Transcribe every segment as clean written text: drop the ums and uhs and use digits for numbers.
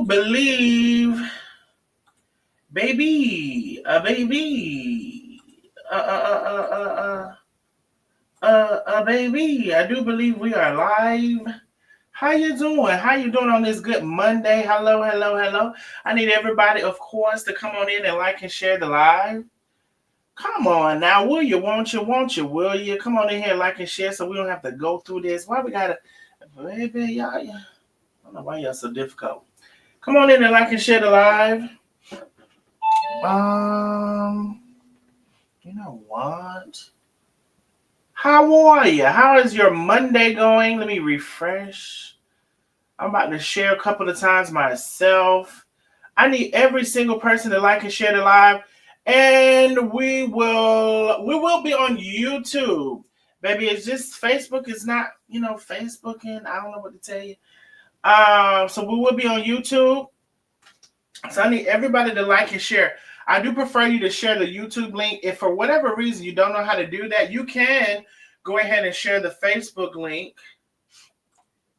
do believe, baby, baby, I do believe we are live. How you doing? How you doing on this good Monday? Hello, hello, hello. I need everybody, of course, to come on in and like and share the live. Come on now, will you, won't you, will you? Come on in here, like and share so we don't have to go through this. Why we gotta, baby, y'all, I don't know why y'all so difficult. Come on in and like and share the live. You know what? How are you? How is your Monday going? Let me refresh. I'm about to share a couple of times myself. I need every single person to like and share the live. And we will be on YouTube. Baby, it's just Facebook is not, Facebooking. I don't know what to tell you. So we will be on YouTube. So I need everybody to like and share. I do prefer you to share the YouTube link. If for whatever reason you don't know how to do that, you can go ahead and share the Facebook link.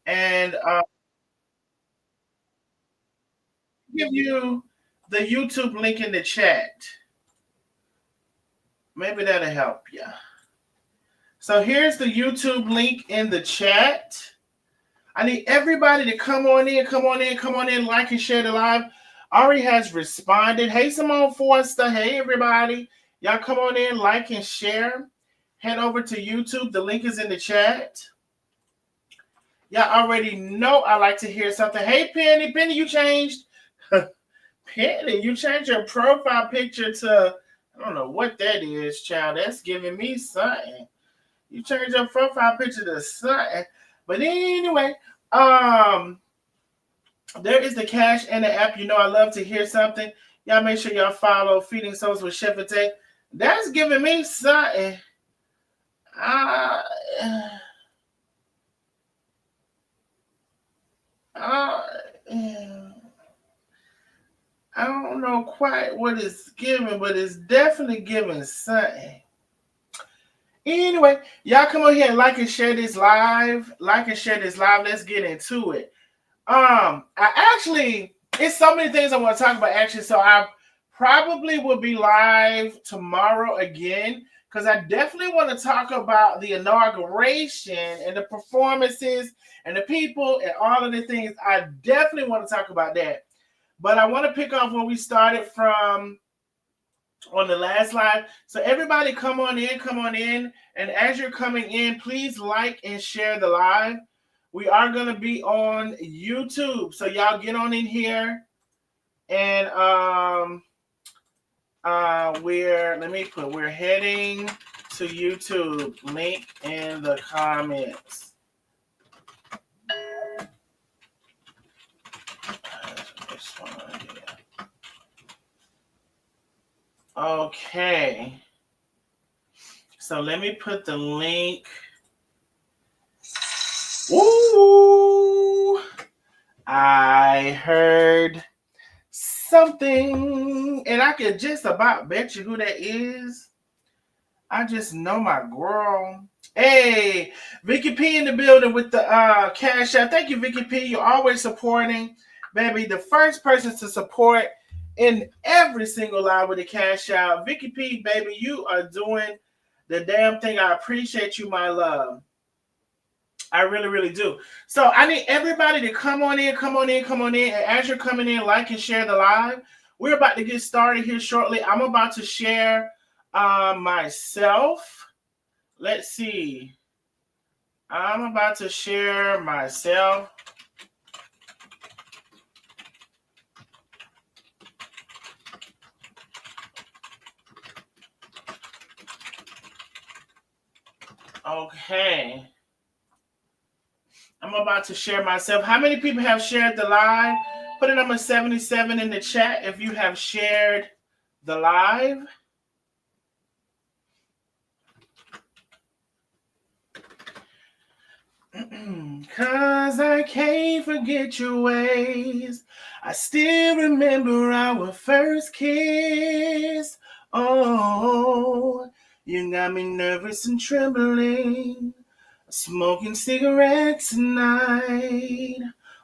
And give you the YouTube link in the chat. Maybe that'll help you. So here's the YouTube link in the chat. I need everybody to come on in, like and share the live. Ari has responded. Hey, Simone Forster. Hey, everybody. Y'all come on in, like and share. Head over to YouTube. The link is in the chat. Y'all already know I like to hear something. Hey, Penny. Penny, you changed. Penny, you changed your profile picture to, I don't know what that is, child. That's giving me something. You changed your profile picture to something. But anyway, there is the cash and the app. You know I love to hear something. Y'all make sure y'all follow Feeding Souls with Chef and Tay. That's giving me something. I don't know quite what it's giving, but it's definitely giving something. Anyway, y'all come on here and like and share this live. Like and share this live. Let's get into it. It's so many things I want to talk about actually. So I probably will be live tomorrow again because I definitely want to talk about the inauguration and the performances and the people and all of the things. I definitely want to talk about that. But I want to pick up where we started from on the last live. So everybody come on in. And as you're coming in, please like and share the live. We are going to be on YouTube. So y'all get on in here. And we're heading to YouTube. Link in the comments. Okay. So let me put the link. Ooh, I heard something, and I could just about bet you who that is. I just know my girl. Hey, Vicky P in the building with the cash out. Thank you, Vicky P. You're always supporting, baby. The first person to support in every single live with the cash out. Vicky P, baby, you are doing the damn thing. I appreciate you, my love. I really, really do. So I need everybody to come on in. And as you're coming in, like and share the live. We're about to get started here shortly. I'm about to share myself. Let's see. I'm about to share myself. Okay. I'm about to share myself. How many people have shared the live? Put a number 77 in the chat if you have shared the live. Cause I can't forget your ways. I still remember our first kiss. Oh, you got me nervous and trembling. Smoking cigarettes tonight.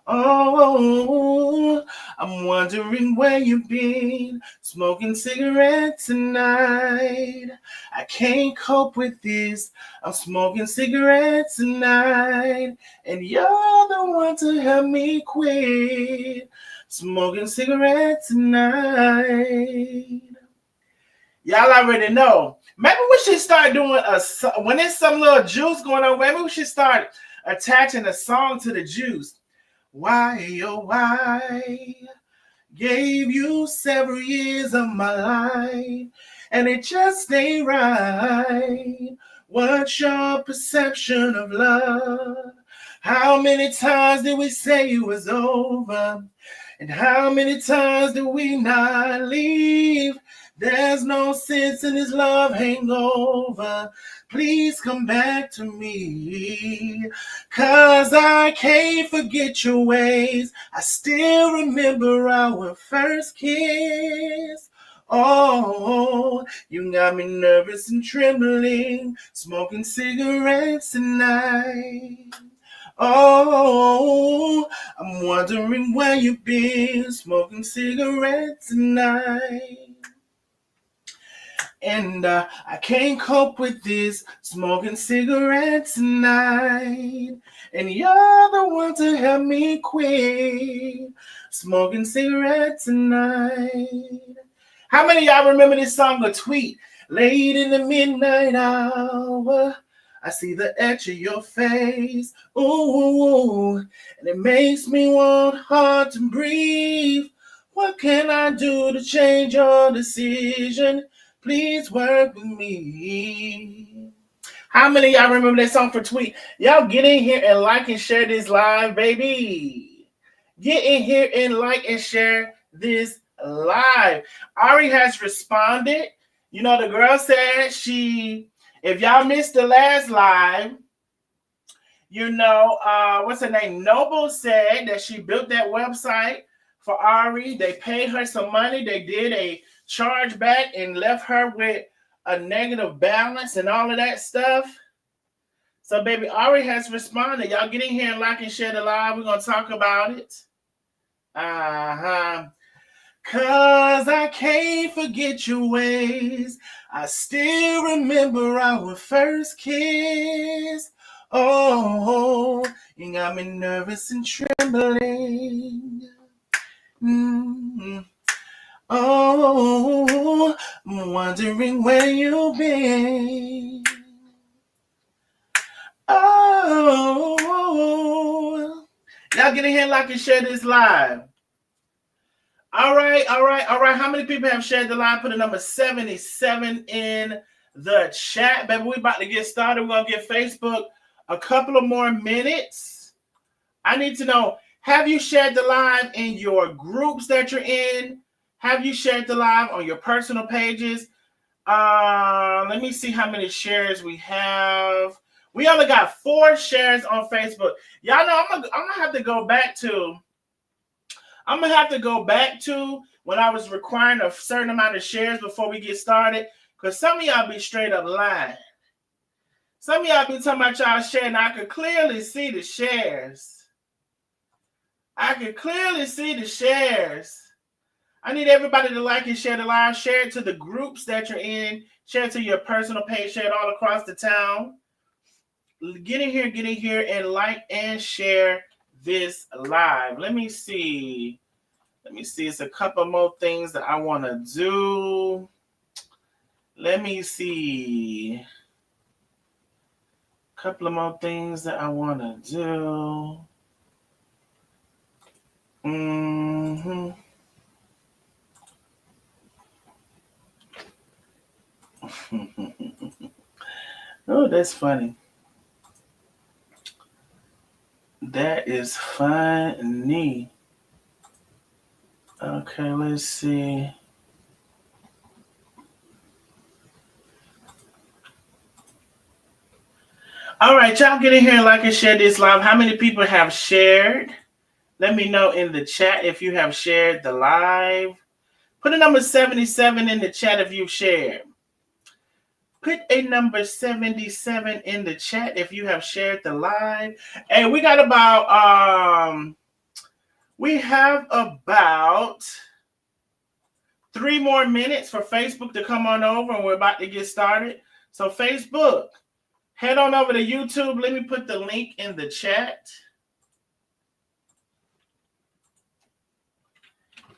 Oh, I'm wondering where you've been, smoking cigarettes tonight. I can't cope with this. I'm smoking cigarettes tonight, and you're the one to help me quit. Smoking cigarettes tonight. Y'all already know. Maybe we should start doing when there's some little juice going on. Maybe we should start attaching a song to the juice. Why, oh why? Gave you several years of my life, and it just ain't right. What's your perception of love? How many times did we say it was over? And how many times did we not leave? There's no sense in this love hangover. Please come back to me, 'cause I can't forget your ways. I still remember our first kiss. Oh, you got me nervous and trembling, smoking cigarettes tonight. Oh, I'm wondering where you've been, smoking cigarettes tonight. And I can't cope with this, smoking cigarettes tonight. And you're the one to help me quit, smoking cigarettes tonight. How many of y'all remember this song or tweet? Late in the midnight hour, I see the edge of your face. Ooh, and it makes me want hard to breathe. What can I do to change your decision? Please work with me. How many of y'all remember that song for tweet? Y'all get in here and like and share this live, baby. Get in here and like and share this live. ARI has responded. You know, the girl said if y'all missed the last live, you know, what's her name? Noble said that she built that website for ARI. They paid her some money. They did a charge back and left her with a negative balance and all of that stuff. So, baby, ARI has responded. Y'all get in here and like and share the live. We're going to talk about it. 'Cause I can't forget your ways. I still remember our first kiss. Oh, you got me nervous and trembling. Mm-hmm. Oh, I'm wondering where you've been. Oh, y'all get in here, like and share this live. All right. How many people have shared the live? Put a number 77 in the chat. Baby, we about to get started. We're going to give Facebook a couple of more minutes. I need to know, have you shared the live in your groups that you're in? Have you shared the live on your personal pages? Let me see how many shares we have. We only got 4 shares on Facebook. Y'all know I'm gonna have to go back to. I'm gonna have to go back to when I was requiring a certain amount of shares before we get started, because some of y'all be straight up lying. Some of y'all be talking about y'all sharing. I could clearly see the shares. I need everybody to like and share the live. Share it to the groups that you're in. Share it to your personal page. Share it all across the town. Get in here, and like and share this live. Let me see. It's a couple more things that I want to do. Let me see. A couple of more things that I want to do. Oh, that's funny. That is funny. Okay, let's see. All right, y'all get in here and like and share this live. How many people have shared? Let me know in the chat if you have shared the live. Put a number 77 in the chat if you've shared. Put a number 77 in the chat if you have shared the live. And we got about We have about 3 more minutes for Facebook to come on over, and we're about to get started. So Facebook, head on over to YouTube. Let me put the link in the chat.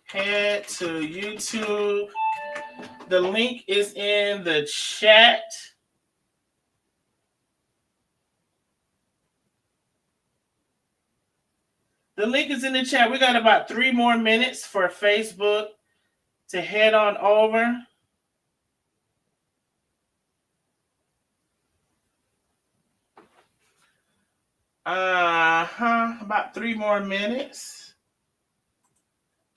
Head to YouTube. The link is in the chat. The link is in the chat. We got about 3 more minutes for Facebook to head on over. About 3 more minutes.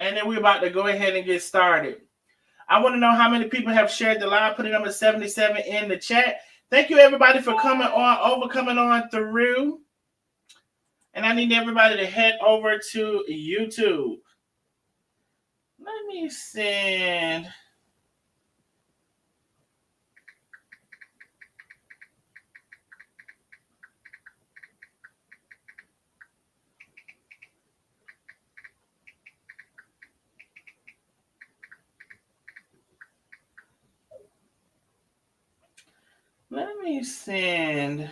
And then we're about to go ahead and get started. I want to know how many people have shared the live. Put it number 77 in the chat. Thank you, everybody, for coming on through. And I need everybody to head over to YouTube. Let me send. Let me send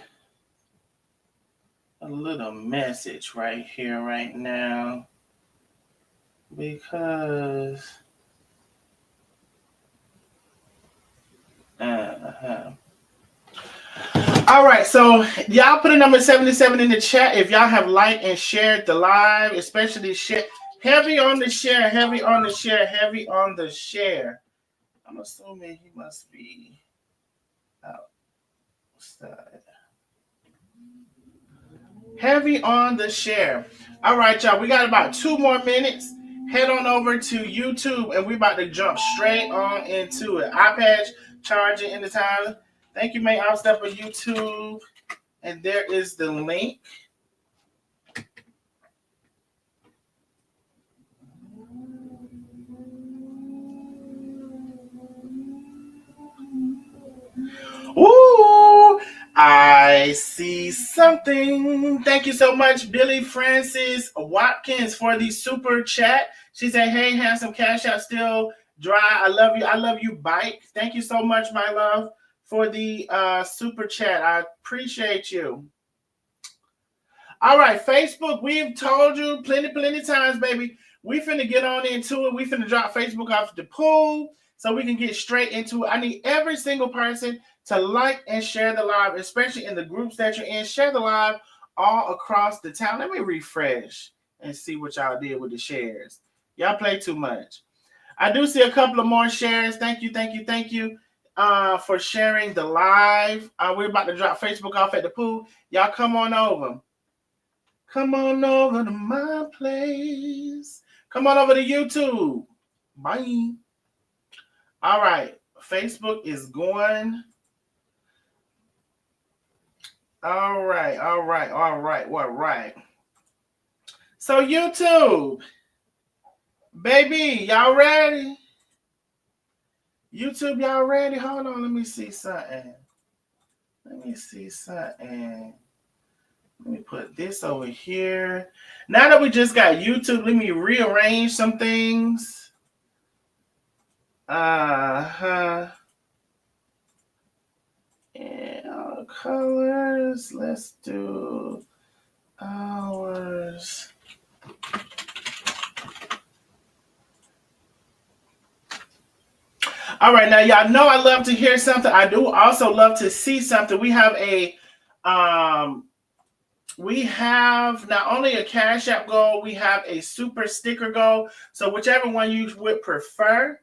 a little message right here, right now, because all right, so y'all put a number 77 in the chat if y'all have liked and shared the live, especially share. Heavy on the share, heavy on the share, heavy on the share. I'm assuming he must be outside. Heavy on the share. All right, y'all. We got about 2 more minutes. Head on over to YouTube, and we're about to jump straight on into it. iPad charging in the time. Thank you, mate. I'll step on YouTube, and there is the link. Ooh, I see something. Thank you so much, Billy Francis Watkins, for the super chat. She said, hey, handsome, cash out still dry. I love you. I love you, Bike. Thank you so much, my love, for the super chat. I appreciate you. All right, Facebook, we've told you plenty times, baby. We finna get on into it. We finna drop Facebook off the pool so we can get straight into it. I need every single person to like and share the live, especially in the groups that you're in. Share the live all across the town. Let me refresh and see what y'all did with the shares. Y'all play too much. I do see a couple of more shares. Thank you for sharing the live. We're about to drop Facebook off at the pool. Y'all come on over. Come on over to my place. Come on over to YouTube. Bye. All right. Facebook is going. All right. So YouTube. Baby, y'all ready? YouTube, y'all ready? Hold on. Let me see something. Let me put this over here. Now that we just got YouTube, let me rearrange some things. And colors. Let's do ours. All right, now y'all know I love to hear something. I do also love to see something. We have not only a Cash App goal, we have a super sticker goal. So whichever one you would prefer,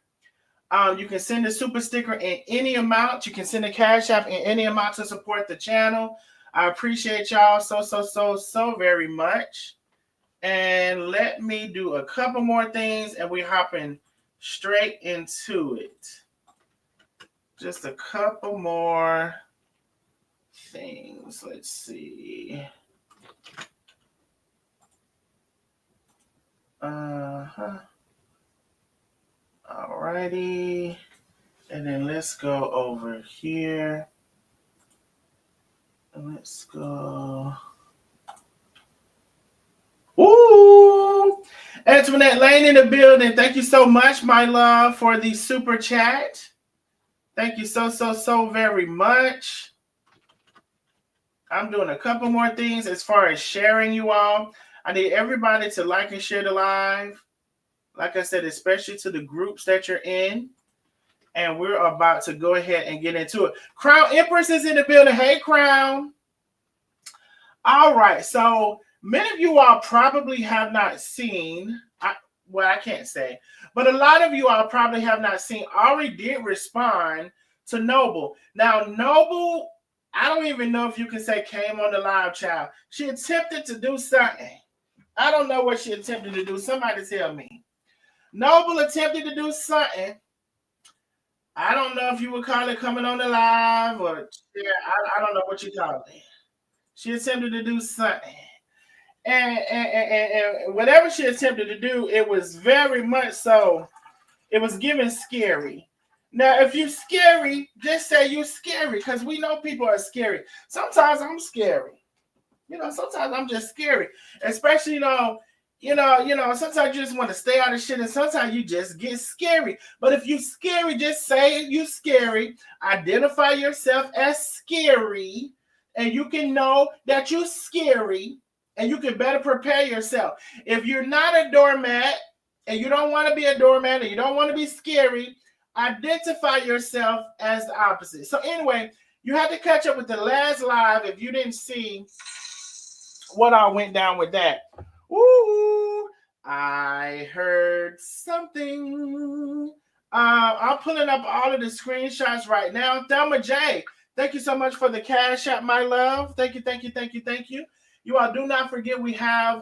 you can send a super sticker in any amount. You can send a Cash App in any amount to support the channel. I appreciate y'all so very much. And let me do a couple more things, and we're hopping straight into it. Just a couple more things. Let's see. Alrighty. And then let's go over here. Let's go. Ooh! Antoinette Lane in the building. Thank you so much, my love, for the super chat. Thank you so very much. I'm doing a couple more things as far as sharing you all. I need everybody to like and share the live. Like I said, especially to the groups that you're in. And we're about to go ahead and get into it. Crown Empress is in the building. Hey, Crown. All right. So many of you all probably have not seen, I can't say, but a lot of you all probably have not seen. ARI did respond to Noble. Now, Noble, I don't even know if you can say came on the live, child. She attempted to do something. I don't know what she attempted to do. Somebody tell me. Noble attempted to do something. I don't know if you would call it coming on the live or I don't know what you call it. She attempted to do something. And whatever she attempted to do, it was very much so, it was giving scary. Now, if you're scary, just say you're scary, because we know people are scary. Sometimes I'm scary. Sometimes I'm just scary. Especially, sometimes you just want to stay out of shit, and sometimes you just get scary. But if you're scary, just say you're scary. Identify yourself as scary, and you can know that you're scary. And you can better prepare yourself. If you're not a doormat and you don't want to be a doormat and you don't want to be scary, identify yourself as the opposite. So anyway, you have to catch up with the last live if you didn't see what all went down with that. Ooh, I heard something. I'm pulling up all of the screenshots right now. Thelma J, thank you so much for the cash app, my love. Thank you. You all do not forget we have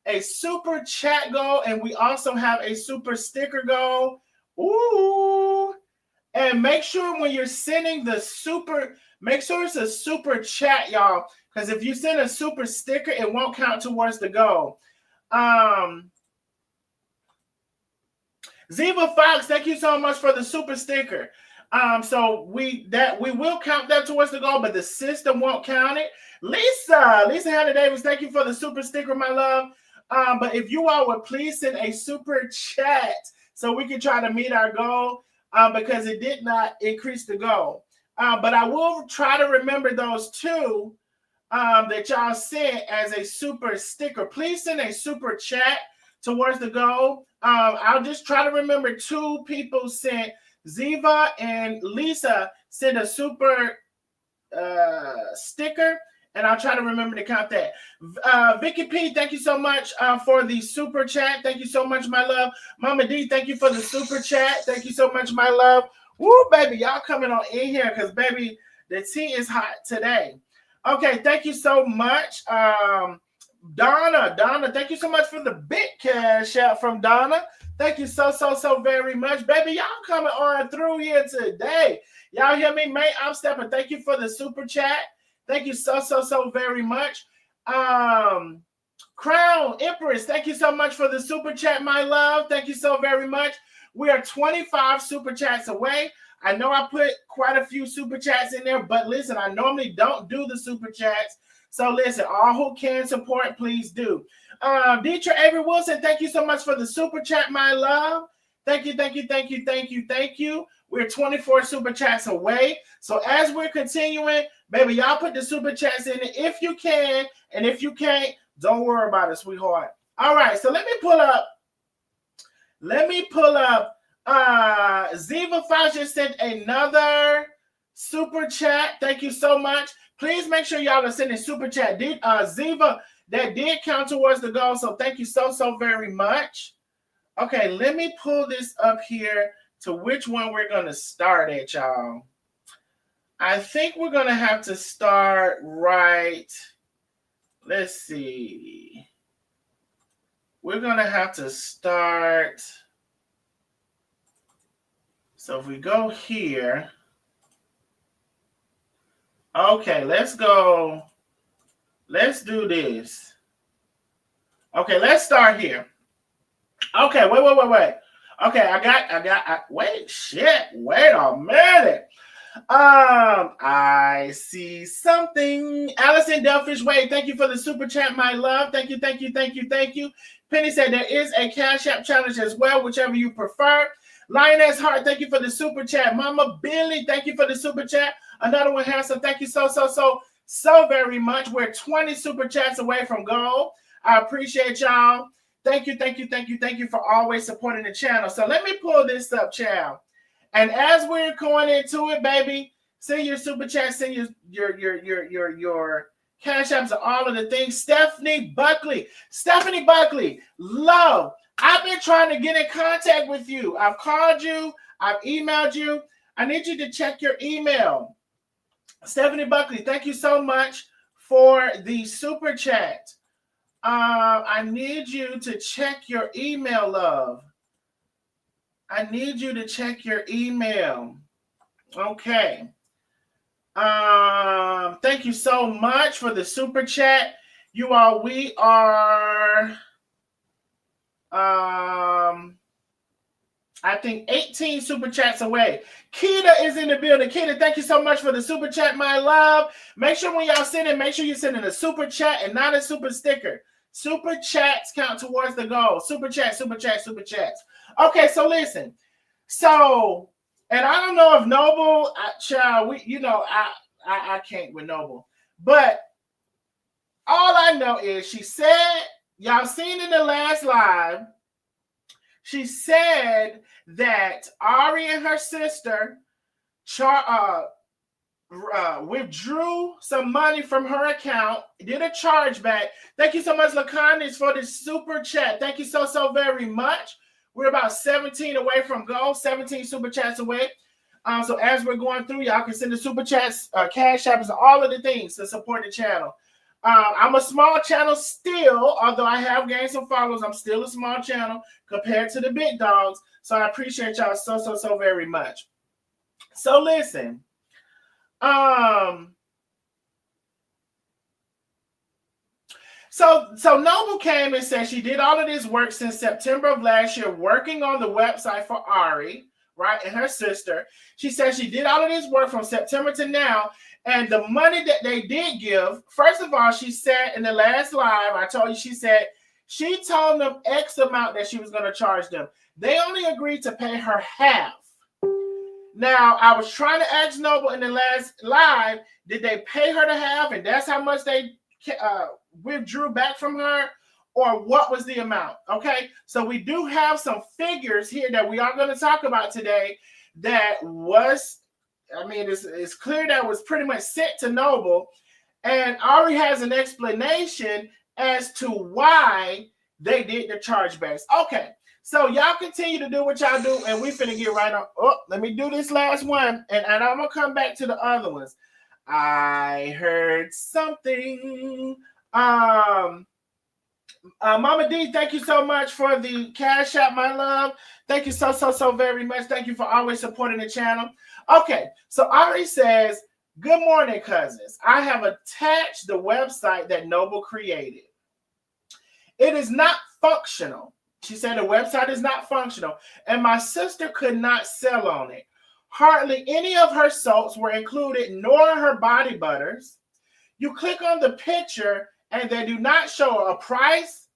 a super chat goal, and we also have a super sticker goal. Ooh. And make sure when you're sending the super, make sure it's a super chat, y'all. Because if you send a super sticker, it won't count towards the goal. Ziva Fox, thank you so much for the super sticker. So we will count that towards the goal, but the system won't count it. Lisa Hannah Davis, thank you for the super sticker, my love. But if you all would please send a super chat so we can try to meet our goal, because it did not increase the goal. But I will try to remember those two that y'all sent as a super sticker. Please send a super chat towards the goal. I'll just try to remember two people sent. Ziva and Lisa sent a super sticker, and I'll try to remember to count that. Vicky P, thank you so much for the super chat. Thank you so much, my love. Mama D, thank you for the super chat. Thank you so much, my love. Woo, baby, y'all coming on in here because, baby, the tea is hot today. Okay, thank you so much. Donna, thank you so much for the big cash out from Donna. Thank you so very much. Baby, y'all coming on through here today. Y'all hear me? May I'm stepping. Thank you for the super chat. Thank you so very much. Crown Empress, thank you so much for the super chat, my love. Thank you so very much. We are 25 super chats away. I know I put quite a few super chats in there, but listen, I normally don't do the super chats. So listen, all who can support, please do. Deetra Avery Wilson, thank you so much for the super chat, my love. Thank you. We're 24 super chats away. So as we're continuing, baby, y'all put the super chats in if you can, and if you can't, don't worry about it, sweetheart. All right, so let me pull up. Ziva Fashion sent another super chat. Thank you so much. Please make sure y'all are sending super chat. Ziva, that did count towards the goal, so thank you so very much. Okay, let me pull this up here to which one we're going to start at, y'all. I think we're going to have to start right. Let's see. We're going to have to start. So if we go here. Okay, let's go. Let's do this. Okay, let's start here. Okay, wait. Okay, wait a minute. I see something. Allison Delfish Wade, thank you for the super chat, my love. Thank you. Penny said there is a Cash App challenge as well, whichever you prefer. Lioness Heart, thank you for the super chat. Mama Billy, thank you for the super chat. Another one, Handsome, thank you so very much. We're 20 super chats away from goal. I appreciate y'all. Thank you for always supporting the channel. So let me pull this up, child. And as we're going into it, baby, send your super chat, send your Cash Apps, and all of the things. Stephanie Buckley, love. I've been trying to get in contact with you. I've called you. I've emailed you. I need you to check your email. Stephanie Buckley, thank you so much for the super chat. I need you to check your email, love. I need you to check your email. Okay. Thank you so much for the super chat. You all, we are I think 18 super chats away. Keita is in the building. Keita, thank you so much for the super chat, my love. Make sure when y'all send it, make sure you're sending a super chat and not a super sticker. Super chats count towards the goal. Super chats. Okay, so listen. So, and I don't know if Noble, child, I can't with Noble. But all I know is she said, y'all seen in the last live, she said that Ari and her sister withdrew some money from her account, did a chargeback. Thank you so much, Laconis, for the super chat. Thank you so very much. We're about 17 away from goal, 17 super chats away. So as we're going through, y'all can send the super chats, Cash Apps, and all of the things to support the channel. I'm a small channel still, although I have gained some followers. I'm still a small channel compared to the big dogs. So I appreciate y'all so very much. So listen, So Noble came and said she did all of this work since September of last year, working on the website for Ari, right, and her sister. She said she did all of this work from September to now, and the money that they did give, first of all, she said in the last live, I told you, she said she told them X amount that she was going to charge them. They only agreed to pay her half. Now, I was trying to ask Noble in the last live, did they pay her the half, and that's how much they withdrew back from her, or what was the amount? Okay, so we do have some figures here that we are going to talk about today that was, I mean, it's clear that was pretty much sent to Noble, and Ari has an explanation as to why they did the chargebacks. Okay, so y'all continue to do what y'all do, and we finna get right on. Oh, let me do this last one, and I'm gonna come back to the other ones. I heard something. Mama D, thank you so much for the Cash App, my love. Thank you so very much. Thank you for always supporting the channel. Okay, so Ari says, good morning, cousins. I have attached the website that Noble created. It is not functional. She said the website is not functional, and my sister could not sell on it. Hardly any of her soaps were included, nor her body butters. You click on the picture, and they do not show a price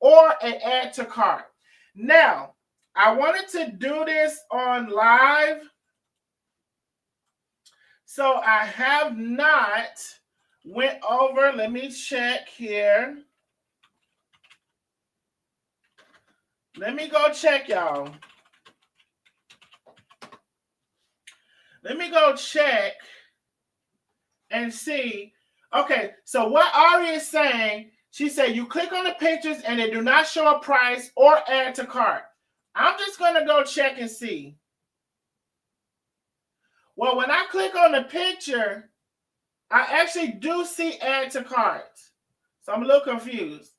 or an add to cart. Now, I wanted to do this on live, so I have not went over. Let me check here. Let me go check, y'all. Let me go check and see. Okay, so what Ari is saying, she said you click on the pictures and they do not show a price or add to cart. I'm just going to go check and see. Well, when I click on the picture, I actually do see add to cart. So I'm a little confused.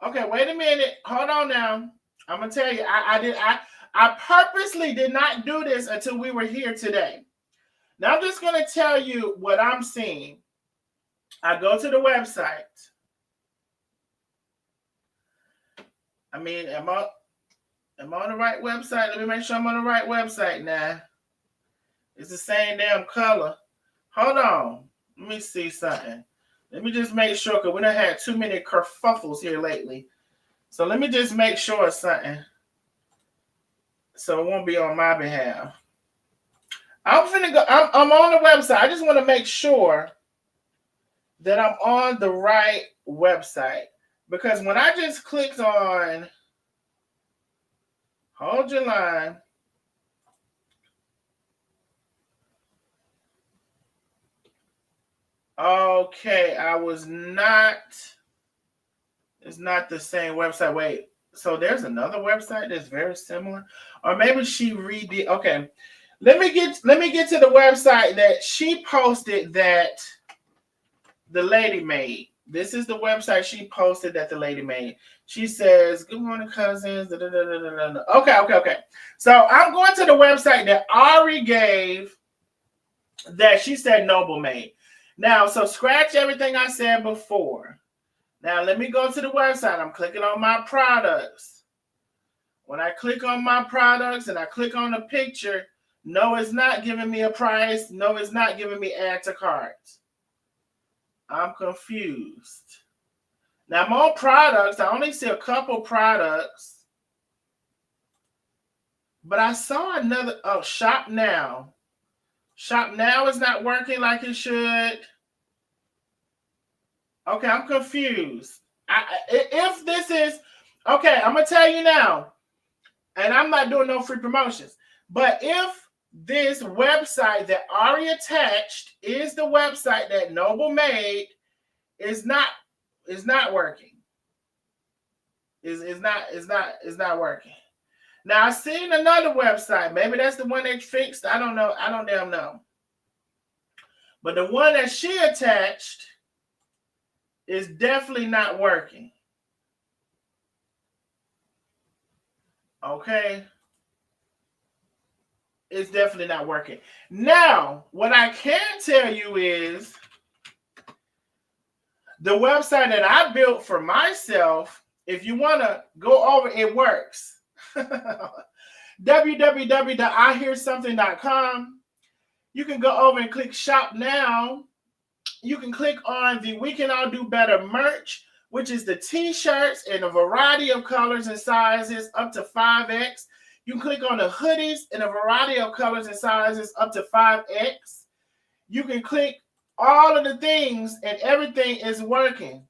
Okay, wait a minute. Hold on now. I'm going to tell you, I purposely did not do this until we were here today. Now I'm just going to tell you what I'm seeing. I go to the website. I mean, am I on the right website? Let me make sure I'm on the right website now. It's the same damn color. Hold on. Let me see something. Let me just make sure, because we done had too many kerfuffles here lately. So let me just make sure of something, so it won't be on my behalf. I'm finna go. I'm on the website. I just want to make sure that I'm on the right website, because when I just clicked on, hold your line. Okay, I was not. It's not the same website. Wait, so there's another website that's very similar, or maybe she redid. Okay, let me get to the website that she posted that the lady made. This is the website she posted that the lady made. She says, "Good morning, cousins." Da, da, da, da, da, da. Okay. So I'm going to the website that ARI gave, that she said Noble made. Now, so scratch everything I said before. Now, let me go to the website. I'm clicking on my products. When I click on my products and I click on the picture, no, it's not giving me a price. No, it's not giving me add to cart. I'm confused. Now, I'm on products. I only see a couple products. But I saw another. Oh, shop now. Shop now is not working like it should. Okay, I'm confused. If this is, okay, I'm going to tell you now, and I'm not doing no free promotions, but if this website that Ari attached is the website that Noble made, is not working. Is not working. Now, I've seen another website. Maybe that's the one they fixed. I don't know. I don't damn know. But the one that she attached is definitely not working. Okay? It's definitely not working. Now, what I can tell you is the website that I built for myself, if you want to go over, it works. www.ihearsomething.com. You can go over and click shop now. You can click on the We Can All Do Better merch, which is the t-shirts in a variety of colors and sizes up to 5X. You can click on the hoodies in a variety of colors and sizes up to 5X. You can click all of the things and everything is working.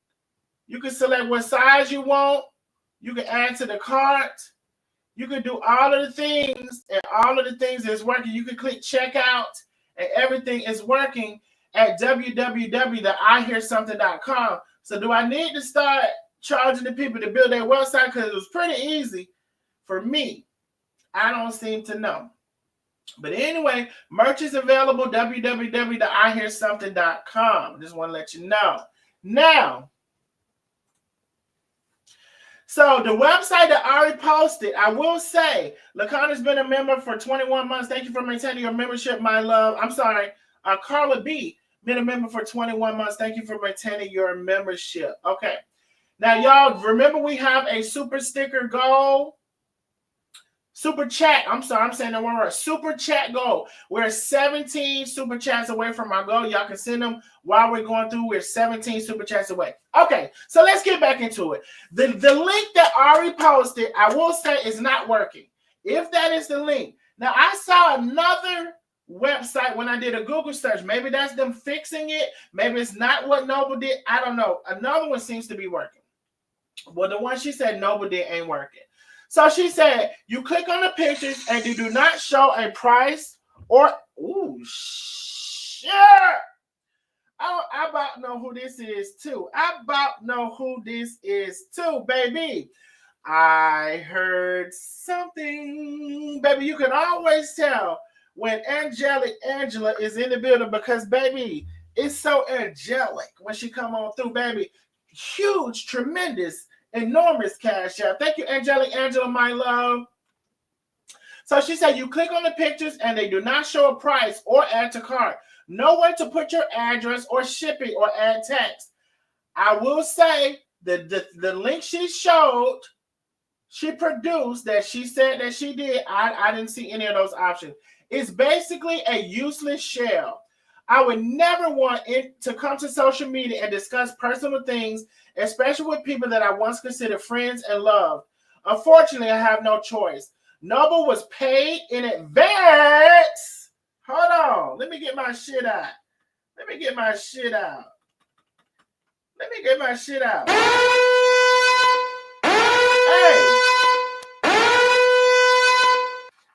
You can select what size you want. You can add to the cart. You can do all of the things, and all of the things is working. You can click checkout and everything is working at www.ihearsomething.com. So do I need to start charging the people to build their website? Because it was pretty easy for me. I don't seem to know. But anyway, merch is available, www.ihearsomething.com. Just want to let you know. Now, so the website that I already posted, I will say, LaConna's been a member for 21 months. Thank you for maintaining your membership, my love. I'm sorry, Carla B, been a member for 21 months. Thank you for maintaining your membership. Okay. Now, y'all, remember we have a super sticker goal. Super chat. I'm sorry, I'm saying the one word. Super chat goal. We're 17 super chats away from our goal. Y'all can send them while we're going through. We're 17 super chats away. Okay, so let's get back into it. The link that Ari posted, I will say, is not working. If that is the link. Now, I saw another website when I did a Google search. Maybe that's them fixing it. Maybe it's not what Noble did. I don't know. Another one seems to be working. Well, the one she said Noble did ain't working. So she said, you click on the pictures and you do not show a price or, ooh, shit. Oh, I about know who this is too. Baby. I heard something. Baby, you can always tell when Angela is in the building because, baby, it's so angelic when she come on through, baby. Huge, tremendous, enormous cash out. Thank you, Angela, my love. So she said you click on the pictures and they do not show a price or add to cart. Nowhere to put your address or shipping or add text. I will say the link she showed, she produced that she said that she did. I didn't see any of those options. It's basically a useless shell. I would never want it to come to social media and discuss personal things, especially with people that I once considered friends and loved. Unfortunately, I have no choice. Noble was paid in advance. Hold on. Let me get my shit out. Let me get my shit out. Let me get my shit out. Hey.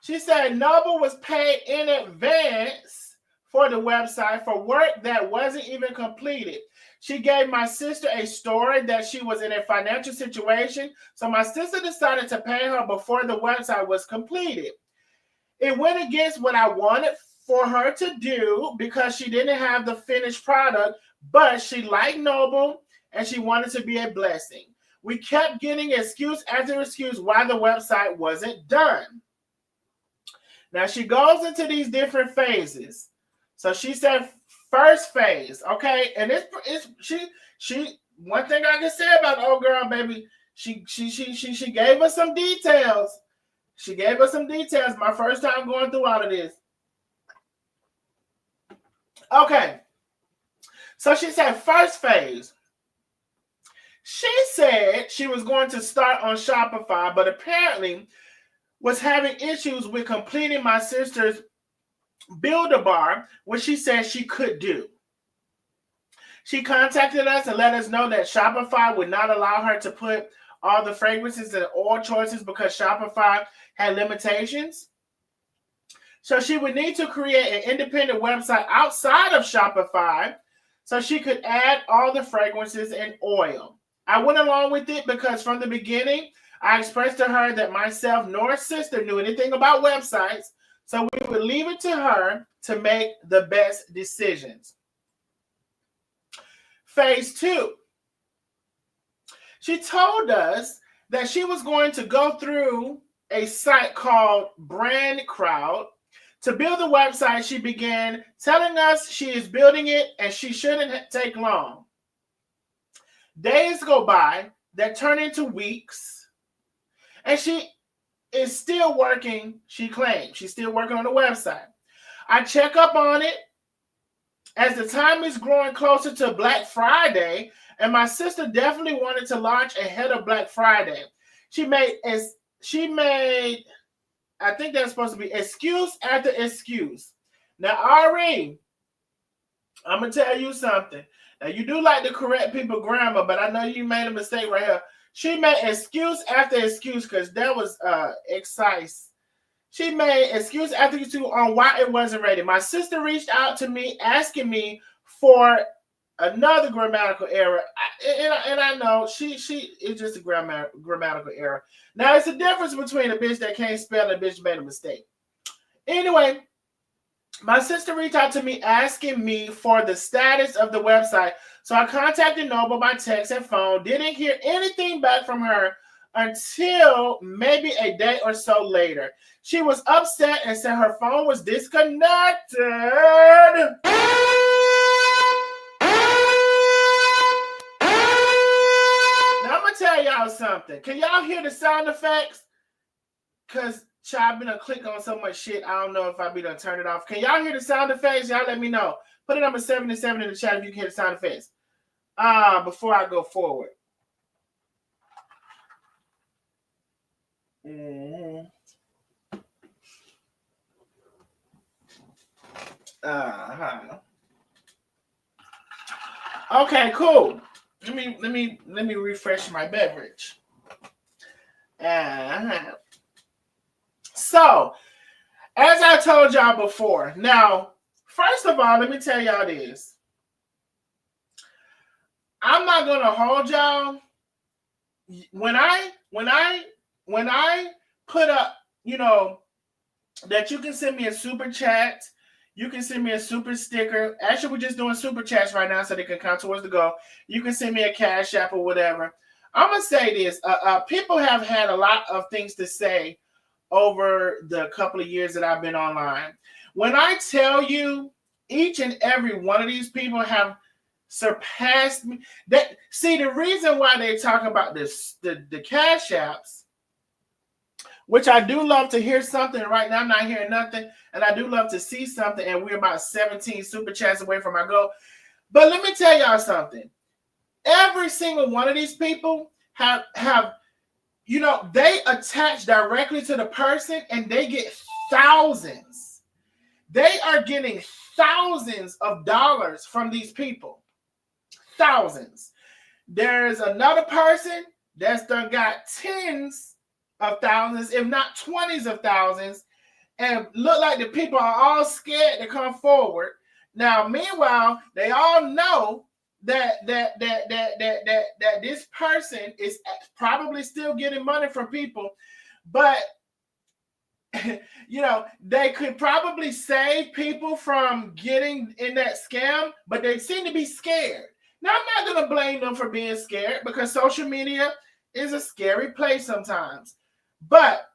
She said Noble was paid in advance for the website for work that wasn't even completed. She gave my sister a story that she was in a financial situation, so my sister decided to pay her before the website was completed. It went against what I wanted for her to do because she didn't have the finished product, but she liked Noble and she wanted to be a blessing. We kept getting excuse after excuse why the website wasn't done. Now she goes into these different phases. So she said first phase, okay, and she one thing I can say about the old girl, baby, she gave us some details. She gave us some details. My first time going through all of this. Okay. So she said first phase. She said she was going to start on Shopify, but apparently was having issues with completing my sister's Build-A-Bar, which she said she could do. She contacted us and let us know that Shopify would not allow her to put all the fragrances and oil choices because Shopify had limitations. So she would need to create an independent website outside of Shopify so she could add all the fragrances and oil. I went along with it because from the beginning, I expressed to her that myself nor sister knew anything about websites, so we would leave it to her to make the best decisions. Phase 2. She told us that she was going to go through a site called Brand Crowd to build the website. She began telling us she is building it and she shouldn't take long. Days go by that turn into weeks, and she is still working. She claims she's still working on the website. I check up on it as the time is growing closer to Black Friday, and my sister definitely wanted to launch ahead of Black Friday. She made, I think that's supposed to be excuse after excuse. Now, Ari, I'm going to tell you something. Now, you do like to correct people grammar, but I know you made a mistake right here. She made excuse after excuse because that was excise. She made excuse after excuse on why it wasn't ready. My sister reached out to me asking me for another grammatical error. And I know she it's just a grammatical error. Now, it's a difference between a bitch that can't spell and a bitch made a mistake. Anyway, my sister reached out to me asking me for the status of the website. So I contacted Noble by text and phone. Didn't hear anything back from her until maybe a day or so later. She was upset and said her phone was disconnected. Now I'm going to tell y'all something. Can y'all hear the sound effects? Because I've been click on so much shit. I don't know if I'll be done turn it off. Can y'all hear the sound effects? Y'all let me know. Put it number 77 in the chat if you can hear the sound effects. Before I go forward. Mm-hmm. Okay, cool. Let me refresh my beverage. So, as I told y'all before, now, first of all, let me tell y'all this. I'm not gonna hold y'all. When I put up, that you can send me a super chat, you can send me a super sticker. Actually, we're just doing super chats right now so they can count towards the goal. You can send me a cash app or whatever. I'm gonna say this. People have had a lot of things to say over the couple of years that I've been online. When I tell you, each and every one of these people have surpassed me. The reason why they talk about this, the cash apps, which I do love to hear something. Right now I'm not hearing nothing, and I do love to see something, and we're about 17 super chats away from our goal. But let me tell y'all something. Every single one of these people have they attach directly to the person, and they get thousands. They are getting thousands of dollars from these people. Thousands. There's another person that's done got tens of thousands, if not 20s of thousands, and look like the people are all scared to come forward. Now, meanwhile, they all know that this person is probably still getting money from people, but they could probably save people from getting in that scam, but they seem to be scared. Now, I'm not going to blame them for being scared, because social media is a scary place sometimes. But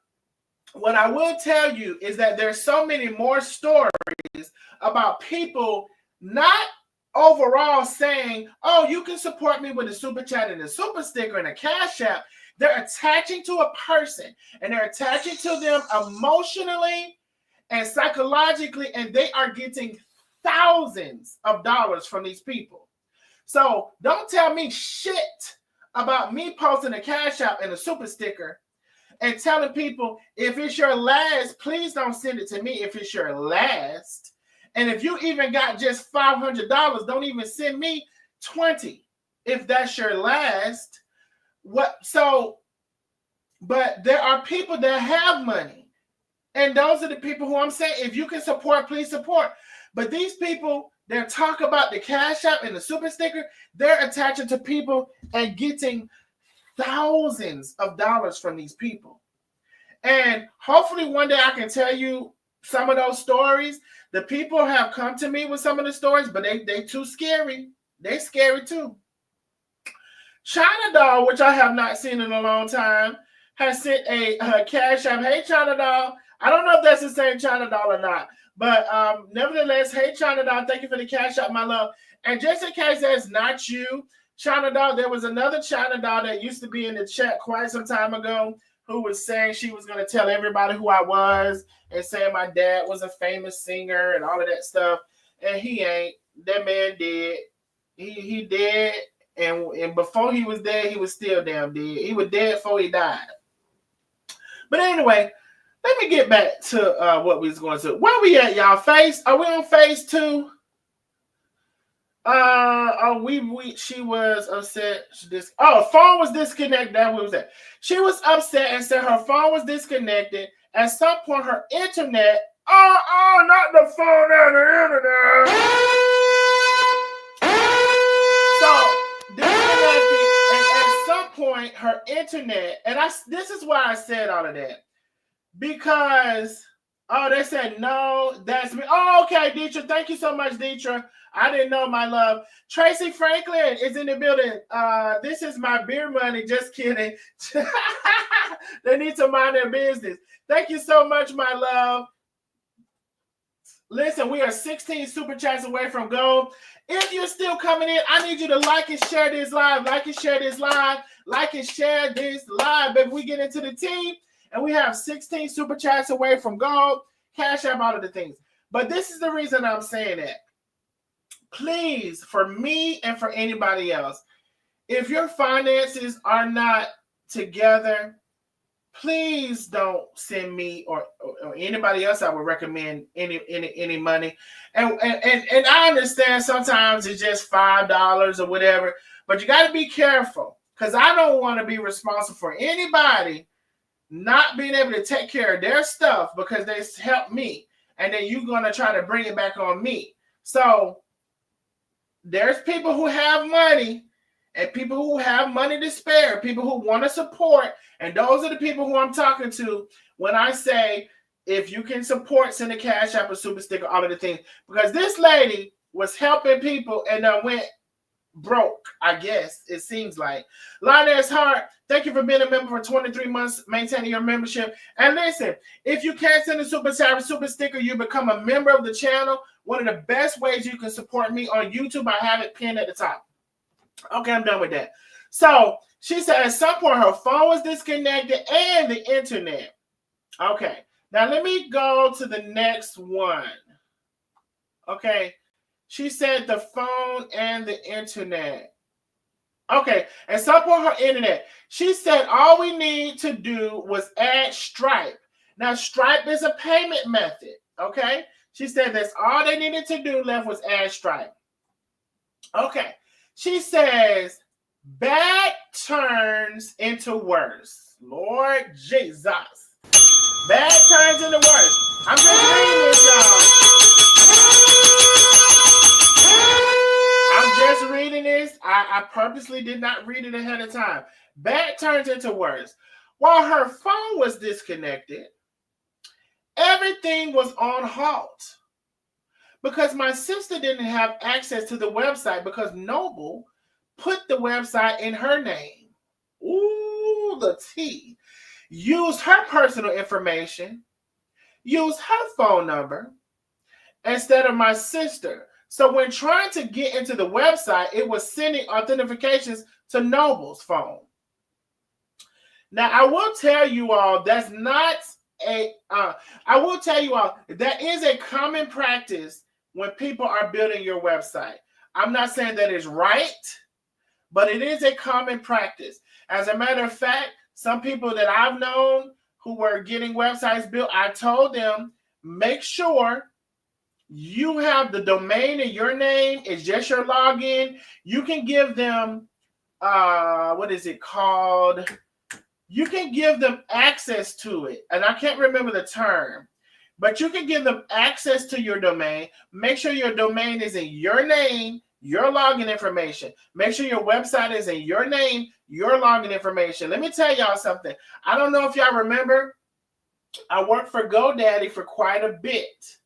what I will tell you is that there's so many more stories about people not overall saying, oh, you can support me with a super chat and a super sticker and a cash app. They're attaching to a person, and they're attaching to them emotionally and psychologically, and they are getting thousands of dollars from these people. So don't tell me shit about me posting a cash app and a super sticker and telling people, if it's your last, please don't send it to me if it's your last. And if you even got just $500, don't even send me 20 if that's your last. But there are people that have money, and those are the people who I'm saying, if you can support, please support. But these people, they talk about the cash app and the super sticker, they're attaching to people and getting thousands of dollars from these people. And hopefully one day I can tell you some of those stories. The people have come to me with some of the stories, but they too scary. They scary too. China Doll, which I have not seen in a long time, has sent a cash app. Hey, China Doll. I don't know if that's the same China Doll or not, but nevertheless, hey, China Doll, thank you for the cash app, my love. And just in case that's not you, China Doll, there was another China Doll that used to be in the chat quite some time ago who was saying she was going to tell everybody who I was and saying my dad was a famous singer and all of that stuff. And he ain't. That man dead. He dead. And before he was dead, he was still damn dead. He was dead before he died. But anyway, let me get back to what we was going to. Where we at, y'all? Are we on phase 2? She was upset. Phone was disconnected. That's what it was at. She was upset and said her phone was disconnected. At some point, her internet. Not the phone and the internet. So disconnected, and at some point, her internet. And this is why I said all of that, because they said no, that's me. Oh, okay, Deetra. Thank you so much, Deetra. I didn't know, my love. Tracy Franklin is in the building. This is my beer money. Just kidding. They need to mind their business. Thank you so much, my love. Listen, we are 16 super chats away from gold. If you're still coming in, I need you to like and share this live. Like and share this live. Like and share this live. Baby, we get into the team, and we have 16 super chats away from gold. Cash out all of the things. But this is the reason I'm saying that. Please, for me and for anybody else, if your finances are not together, please don't send me or anybody else I would recommend any money. And I understand sometimes it's just $5 or whatever, but you got to be careful, because I don't want to be responsible for anybody not being able to take care of their stuff because they helped me, and then you're going to try to bring it back on me. So there's people who have money and people who have money to spare, people who want to support, and those are the people who I'm talking to when I say, if you can support, send a cash app, a super sticker, all of the things. Because this lady was helping people and went broke, I guess, it seems like. Lioness Hart, thank you for being a member for 23 months, maintaining your membership. And listen, if you can't send a super chat, super sticker, you become a member of the channel. One of the best ways you can support me on YouTube, I have it pinned at the top. Okay, I'm done with that. So she said at some point her phone was disconnected and the internet. Okay. Now let me go to the next one. Okay. She said the phone and the internet. Okay. And support her internet. She said all we need to do was add Stripe. Now, Stripe is a payment method. Okay. She said that's all they needed to do left was add Stripe. Okay. She says bad turns into worse. Lord Jesus. Bad turns into worse. I'm just reading this, y'all. I'm just reading this. I purposely did not read it ahead of time. Bad turns into worse. While her phone was disconnected, everything was on halt. Because my sister didn't have access to the website because Noble put the website in her name. Ooh, the tea. Used her personal information, used her phone number instead of my sister. So when trying to get into the website, it was sending authentications to Noble's phone. Now, I will tell you all that's not I will tell you all that is a common practice when people are building your website. I'm not saying that it's right, but it is a common practice. As a matter of fact, some people that I've known who were getting websites built, I told them, make sure you have the domain in your name. It's just your login. You can give them, what is it called? You can give them access to it. And I can't remember the term. But you can give them access to your domain. Make sure your domain is in your name, your login information. Make sure your website is in your name, your login information. Let me tell y'all something. I don't know if y'all remember, I worked for GoDaddy for quite a bit.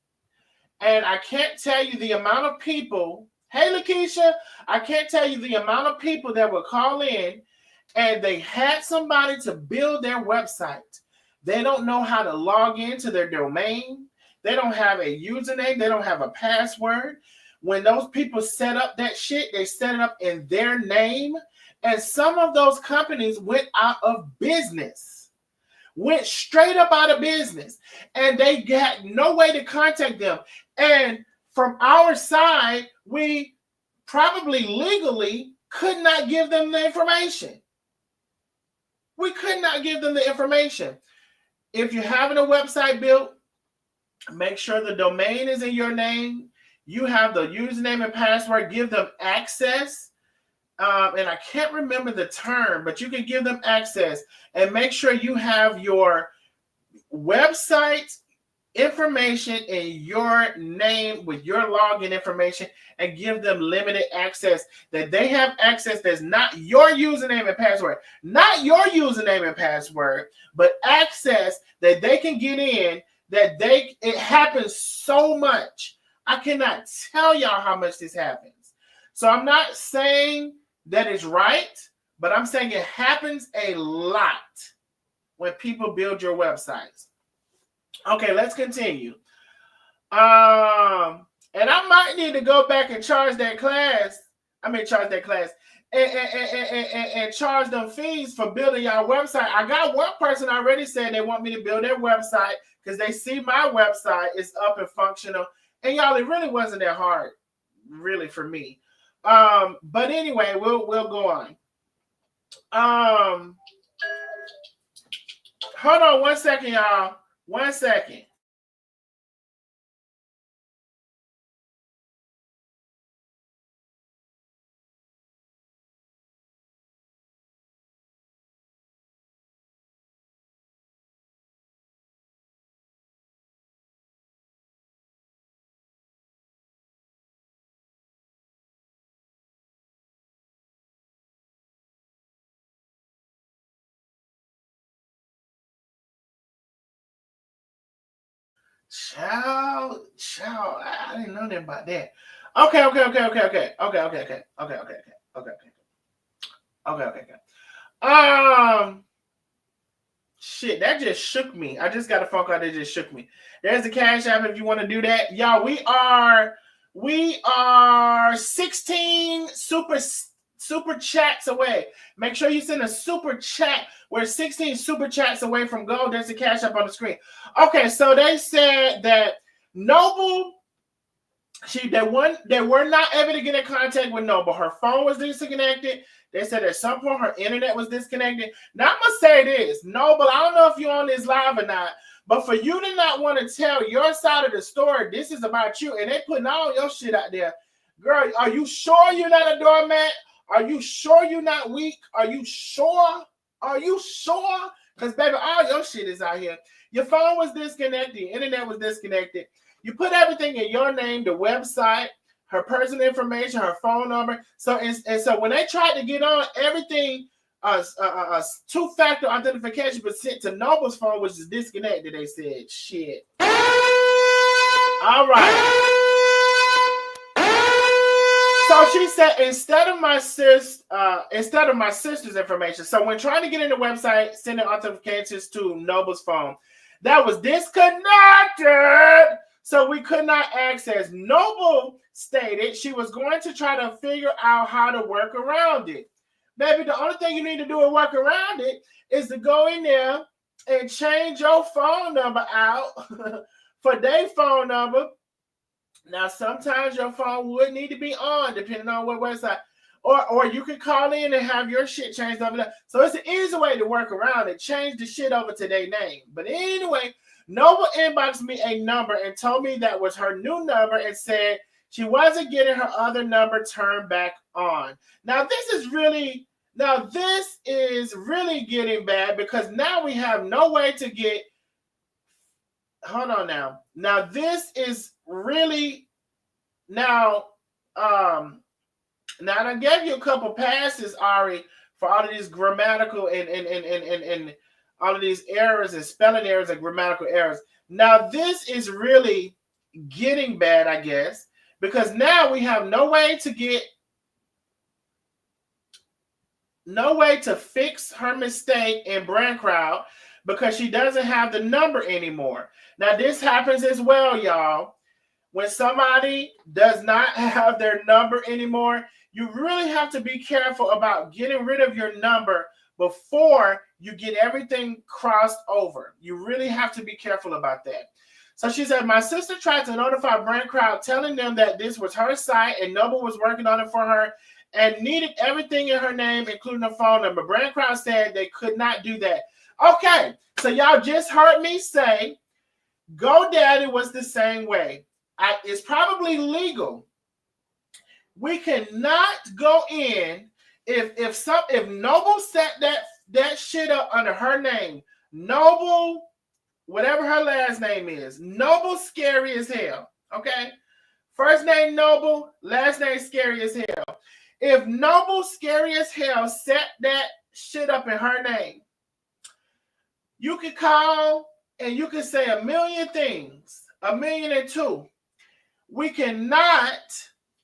And I can't tell you the amount of people, hey Lakeisha, I can't tell you the amount of people that would call in and they had somebody to build their website. They don't know how to log into their domain. They don't have a username. They don't have a password. When those people set up that shit, they set it up in their name. And some of those companies went out of business. Went straight up out of business. And they got no way to contact them. And from our side, we probably legally could not give them the information. We could not give them the information. If you're having a website built, make sure the domain is in your name. You have the username and password. Give them access. And I can't remember the term, but you can give them access. And make sure you have your website information in your name with your login information and give them limited access. That they have access that's not your username and password. Not your username and password, but access that they can get in, that it happens so much. I cannot tell y'all how much this happens. So I'm not saying that it's right, but I'm saying it happens a lot when people build your websites. Okay, let's continue. And I might need to go back and charge that class. And charge them fees for building y'all website. I got one person already said they want me to build their website because they see my website is up and functional. And y'all, it really wasn't that hard, really, for me. But anyway, we'll go on. Hold on 1 second, y'all. 1 second. Child, I didn't know that about that. Okay. Shit, that just shook me. I just got a phone call that just shook me. There's the Cash App if you want to do that. Y'all, we are 16 super super chats away. Make sure you send a super chat. We're 16 super chats away from gold. There's a cash up on the screen. Okay, so they said that Noble, they were not able to get in contact with Noble. Her phone was disconnected. They said at some point her internet was disconnected. Now I'm gonna say this, Noble, I don't know if you're on this live or not, but for you to not want to tell your side of the story, this is about you, and they putting all your shit out there. Girl, are you sure you're not a doormat? Are you sure you're not weak? Are you sure? Are you sure? Because, baby, all your shit is out here. Your phone was disconnected. The internet was disconnected. You put everything in your name, the website, her personal information, her phone number. So when they tried to get on, everything, two-factor authentication was sent to Noble's phone, which is disconnected. They said, shit. All right. So she said, instead of my sister's information, so when trying to get in the website, sending authentications to Noble's phone, that was disconnected, so we could not access. Noble stated she was going to try to figure out how to work around it. Baby, the only thing you need to do to work around it is to go in there and change your phone number out for their phone number. Now, sometimes your phone would need to be on, depending on what website. Or you could call in and have your shit changed over there. So it's an easy way to work around it. Change the shit over to their name. But anyway, Noble inboxed me a number and told me that was her new number and said she wasn't getting her other number turned back on. Now, this is really getting bad because now we have no way to get. Hold on now. Now, this is really now I gave you a couple passes, Ari, for all of these grammatical and all of these errors and spelling errors and grammatical errors. Now, this is really getting bad, I guess, because now we have no way to fix her mistake in Brand Crowd because she doesn't have the number anymore. Now, this happens as well, y'all. When somebody does not have their number anymore, you really have to be careful about getting rid of your number before you get everything crossed over. You really have to be careful about that. So she said, my sister tried to notify Brand Crowd telling them that this was her site and Noble was working on it for her and needed everything in her name, including her phone number. Brand Crowd said they could not do that. Okay, so y'all just heard me say GoDaddy was the same way. It's probably legal. We cannot go in if Noble set that shit up under her name. Noble, whatever her last name is. Noble scary as hell. Okay? First name Noble, last name scary as hell. If Noble scary as hell set that shit up in her name, you could call and you could say a million things, 1,000,002. We cannot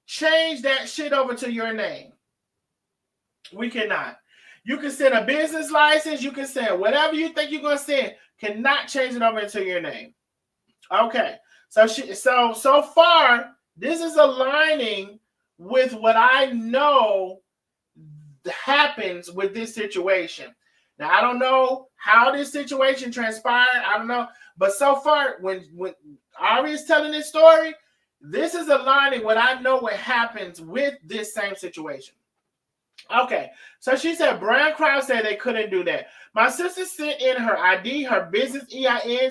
change that shit over to your name. We cannot. You can send a business license. You can send whatever you think you're going to send. Cannot change it over into your name. Okay. So far, this is aligning with what I know happens with this situation. Now, I don't know how this situation transpired. I don't know. But so far, when Ari is telling this story, this is aligning what I know what happens with this same situation. Okay, so she said Brand Crowd said they couldn't do that. My sister sent in her ID, her business EIN.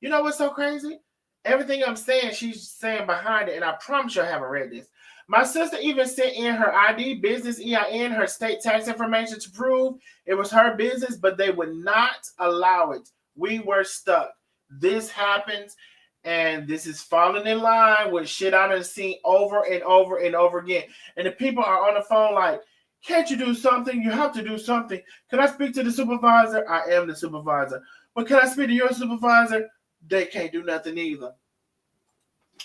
You know what's so crazy? Everything I'm saying, she's saying behind it, and I promise you I haven't read this. My sister even sent in her ID, business EIN, her state tax information to prove it was her business, but they would not allow it. We were stuck. This happens. And this is falling in line with shit I done seen over and over and over again. And the people are on the phone like, can't you do something? You have to do something. Can I speak to the supervisor? I am the supervisor. But can I speak to your supervisor? They can't do nothing either.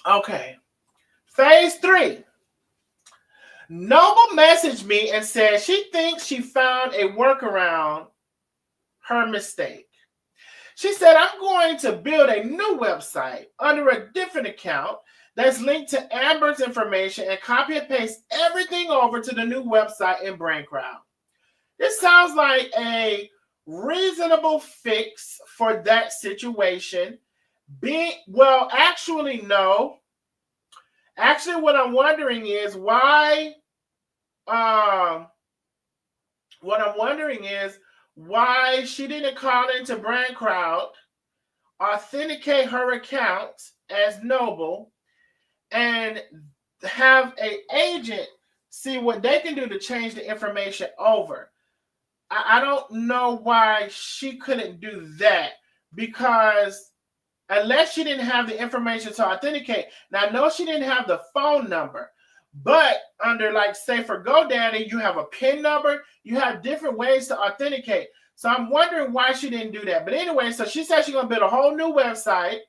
Okay. Phase 3. Noble messaged me and said she thinks she found a workaround her mistake. She said, I'm going to build a new website under a different account that's linked to Amber's information and copy and paste everything over to the new website in BrainCrowd. This sounds like a reasonable fix for that situation. Actually, no. Actually, what I'm wondering is why. What I'm wondering is why she didn't call into BrainCrowd, authenticate her account as Noble, and have an agent see what they can do to change the information over. I don't know why she couldn't do that, because unless she didn't have the information to authenticate. Now, I know she didn't have the phone number, but under, like, say for GoDaddy, you have a PIN number, you have different ways to authenticate. So I'm wondering why she didn't do that. But anyway, so she said she's going to build a whole new website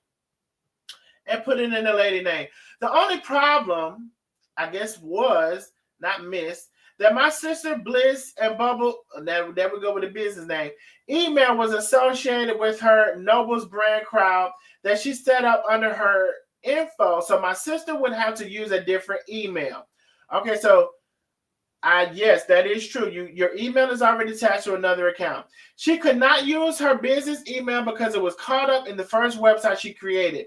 and put it in the lady name. The only problem, I guess, was, not miss, that my sister Bliss and Bubble, there we go with the business name, email was associated with her Noble's BrainCrowd that she set up under her info. So my sister would have to use a different email. Okay, so yes, that is true. Your email is already attached to another account. She could not use her business email because it was caught up in the first website she created.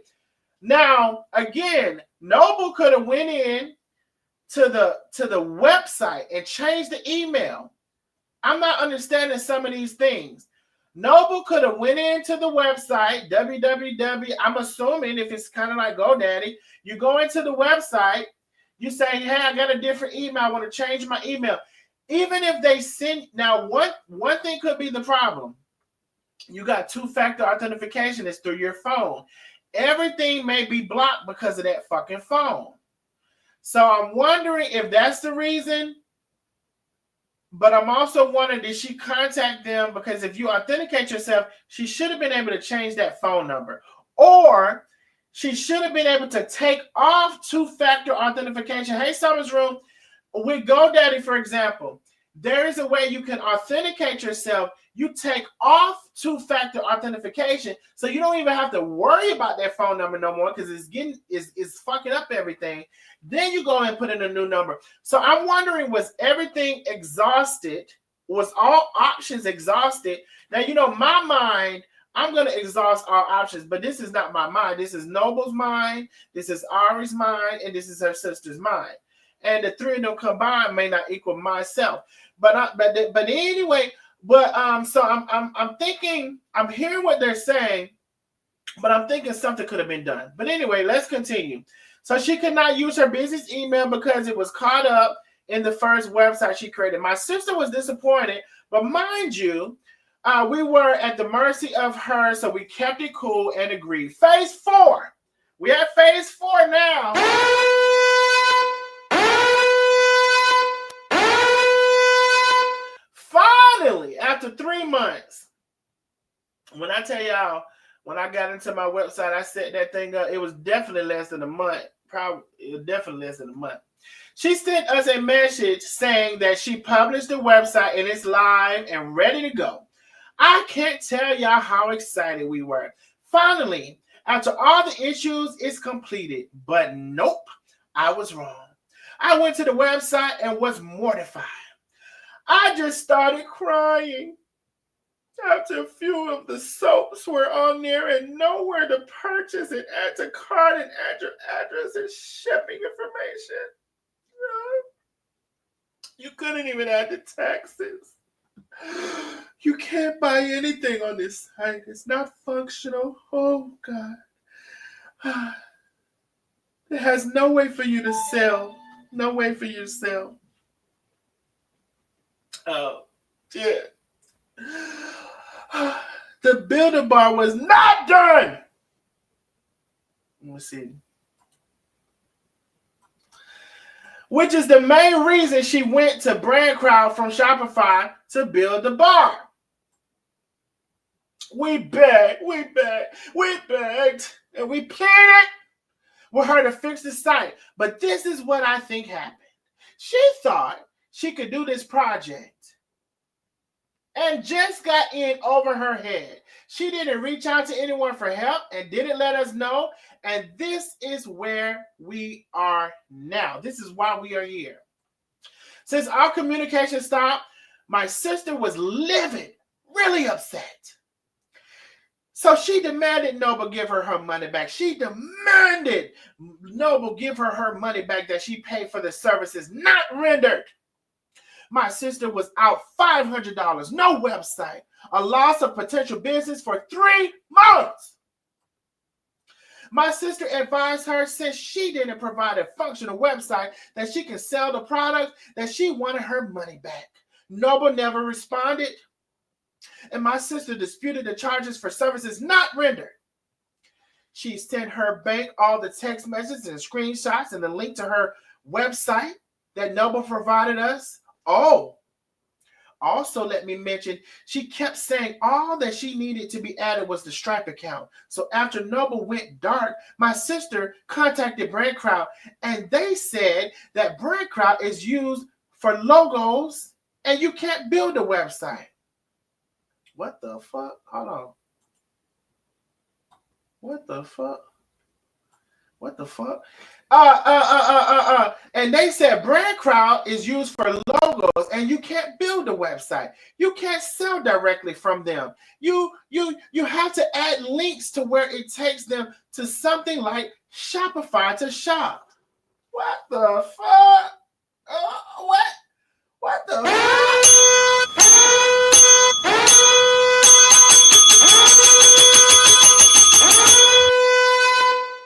Now, again, Noble could have went in to the website and changed the email. I'm not understanding some of these things. Noble could have went into the website, www. I'm assuming if it's kind of like GoDaddy, you go into the website, you say, hey, I got a different email. I want to change my email. Even if they send, now one thing could be the problem. You got two-factor authentication. It's through your phone. Everything may be blocked because of that fucking phone. So I'm wondering if that's the reason. But I'm also wondering, did she contact them? Because if you authenticate yourself, she should have been able to change that phone number. Or she should have been able to take off two-factor authentication. Hey, Summer's Room, with GoDaddy, for example, there is a way you can authenticate yourself. You take off two-factor authentication, so you don't even have to worry about that phone number no more, because it's fucking up everything. Then you go and put in a new number. So I'm wondering, was everything exhausted? Was all options exhausted? Now, my mind, I'm going to exhaust all options, but this is not my mind. This is Noble's mind, this is Ari's mind, and this is her sister's mind. And the three of them combined may not equal myself. But anyway, so I'm thinking, I'm hearing what they're saying, but I'm thinking something could have been done. But anyway, let's continue. So she could not use her business email because it was caught up in the first website she created. My sister was disappointed, but mind you, we were at the mercy of her, so we kept it cool and agreed. Phase 4. We're at phase 4 now. Finally, after 3 months, when I tell y'all, when I got into my website, I set that thing up. It was definitely less than a month. It was definitely less than a month. She sent us a message saying that she published the website and it's live and ready to go. I can't tell y'all how excited we were. Finally, after all the issues, it's completed. But nope, I was wrong. I went to the website and was mortified. I just started crying. After a few of the soaps were on there and nowhere to purchase and add to cart and add your address and shipping information. You couldn't even add the taxes. You can't buy anything on this site. It's not functional. Oh, God. It has no way for you to sell. No way for you to sell. Oh, yeah. The builder bar was not done. Let me see. Which is the main reason she went to BrainCrowd from Shopify to build the bar. We begged, and we pleaded with her to fix the site. But this is what I think happened. She thought she could do this project and just got in over her head. She didn't reach out to anyone for help and didn't let us know. And this is where we are now. This is why we are here. Since our communication stopped, my sister was livid, really upset. So she demanded Noble give her her money back. She demanded Noble give her her money back that she paid for the services not rendered. My sister was out $500, no website, a loss of potential business for 3 months. My sister advised her, since she didn't provide a functional website that she can sell the product, that she wanted her money back. Noble never responded, and my sister disputed the charges for services not rendered. She sent her bank all the text messages and screenshots and the link to her website that Noble provided us. Oh, also let me mention, she kept saying all that she needed to be added was the Stripe account. So after Noble went dark, my sister contacted BrandCrowd, and they said that BrandCrowd is used for logos and you can't build a website. What the fuck? Hold on. What the fuck? What the fuck? And they said BrandCrowd is used for logos and you can't build a website. You can't sell directly from them. You have to add links to where it takes them to something like Shopify to shop. What the fuck? What the fuck?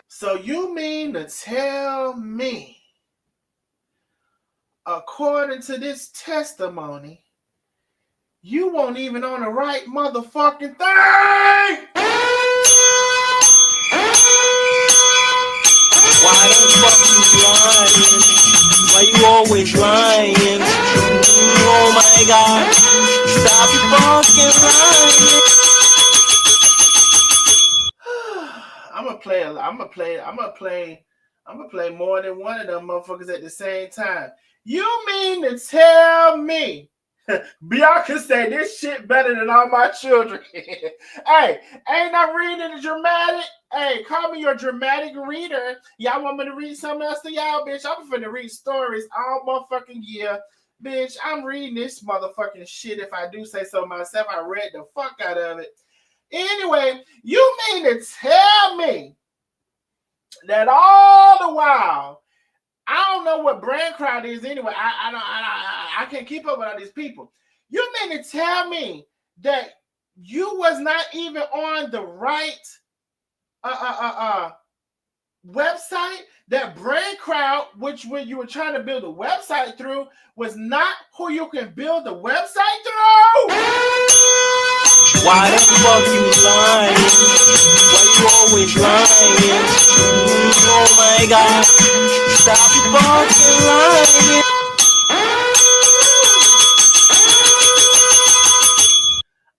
So you mean to tell me, according to this testimony, you won't even on the right motherfucking thing? Why the fuck you lying? Why you always lying? Oh my God, stop fucking lying. I'm gonna play more than one of them motherfuckers at the same time. You mean to tell me Bianca said this shit better than all my children? Hey, ain't I reading the dramatic? Hey, call me your dramatic reader. Y'all want me to read something else to y'all, bitch? I'm finna read stories all motherfucking year. Bitch, I'm reading this motherfucking shit if I do say so myself. I read the fuck out of it. Anyway, you mean to tell me that all the while, I don't know what BrandCrowd is anyway. I can't keep up with all these people. You mean to tell me that you was not even on the right website? That BrandCrowd, which when you were trying to build a website through, was not who you can build the website through? Why the fuck you lying? Why you always lying? Oh my God, stop fucking lying.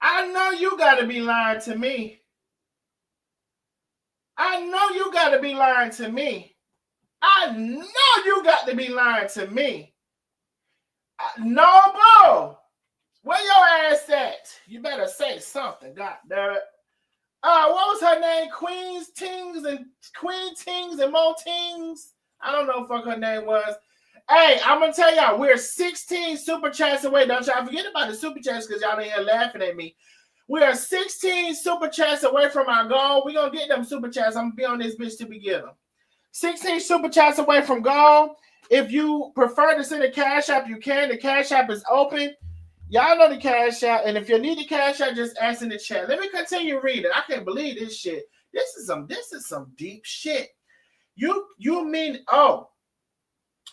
I know you gotta be lying to me. I know you gotta be lying to me. I know you got to be lying to me. Noble, where your ass at? You better say something, god damn it. What was her name? Queen Tings and Mo Tings? I don't know what the fuck her name was. Hey, I'm gonna tell y'all, we're 16 super chats away. Don't y'all forget about the super chats because y'all in here laughing at me. We are 16 super chats away from our goal. We're gonna get them super chats. I'm gonna be on this bitch to begin them. 16 super chats away from goal. If you prefer to send a cash app, you can. The cash app is open. Y'all know the cash app. And if you need the cash app, just ask in the chat. Let me continue reading. I can't believe this shit. This is some deep shit. You mean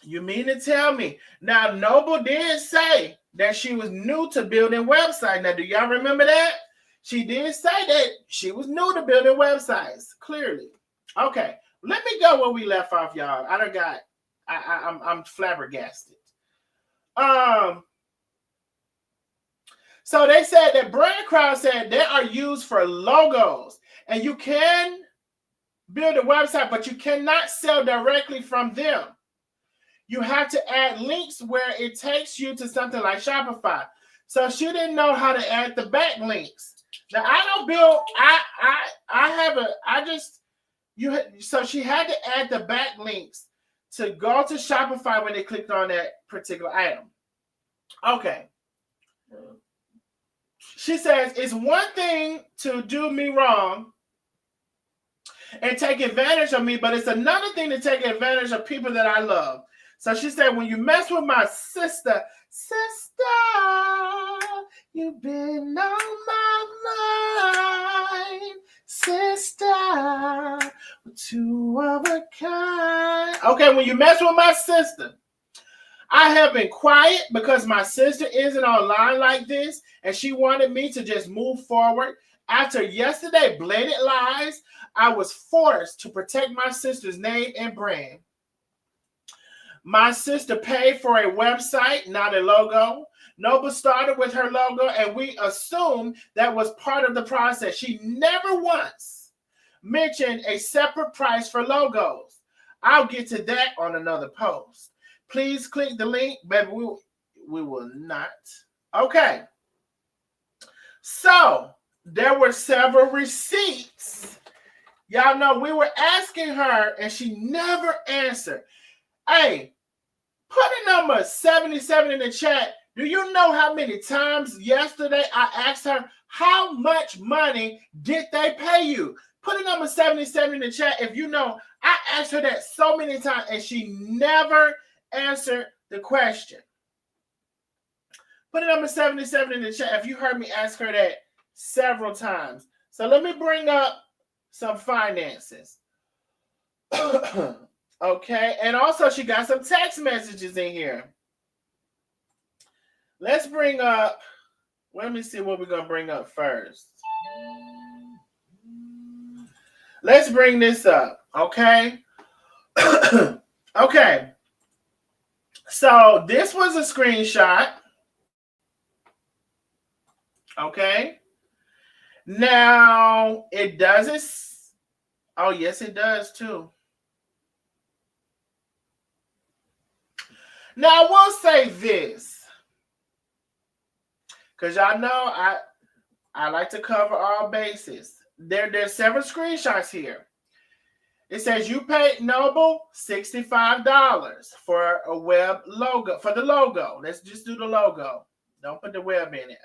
to tell me. Now, Noble did say that she was new to building websites. Now, do y'all remember that? She did say that she was new to building websites, clearly. Okay. Let me go where we left off, y'all. I'm flabbergasted. So they said that BrandCrowd said they are used for logos, and you can build a website, but you cannot sell directly from them. You have to add links where it takes you to something like Shopify. So she didn't know how to add the backlinks. Now I don't build. So she had to add the backlinks to go to Shopify when they clicked on that particular item. Okay. She says it's one thing to do me wrong and take advantage of me, but it's another thing to take advantage of people that I love. So she said, when you mess with my sister, you've been on my mind, sister, two of a kind. Okay, when you mess with my sister, I have been quiet because my sister isn't online like this, and she wanted me to just move forward. After yesterday blatant lies, I was forced to protect my sister's name and brand. My sister paid for a website, not a logo. Noble started with her logo, and we assumed that was part of the process. She never once mentioned a separate price for logos. I'll get to that on another post. Please click the link, baby. We will not. Okay. So there were several receipts. Y'all know we were asking her and she never answered. Hey, put a number 77 in the chat. Do you know how many times yesterday I asked her, how much money did they pay you? Put a number 77 in the chat if you know. I asked her that so many times and she never answered the question. Put a number 77 in the chat if you heard me ask her that several times. So let me bring up some finances. Okay, and also she got some text messages in here. Let's bring up, let me see what we're going to bring up first. Let's bring this up, okay? Okay. So this was a screenshot. Okay. Now it doesn't. Oh, yes, it does too. Now I will say this, because y'all know I like to cover all bases. There's several screenshots here. It says you paid Noble $65 for a web logo, for the logo. Let's just do the logo. Don't put the web in it.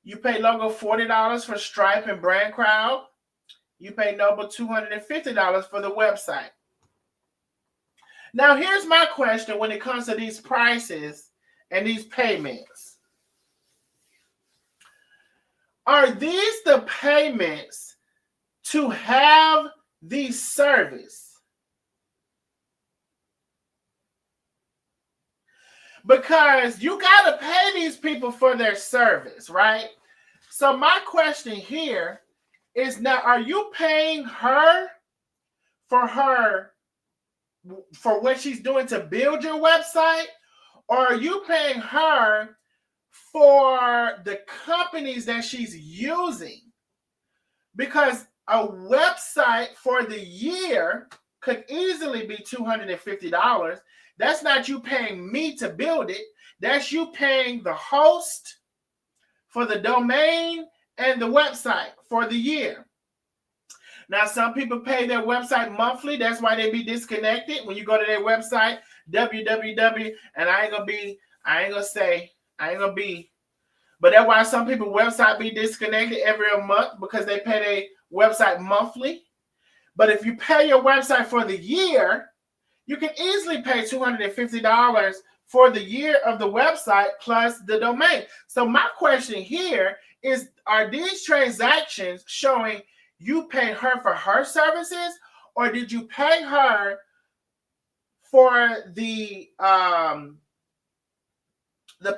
You pay logo $40 for Stripe and Brand Crowd. You pay Noble $250 for the website. Now, here's my question when it comes to these prices and these payments. Are these the payments to have the service? Because you got to pay these people for their service, right? So my question here is, now, are you paying her for what she's doing to build your website? Or are you paying her for the companies that she's using? Because a website for the year could easily be $250. That's not you paying me to build it. That's you paying the host for the domain and the website for the year. Now, some people pay their website monthly. That's why they be disconnected. When you go to their website, www, and but that's why some people website be disconnected every month, because they pay their website monthly. But if you pay your website for the year, you can easily pay $250 for the year of the website plus the domain. So my question here is, are these transactions showing you paid her for her services, or did you pay her for the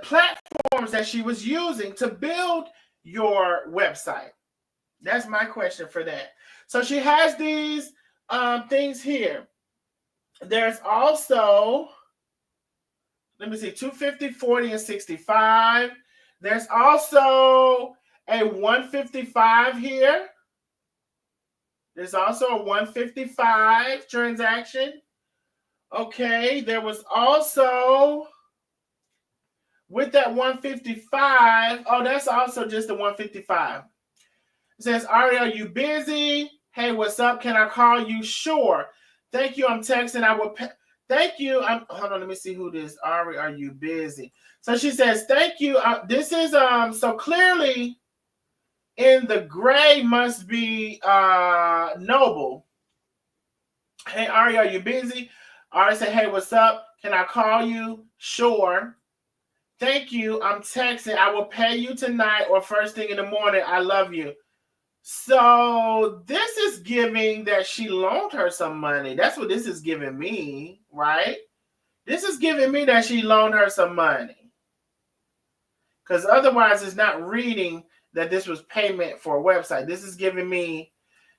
platforms that she was using to build your website? That's my question for that. So she has these things here. There's also, let me see, 250, 40, and 65. There's also a 155 here. There's also a 155 transaction. Okay, there was also with that 155. Oh, that's also just the 155. It says, Ari, are you busy? Hey, what's up? Can I call you? Sure. Thank you. I'm texting. I will. Thank you. Hold on. Let me see who this. Ari, are you busy? So she says, thank you. This is so clearly in the gray must be Noble. Hey, Ari, are you busy? Ari said, hey, what's up? Can I call you? Sure. Thank you. I'm texting. I will pay you tonight or first thing in the morning. I love you. So this is giving that she loaned her some money. That's what this is giving me, right? This is giving me that she loaned her some money. Because otherwise it's not reading that this was payment for a website. This is giving me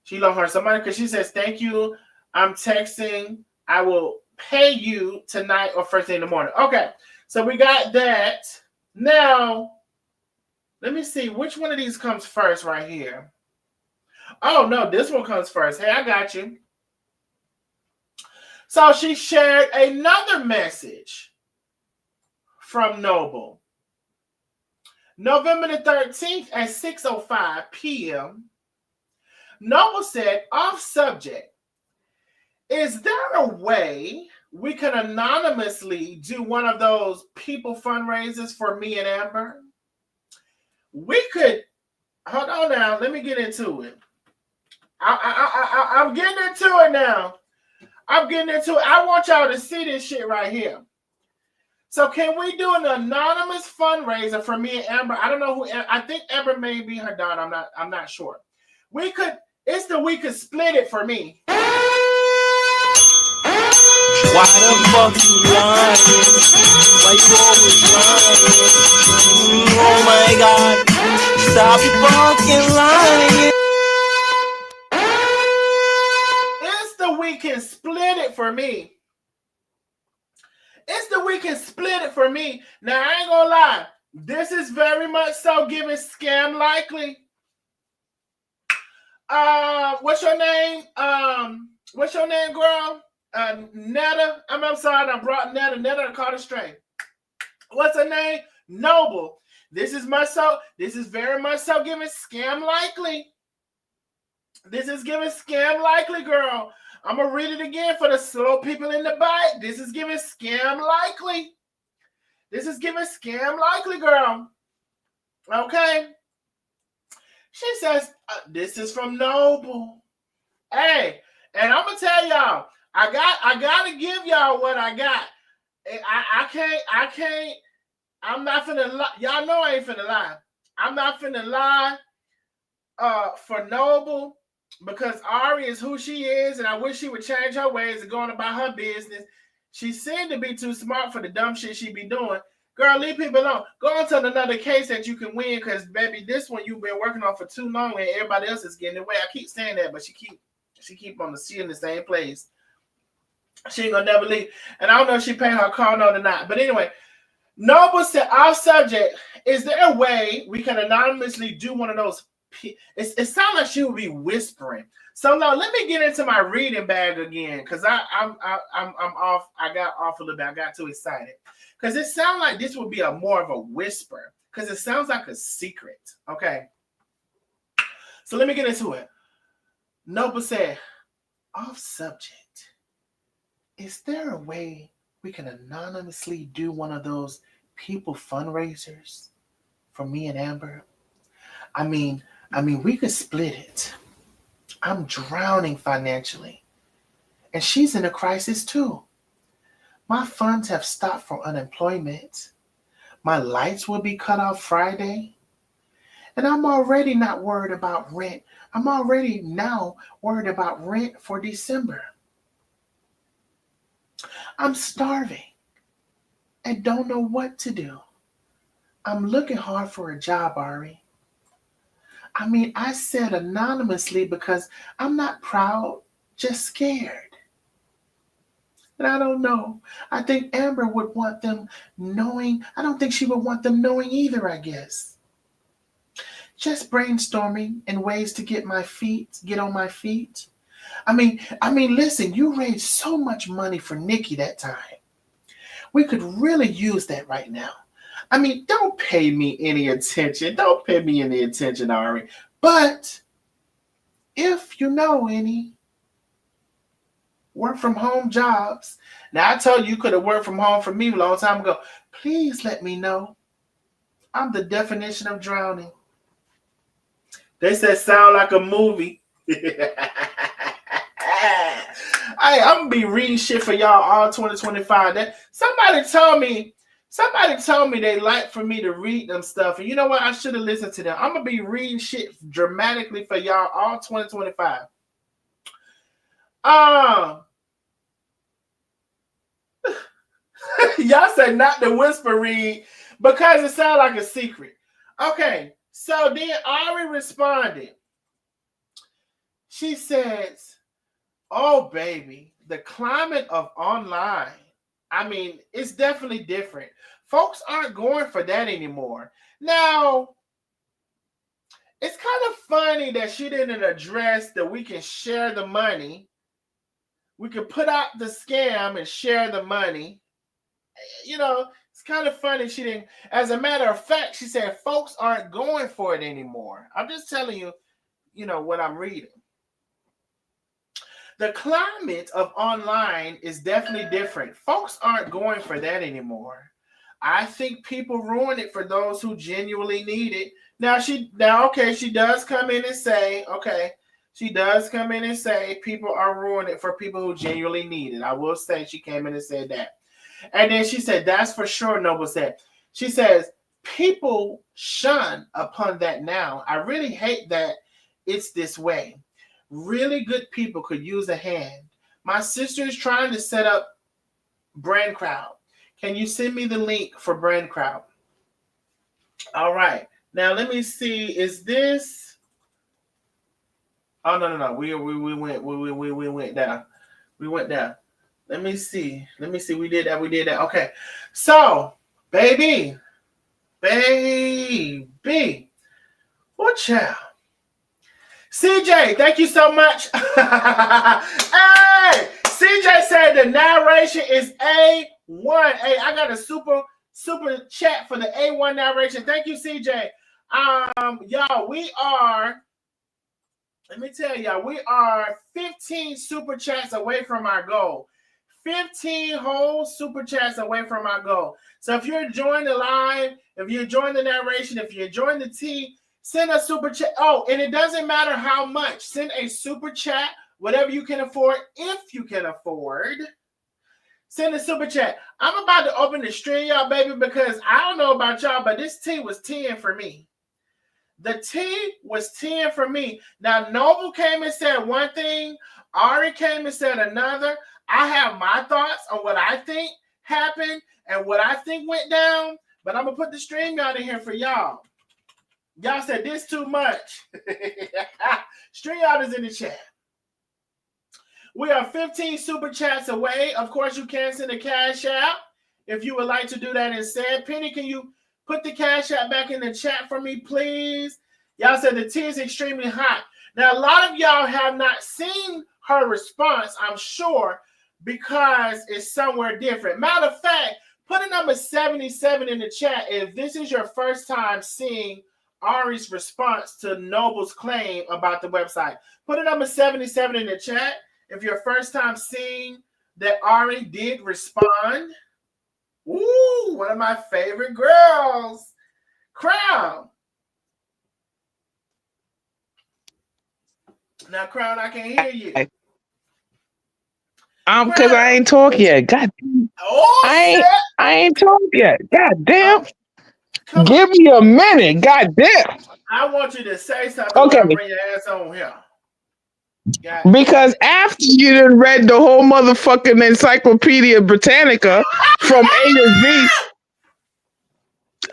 she loaned her some money because she says, thank you. I'm texting. I will pay you tonight or first thing in the morning. Okay, so we got that. Now, let me see. Which one of these comes first right here? Oh, no, this one comes first. Hey, I got you. So she shared another message from Noble. November the 13th at 6:05 p.m., Noble said, off subject, is there a way we can anonymously do one of those people fundraisers for me and Amber? We could, hold on now, let me get into it. I'm getting into it now. I'm getting into it. I want y'all to see this shit right here. So can we do an anonymous fundraiser for me and Amber? I don't know who. I think Amber may be her daughter. I'm not sure. We could split it for me. Why the fuck you lying? Why you always lying? Oh my God! Stop fucking lying. We can split it for me. It's the we can split it for me. Now, I ain't gonna lie. This is very much so giving scam likely. What's your name? What's your name, girl? Netta. I'm sorry, I brought Netta. Netta caught it straight. What's her name? Noble. This is very much so giving scam likely. This is giving scam likely, girl. I'm going to read it again for the slow people in the back. This is giving scam likely. This is giving scam likely, girl. Okay? She says, this is from Noble. Hey, and I'm going to tell y'all, I got to give y'all what I got. I can't, I'm not finna lie. Y'all know I ain't finna lie. I'm not finna lie for Noble. Because Ari is who she is, and I wish she would change her ways and go on about her business. She seemed to be too smart for the dumb shit she be doing. Girl, leave people alone. Go on to another case that you can win, because, baby, this one you've been working on for too long, and everybody else is getting away. I keep saying that, but she keep on in the same place. She ain't gonna never leave. And I don't know if she paying her car note or not. But anyway, Noble said, our subject, is there a way we can anonymously do one of those? It sounds like she would be whispering. So now let me get into my reading bag again, because I'm off. I got off a little bit. I got too excited because it sounds like this would be more of a whisper, because it sounds like a secret. Okay. So let me get into it. Noble said, off subject, is there a way we can anonymously do one of those people fundraisers for me and Amber? I mean, we could split it. I'm drowning financially. And she's in a crisis too. My funds have stopped for unemployment. My lights will be cut off Friday. And I'm already not worried about rent. I'm already now worried about rent for December. I'm starving and don't know what to do. I'm looking hard for a job, Ari. I mean, I said anonymously because I'm not proud, just scared. And I don't know. I think Amber would want them knowing. I don't think she would want them knowing either, I guess. Just brainstorming and ways to get on my feet. I mean, listen, you raised so much money for Nikki that time. We could really use that right now. I mean, don't pay me any attention. Don't pay me any attention, Ari. But if you know any work from home jobs, now I told you could have worked from home for me a long time ago. Please let me know. I'm the definition of drowning. They said sound like a movie. Hey, I'm gonna be reading shit for y'all all 2025. That somebody told me they like for me to read them stuff. And you know what? I should have listened to them. I'm gonna be reading shit dramatically for y'all all 2025. Y'all said not the whisper read because it sounds like a secret. Okay, so then Ari responded. She says, "Oh, baby, the climate of online, I mean, it's definitely different. Folks aren't going for that anymore." Now, it's kind of funny that she didn't address that we can share the money. We can put out the scam and share the money. You know, it's kind of funny she didn't. As a matter of fact, she said folks aren't going for it anymore. I'm just telling you, what I'm reading. The climate of online is definitely different. Folks aren't going for that anymore. I think people ruin it for those who genuinely need it. Now, she does come in and say, people are ruining it for people who genuinely need it. I will say she came in and said that. And then she said, that's for sure, Noble said. She says, people shun upon that now. I really hate that it's this way. Really good people could use a hand. My sister is trying to set up Brand Crowd. Can you send me the link for Brand Crowd? All right. Now let me see. Is this? Oh no. We went down. We went down. Let me see. We did that. Okay. So, baby. What child? CJ, thank you so much. Hey, CJ said the narration is A1. Hey, I got a super chat for the A1 narration. Thank you, CJ. Y'all, let me tell y'all, we are 15 super chats away from our goal. 15 whole super chats away from our goal. So if you're enjoying the live, if you're enjoying the narration, if you're enjoying the tea, send a super chat. Oh, and it doesn't matter how much. Send a super chat, whatever you can afford. If you can afford, send a super chat. I'm about to open the stream, y'all, baby, because I don't know about y'all, but this tea was 10 for me. The tea was 10 for me. Now, Noble came and said one thing. Ari came and said another. I have my thoughts on what I think happened and what I think went down, but I'm going to put the stream out in here for y'all. Y'all said this too much. StreamYard is in the chat. We are 15 super chats away. Of course, you can send a cash app if you would like to do that instead. Penny, can you put the cash app back in the chat for me, please? Y'all said the tea is extremely hot. Now, a lot of y'all have not seen her response, I'm sure, because it's somewhere different. Matter of fact, put a number 77 in the chat if this is your first time seeing Ari's response to Noble's claim about the website. Put a number 77 in the chat if your first time seeing that Ari did respond. Ooh, one of my favorite girls. Crown. Now, Crown, I can't hear you. Because I ain't talk yet. God damn. Oh, I ain't talk yet. God damn. Give me a minute. God damn. I want you to say something. Okay. Bring your ass on here. Because after you done read the whole motherfucking Encyclopedia Britannica from A to Z,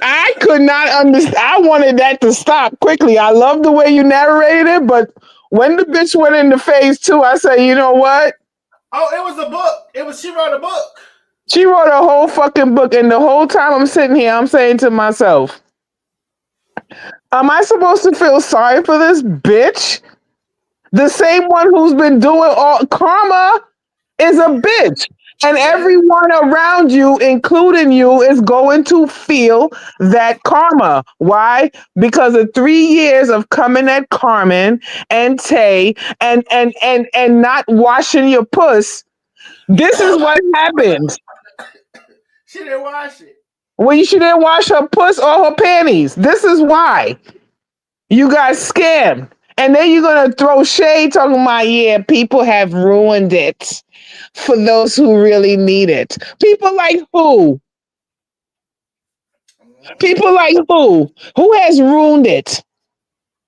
I could not understand. I wanted that to stop quickly. I love the way you narrated it, but when the bitch went into phase 2, I said, you know what? Oh, it was a book. She wrote a book. She wrote a whole fucking book, and the whole time I'm sitting here, I'm saying to myself, am I supposed to feel sorry for this bitch? The same one who's been doing all karma is a bitch. And Yes. everyone around you, including you, is going to feel that karma. Why? Because of 3 years of coming at Carmen and Tay and not washing your puss. This is what happened. She didn't wash it. When she didn't wash her puss or her panties. This is why. You got scammed. And then you're gonna throw shade talking about, yeah, people have ruined it for those who really need it. People like who? People like who? Who has ruined it?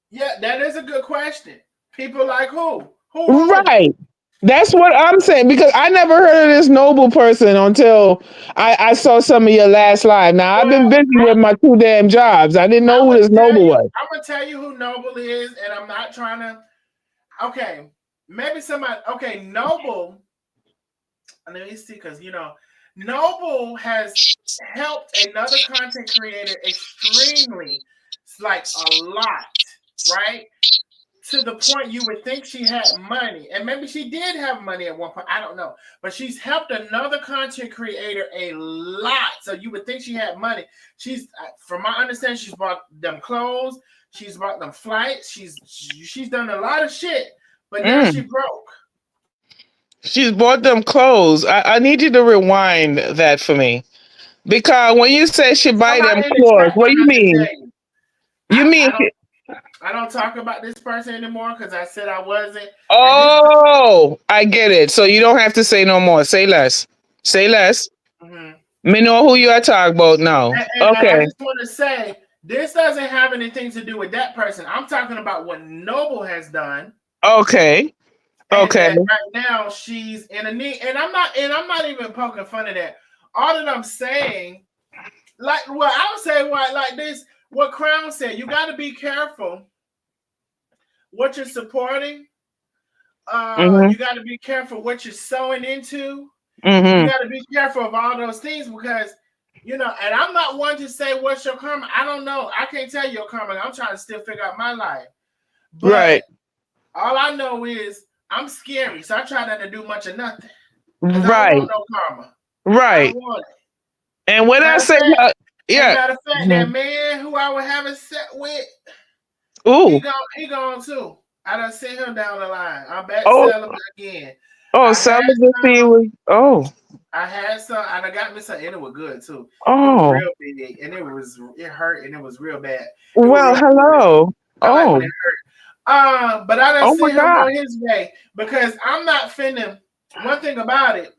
Yeah, that is a good question. People like who? Who ruined it? Right. That's what I'm saying because I never heard of this noble person until I saw some of your last live. Now I've been Well, busy with my two damn jobs. I didn't know I'm who gonna this tell noble you. was. I'm gonna tell you who Noble is, and I'm not trying to. Okay, maybe somebody. Okay, Noble. Let me see, because Noble has helped another content creator extremely, like a lot, right? To the point you would think she had money, and maybe she did have money at one point. I don't know, but she's helped another content creator a lot. So you would think she had money. From my understanding, she's bought them clothes, she's bought them flights, she's done a lot of shit, but now she Mm. broke. She's bought them clothes. I need you to rewind that for me. Because when you say she buy them Somebody in the clothes, chat what might do you have to mean? tell you. You I, mean I don't I don't talk about this person anymore because I said I wasn't. And this oh, I get it. So you don't have to say no more. Say less. Say less. mhm. Me know who you are talking about now. And I Okay. just want to say this doesn't have anything to do with that person. I'm talking about what Noble has done, Okay. and Okay. that right now she's in a need. And I'm not even poking fun of that. All that I'm saying, like, well, I would say what like this. What Crown said, you got to be careful what you're supporting. Mm-hmm. You got to be careful what you're sowing into. You Mm-hmm. got to be careful of all those things because, and I'm not one to say what's your karma. I don't know. I can't tell you your karma. I'm trying to still figure out my life. Right. But all I know is I'm scary. So I try not to do much of nothing because I don't Right. want no karma. I don't Right. want it. And when I Matter of say fact, yeah. that Mhm. man who I was having sex with, Ooh. he gone too. I done sent him down the line. I'm back Oh. celibate again. Oh, I had celibacy some. was oh. I had some, and I got me some, and it was good too. It was Oh. real big, and it hurt, and it was real bad. It was Well, real good. hello. I like when Oh. it hurt. But I done Oh my seen him God. on his way because I'm not finna. One thing about it,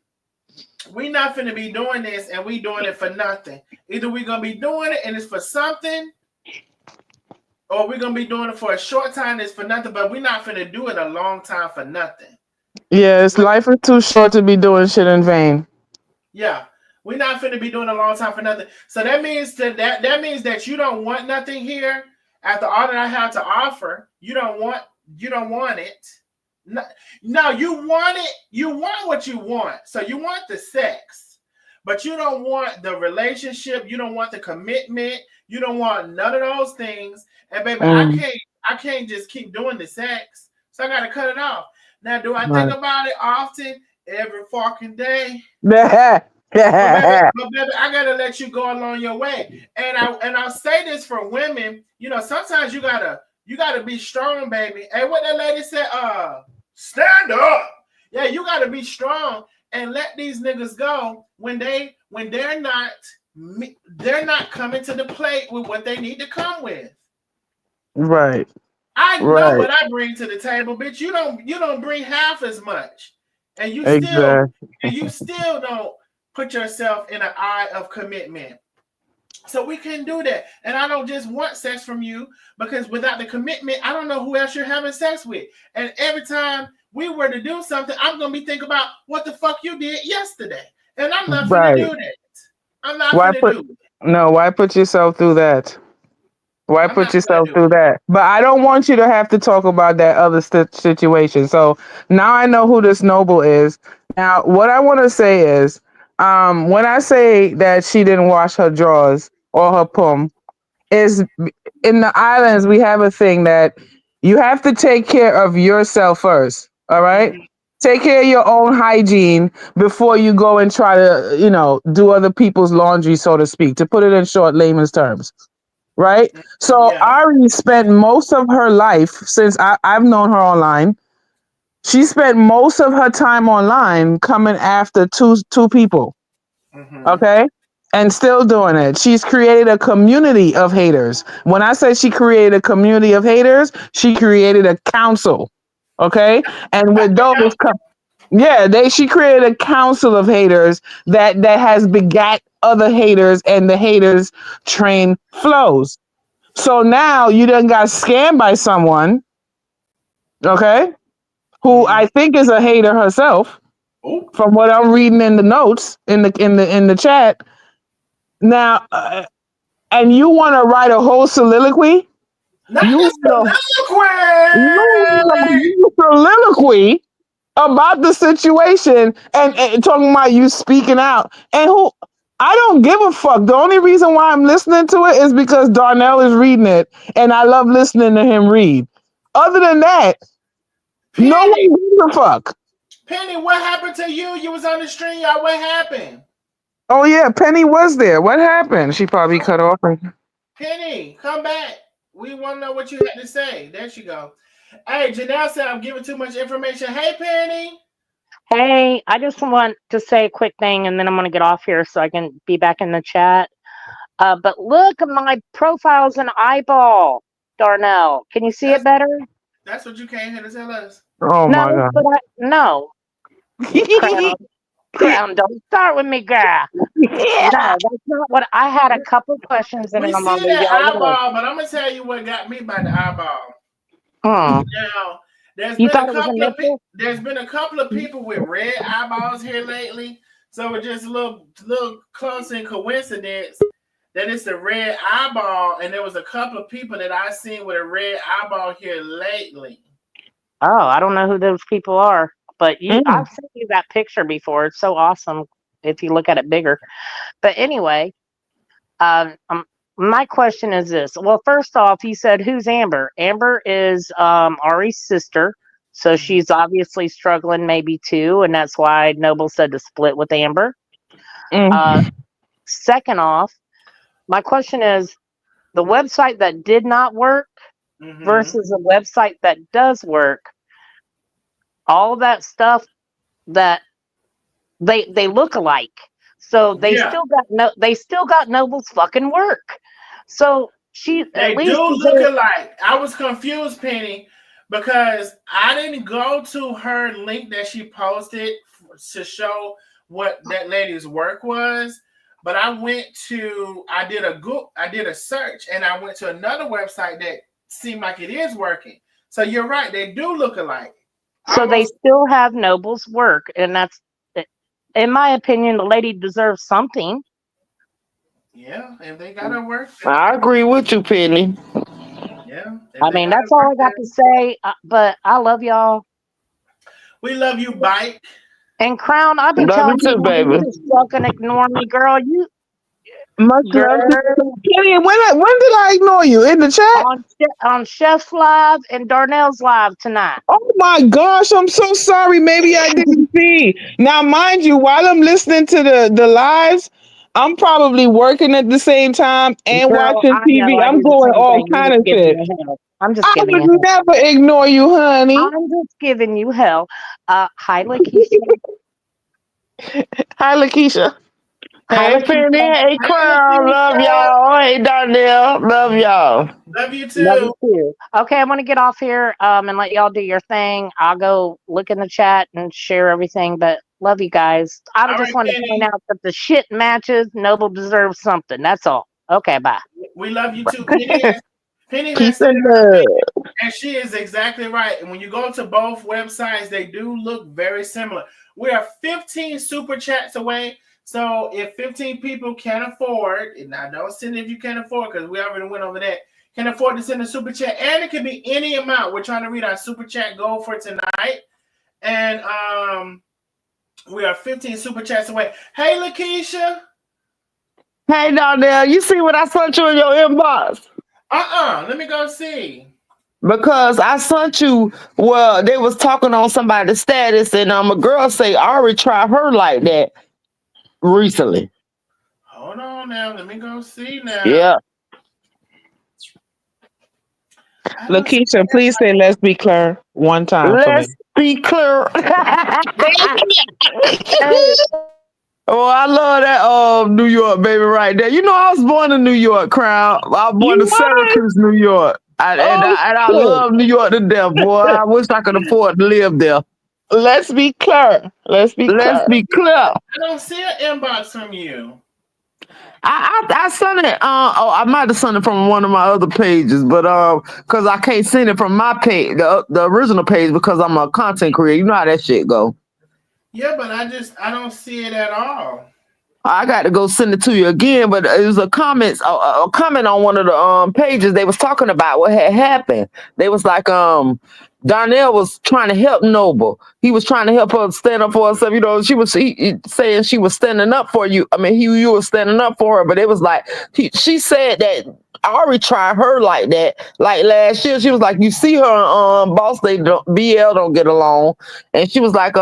we not finna be doing this, and we doing it for nothing. Either we gonna be doing it and it's for something, or we gonna be doing it for a short time. It's for nothing, but we not finna do it a long time for nothing. Yes, life is too short to be doing shit in vain. Yeah, we're not finna be doing a long time for nothing. So that means that means that you don't want nothing here. After all that I have to offer, you don't want it. No, no, you want it. You want what you want. So you want the sex, but you don't want the relationship. You don't want the commitment. You don't want none of those things. And baby, I Mm, can't. I can't just keep doing the sex. So I got to cut it off. Now, do I think right. about it often? Every fucking day. Right. But baby, I gotta let you go along your way. And I'll say this for women. Sometimes you gotta be strong, baby. Hey, what that lady said? Stand up. Yeah, you gotta be strong and let these niggas go when they're not coming to the plate with what they need to come with. Right. I know Right. what I bring to the table, bitch. You don't bring half as much, and you still Exactly. and you still don't put yourself in an eye of commitment. So we can do that, and I don't just want sex from you because without the commitment, I don't know who else you're having sex with. And every time we were to do something, I'm gonna be thinking about what the fuck you did yesterday, and I'm not finna Right. do that. I'm not Why finna put do it. no? Why put yourself through that? Why I'm put not finna yourself do through it. that? But I don't want you to have to talk about that other situation. So now I know who this noble is. Now, what I want to say is, when I say that she didn't wash her drawers or her pum, is in the islands we have a thing that you have to take care of yourself first. All right. Mhm. Take care of your own hygiene before you go and try to, do other people's laundry, so to speak, to put it in short layman's terms. Right? So Yeah. Ari spent most of her life since I've known her online. She spent most of her time online coming after two people. Mm-hmm. Okay? And still doing it. She's created a community of haters. When I say she created a community of haters, she created a council. Okay? And with those yeah, she created a council of haters that has begat other haters, and the haters train flows. So now you done got scammed by someone, okay, who Mm-hmm. I think is a hater herself, Oh, from what I'm reading in the notes in the chat. Now, and you want to write a whole soliloquy? not You a want soliloquy. a soliloquy about the situation, and talking about you speaking out, and who I don't give a fuck. The only reason why I'm listening to it is because Darnell is reading it, and I love listening to him read. Other than that, no one Penny, gives a fuck. Penny, what happened to you? You was on the stream, y'all. What happened? Oh yeah, Penny was there. What happened? She probably cut off. Penny, come back. We want to know what you had to say. There she go. Hey, Janelle said I'm giving too much information. Hey, Penny. Hey, I just want to say a quick thing and then I'm going to get off here so I can be back in the chat. But look, my profile's an eyeball, Darnell. Can you see it That's better? that's what you came here to tell us. Oh No, my god. but no. Crown, don't start with me, girl. No, that's not what I had. A couple questions and We then I'm going see to leave that y'all alone. eyeball, but I'm gonna tell you what got me by the eyeball. Hmm. Now, You thought it was a nipple? there's been a couple of people with red eyeballs here lately. So it's just a little close in coincidence that it's a red eyeball, and there was a couple of people that I seen with a red eyeball here lately. Oh, I don't know who those people are, but Mm. I've seen you that picture before. It's so awesome if you look at it bigger. But anyway, Um, um, my question is this. Well, first off, you said who's Amber? Amber is Ari's sister, so she's obviously struggling maybe too, and that's why Noble said to split with Amber. Uh, Mm. second off, my question is the website that did not work Mm-hmm. versus a website that does work. All that stuff that they look alike, so Yeah, they still got Noble's fucking work. So she at they least do look deserves. alike. I was confused, Penny, because I didn't go to her link that she posted to show what that lady's work was. But I did a search, and I went to another website that seemed like it is working. So you're right, they do look alike. So they Almost, still have Noble's work, and that's, in my opinion, the lady deserves something. yeah. If they got her work, I agree with you, Penny. yeah. If I they mean, got her that's all work, I got to say. But I love y'all. we love you, Bite. And Crown, I've been Love you telling too, people you baby. just fucking ignore me, girl. You, Much love to girl, you. Penny, when did I ignore you? In the chat? on Chef's Live and Darnell's Live tonight. Oh my gosh, I'm so sorry. Maybe I didn't see. Now, mind you, while I'm listening to the lives, I'm probably working at the same time and Girl, watching I know. TV. I I'm do the doing same all thing. I'm kind just of giving shit. you hell. I'm just I giving would you hell. never ignore you, honey. I'm just giving you hell. Hi, Lakeisha. Hi, Lakeisha. Hi, Hey, Penny. Lakeisha. Hey, Hey, Crown. Love Lakeisha. y'all. Hey, Darnell. Love y'all. Love you Love too. you too. Okay, I'm gonna get off here and let y'all do your thing. I'll go look in the chat and share everything. But love you guys. I All just right, wanted to point Penny. out that the shit matches. Noble deserves something. That's all. Okay, bye. We love you too. Penny Peace has said and her thing, love. and she is exactly right. And when you go to both websites, they do look very similar. We are 15 super chats away. So if 15 people can afford, and I don't send it if you can't afford, because we already went over that, can afford to send a super chat, and it can be any amount. We're trying to read our super chat goal for tonight. And we are 15 super chats away. Hey, Lakeisha. Hey, Darnell. You see what I sent you in your inbox? Let me go see. Because I sent you, well, they was talking on somebody's status, and a girl say Ari tried her like that recently. Hold on now. Let me go see now. Yeah. I don't see Lakeisha, please say let's be clear one time for me. Let's be clear. Oh, I love that New York baby right there. You know, I was born in New York, crowd. I was born You in right. Syracuse, New York. Oh, And I shit. love New York to death, boy. I wish I could afford to live there. Let's be clear. Let's be Let's clear. be clear. I don't see an inbox from you. I sent it. I might have sent it from one of my other pages, but because I can't send it from my page, the original page, because I'm a content creator. You know how that shit go. Yeah, but I don't see it at all. I got to go send it to you again, but it was a comment on one of the pages. They was talking about what had happened. They was like, Darnell was trying to help Noble. He was trying to help her stand up for herself. You know, he saying she was standing up for you. I mean, you were standing up for her, but it was like she said that Ari tried her like that. Like last year, she was like, you see her, boss, BL don't get along, and she was like,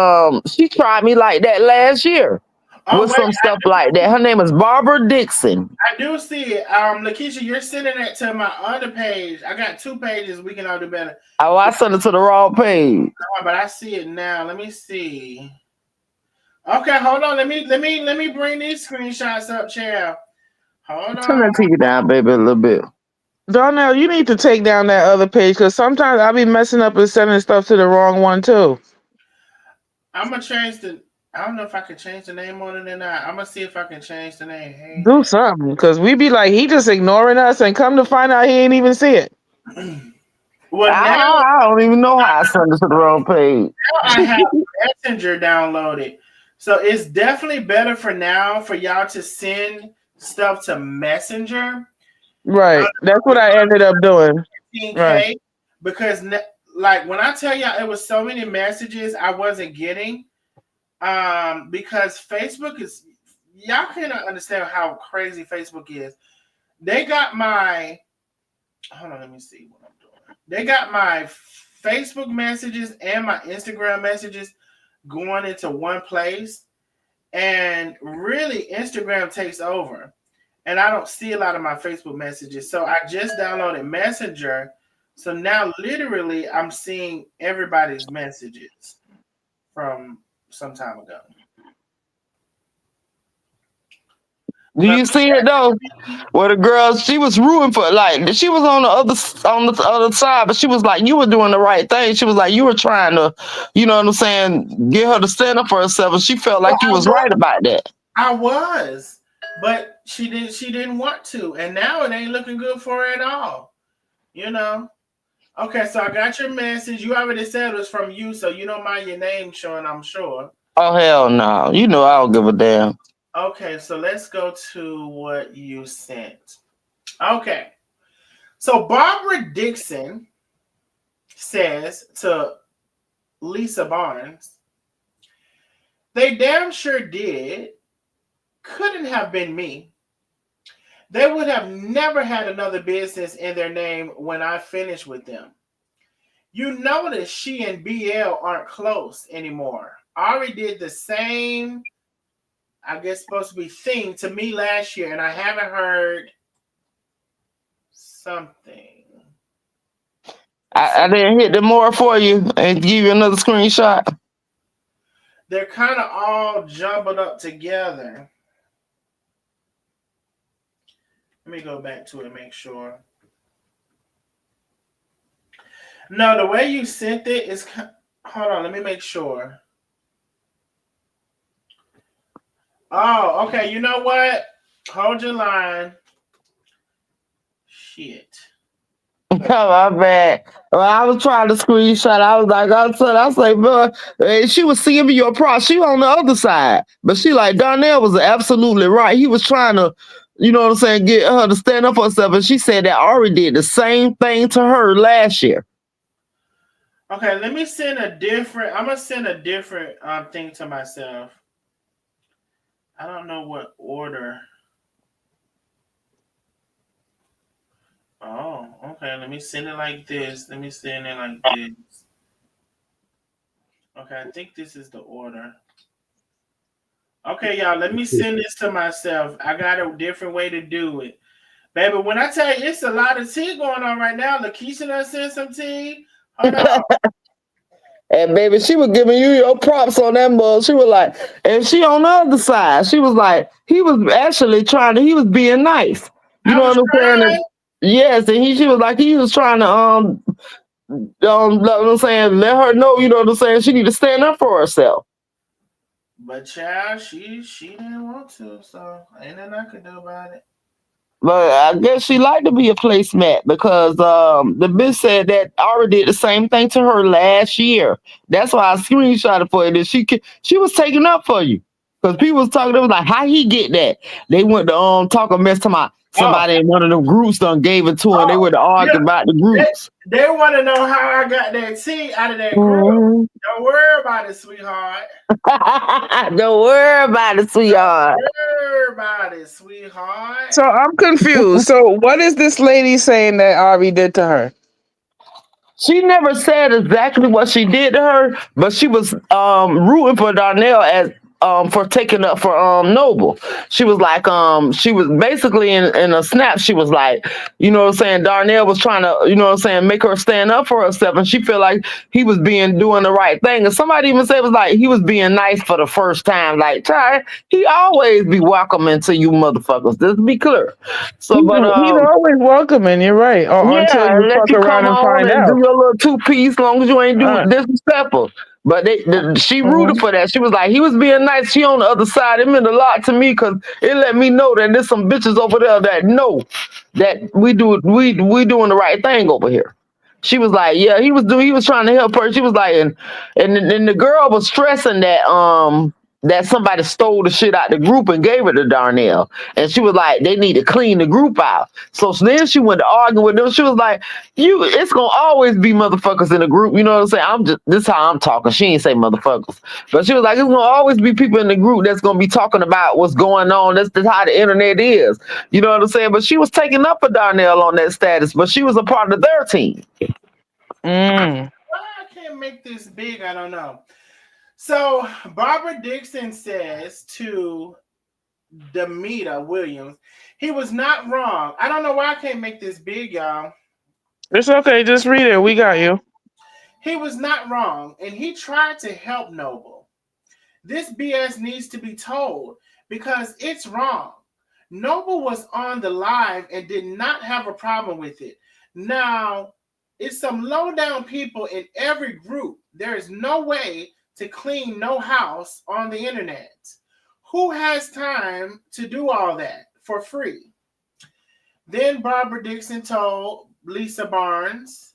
she tried me like that last year Oh with wait, some stuff like that. Her name is Barbara Dixon. I do see it. Lakeisha, you're sending it to my other page. I got 2 pages. We can all do better. Oh, I sent it to the wrong page. Oh, but I see it now. Let me see. Okay, hold on. Let me bring these screenshots up, chair. Hold Turn on. that TV down, baby, a little bit. Darnell, you need to take down that other page because sometimes I'll be messing up and sending stuff to the wrong one too. I'm gonna change the. I don't know if I can change the name on it or not. I'm gonna see if I can change the name. Hey, Do something because we be like, he just ignoring us and come to find out he ain't even see it. well now I don't even know how I sent it to the wrong page. I have Messenger downloaded, so it's definitely better for now for y'all to send stuff to Messenger. Right. That's what I ended up doing. Right. 15K because like when I tell y'all it was so many messages I wasn't getting because Facebook is y'all cannot understand how crazy Facebook is. They got my hold on, let me see what I'm doing. They got my Facebook messages and my Instagram messages going into one place, and really Instagram takes over. And I don't see a lot of my Facebook messages. So I just downloaded Messenger. So now literally I'm seeing everybody's messages from some time ago. Do But you see it though? Where the girl, she was rooting for, like, she was on the other side, but she was like, you were doing the right thing. She was like, you were trying to, you know what I'm saying, get her to stand up for herself, and she felt like you was right about that. I was, but she didn't want to, and now it ain't looking good for her at all. You know. Okay, so I got your message. You already said it was from you, so you don't mind your name showing, I'm sure. Oh hell no! You know I don't give a damn. Okay, so let's go to what you sent. Okay. So Barbara Dixon says to Lisa Barnes, they damn sure did. Couldn't have been me. They would have never had another business in their name when I finished with them. You notice she and BL aren't close anymore. Ari did the same, I guess, supposed to be thing to me last year, and I haven't heard something. I didn't hit the more for you and give you another screenshot. They're kind of all jumbled up together. Let me go back to it and make sure. No, the way you sent it is. Hold on, let me make sure. Oh, okay. You know what? Hold your line. Shit. Come on, man. Well, I was trying to screenshot. I was like, I was like, bro, and she was seeing me your pro. She on the other side, but she like Darnell was absolutely right. He was trying to, you know what I'm saying, get her to stand up for herself. And she said that Ari did the same thing to her last year. Okay, let me send a different. I'm gonna send a different thing to myself. I don't know what order. Oh, okay. Let me send it like this. Let me send it like this. Okay, I think this is the order. Okay, y'all, let me send this to myself. I got a different way to do it. Baby, when I tell you it's a lot of tea going on right now, Lakeisha done sent some tea. Hold on. And baby, she was giving you your props on that mug. She was like, and she on the other side, she was like, he was actually he was being nice. You I know was what I'm saying? trying, Yes, and she was like, he was trying to let, I'm saying, let her know, you know what I'm saying, she need to stand up for herself. but child, she didn't want to, so ain't nothing I could do about it. But I guess she liked to be a placemat because the bitch said that Ari did the same thing to her last year. That's why I screenshotted for you. That she was taking up for you because people was talking. They was like, "How he get that?" They went to talk a mess to my Oh, somebody in one of them groups done gave it to her. They oh, went to yeah. argue about the groups. They want to know how I got that tea out of that group. Mhm. Don't worry about it, sweetheart. Don't worry about it, sweetheart. Worry about it, sweetheart. So I'm confused. So what is this lady saying that Ari did to her? She never said exactly what she did to her, but she was rooting for Darnell as for taking up for Noble. She was like she was basically in a snap, she was like, you know what I'm saying, Darnell was trying to, you know what I'm saying, make her stand up for herself, and she felt like he was doing the right thing. And somebody even said it was like he was being nice for the first time. Like, try, he always be welcoming to you motherfuckers. Just be clear. So but He's always welcoming. You're right. Or until yeah, you let fuck you around come and on find and do out. your little two piece, long as you ain't do Uh, disrespectful. But she rooted mhm. for that. She was like, he was being nice. She on the other side. It meant a lot to me because it let me know that there's some bitches over there that know that we doing the right thing over here. She was like, yeah, he was trying to help her. She was like, and the girl was stressing that somebody stole the shit out the group and gave it to Darnell. And she was like, they need to clean the group out. So then she went to argue with them. She was like, it's gonna always be motherfuckers in the group. You know what I'm saying? This is how I'm talking. She ain't say motherfuckers. But she was like, it's gonna always be people in the group that's gonna be talking about what's going on. That's how the internet is. You know what I'm saying? But she was taking up for Darnell on that status, but she was a part of their team. Mm. Why I can't make this big, I don't know. So Barbara Dixon says to Demita Williams, he was not wrong. I don't know why I can't make this big, y'all. It's okay. Just read it. We got you. He was not wrong, and he tried to help Noble. This BS needs to be told because it's wrong. Noble was on the live and did not have a problem with it. Now, it's some low down people in every group. There is no way to clean no house on the internet. Who has time to do all that for free? Then Barbara Dixon told Lisa Barnes,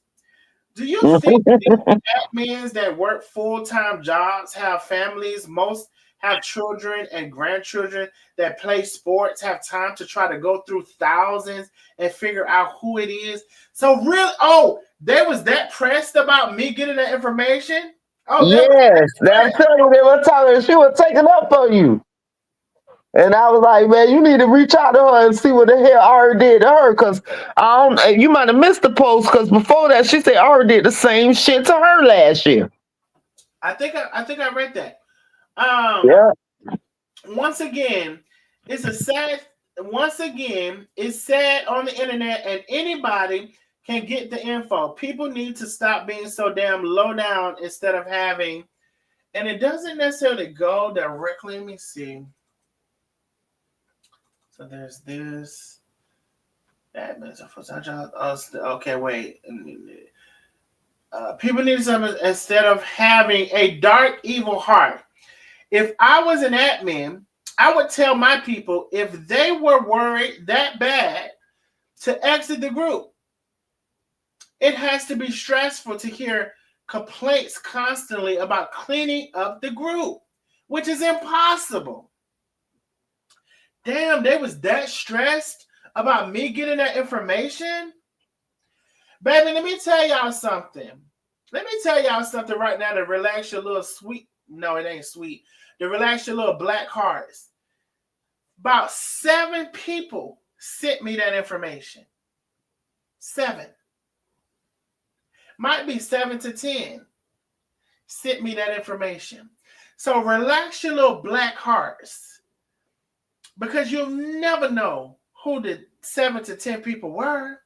do you think admins that work full-time jobs have families, most have children and grandchildren that play sports, have time to try to go through thousands and figure out who it is? So really, they was that pressed about me getting that information? Oh, they was Yes, that I'm pressed. telling you, they were telling her she was taking up for you. And I was like, man, you need to reach out to her and see what the hell Ari did to her. Cause you might have missed the post because before that she said Ari did the same shit to her last year. I think I read that. Um, Yeah. once again, it's a sad. Once again, it's sad on the internet, and anybody can get the info. People need to stop being so damn low down instead of having. And it doesn't necessarily go directly. Let me see. So there's this. That okay, wait. People need something instead of having a dark, evil heart. If I was an admin, I would tell my people if they were worried that bad to exit the group. It has to be stressful to hear complaints constantly about cleaning up the group, which is impossible. Damn, they was that stressed about me getting that information? Baby, let me tell y'all something. Let me tell y'all something right now to relax your little sweet. No, it ain't sweet. To relax your little black hearts. About 7 people sent me that information. 7. Might be 7 to 10. Sent me that information. So relax your little black hearts, because you'll never know who the 7 to 10 people were,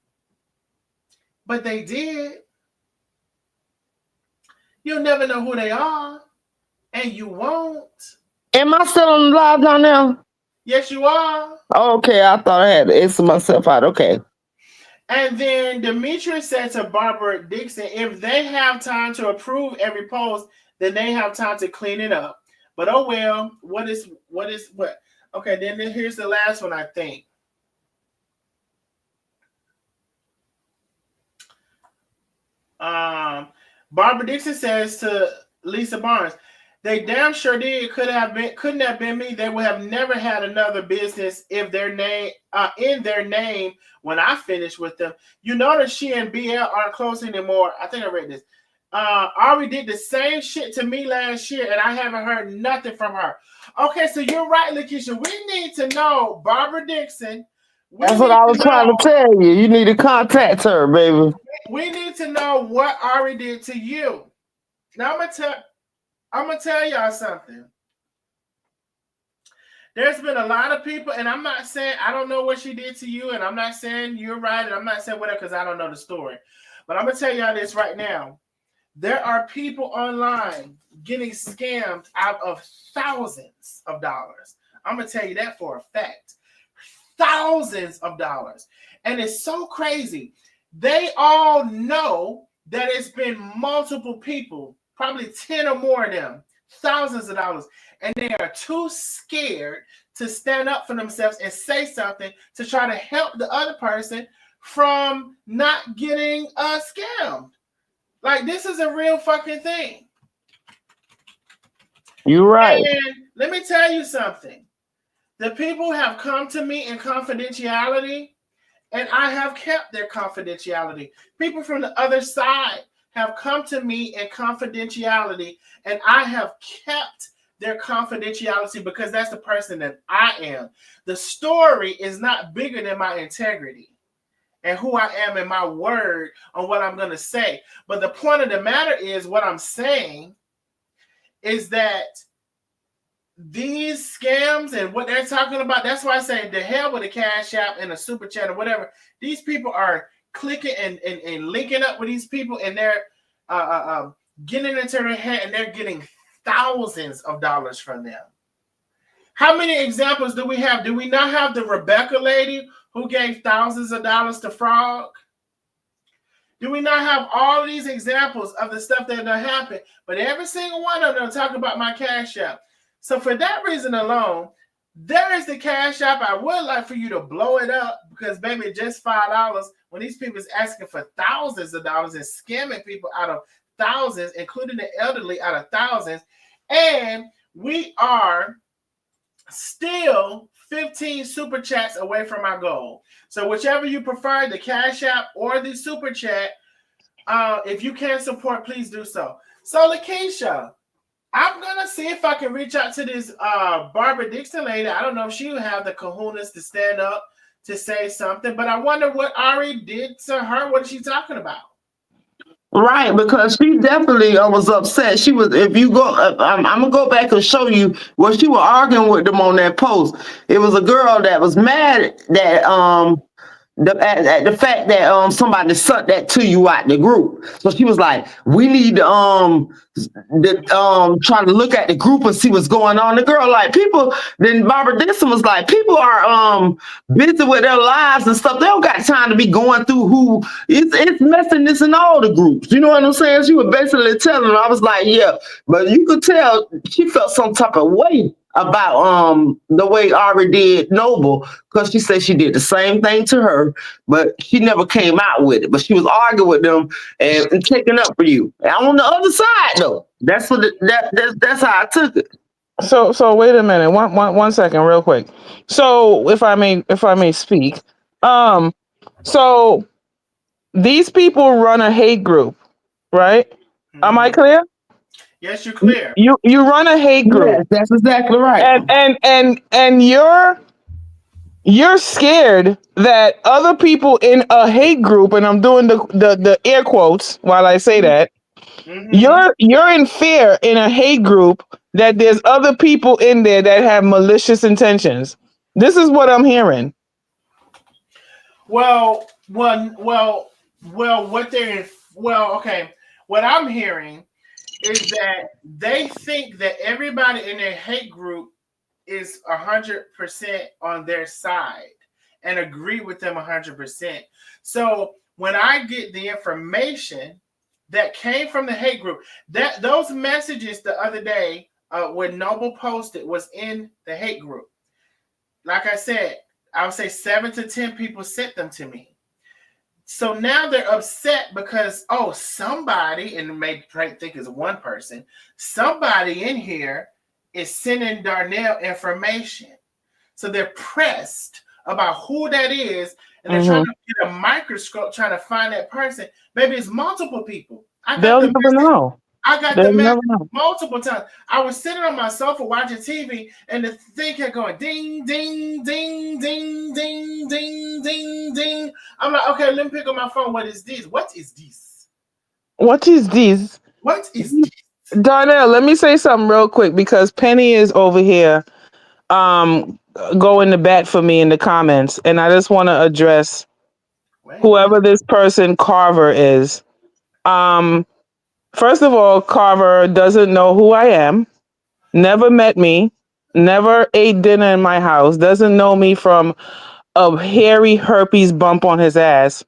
but they did. You'll never know who they are, and you won't. Am I still on the live down there? Yes, you are. Okay, I thought I had to answer myself out. Okay. And then Demetrius said to Barbara Dixon, if they have time to approve every post, then they have time to clean it up. But oh well, what? Okay, then here's the last one, I think. Barbara Dixon says to Lisa Barnes, they damn sure did. Couldn't have been me. They would have never had another business if their name in their name when I finished with them. You notice she and BL aren't close anymore. I think I read this. Ari did the same shit to me last year, and I haven't heard nothing from her. Okay, so you're right, Lakeisha. We need to know Barbara Dixon. That's what I was trying to tell you. You need to contact her, baby. We need to know what Ari did to you. Now I'm gonna tell y'all something. There's been a lot of people, and I'm not saying I don't know what she did to you, and I'm not saying you're right, and I'm not saying whatever because I don't know the story. But I'm gonna tell y'all this right now. There are people online getting scammed out of thousands of dollars. I'm gonna tell you that for a fact. Thousands of dollars. And it's so crazy. They all know that it's been multiple people, probably 10 or more of them, thousands of dollars, and they are too scared to stand up for themselves and say something to try to help the other person from not getting scammed. Like, this is a real fucking thing. You're right. And let me tell you something. The people have come to me in confidentiality, and I have kept their confidentiality. People from the other side have come to me in confidentiality, and I have kept their confidentiality because that's the person that I am. The story is not bigger than my integrity and who I am and my word on what I'm going to say. But the point of the matter is, what I'm saying is that these scams and what they're talking about, that's why I say the hell with a Cash App and a Super Chat or whatever. These people are clicking and linking up with these people, and they're getting into their head, and they're getting thousands of dollars from them. How many examples do we have? Do we not have the Rebecca lady who gave thousands of dollars to Frog? Do we not have all these examples of the stuff that done happened? But every single one of them talk about my Cash App. So for that reason alone, there is the Cash App. I would like for you to blow it up because, baby, just $5 when these people is asking for thousands of dollars and scamming people out of thousands, including the elderly, out of thousands. And we are still 15 Super Chats away from our goal. So whichever you prefer, the Cash App or the Super Chat, if you can support, please do so. So, Lakeisha, I'm going to see if I can reach out to this Barbara Dixon lady. I don't know if she would have the kahunas to stand up to say something, but I wonder what Ari did to her. What is she talking about? Right, because she definitely was upset. She was, if you go, I'm gonna go back and show you what she was arguing with them on that post. It was a girl that was mad that at the fact that somebody sent that to you out the group. So she was like, we need to try to look at the group and see what's going on. The girl, like, people, then Barbara Dixon was like, people are busy with their lives and stuff. They don't got time to be going through who it's messiness in all the groups. You know what I'm saying? She was basically telling her. I was like, yeah, but you could tell she felt some type of way about the way Ari did Noble, because she said she did the same thing to her, but she never came out with it. But she was arguing with them and taking up for you. And on the other side, though, that's what that's how I took it. So wait a minute, one second, real quick. So if I may speak, so these people run a hate group, right? Mm-hmm. Am I clear? Yes, you're clear. You run a hate group. Yes, that's exactly right. And You're scared that other people in a hate group, and I'm doing the air quotes while I say that, Mm-hmm. you're in fear in a hate group that there's other people in there that have malicious intentions. This is what I'm hearing. Well. What they're okay. What I'm hearing is that they think that everybody in their hate group is 100% on their side and agree with them 100%. So when I get the information that came from the hate group, that those messages the other day when Noble posted was in the hate group. Like I said, I would say 7 to 10 people sent them to me. So now they're upset because somebody, and may think it's one person, somebody in here is sending Darnell information. So they're pressed about who that is, and they're trying Mhm. to get a microscope trying to find that person. Maybe it's multiple people. I got They'll the never message. know. I got the They'll message never know. multiple times. I was sitting on my sofa watching TV, and the thing kept going ding, ding, ding, ding, ding, ding, ding, ding. I'm like, okay, let me pick up my phone. What is this? What is this? What is this? What is this? Darnell, let me say something real quick because Penny is over here going to bat for me in the comments, and I just want to address Wait a minute. whoever this person Carver is. Um First of all, Carver doesn't know who I am, never met me, never ate dinner in my house, doesn't know me from a hairy herpes bump on his ass.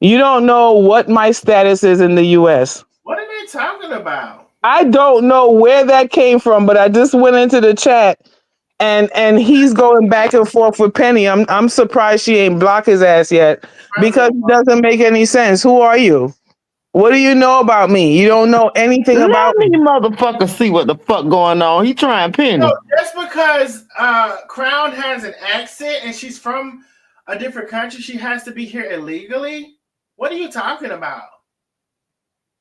You don't know what my status is in the US. What are they talking about? I don't know where that came from, but I just went into the chat and he's going back and forth with Penny. I'm surprised she ain't blocked his ass yet First because of it all, doesn't make any sense. Who are you? What do you know about me? You don't know anything Let about me me. motherfucker see what the fuck going on. He trying no, Penny. just because Crown has an accent and she's from a different country, she has to be here illegally. What are you talking about?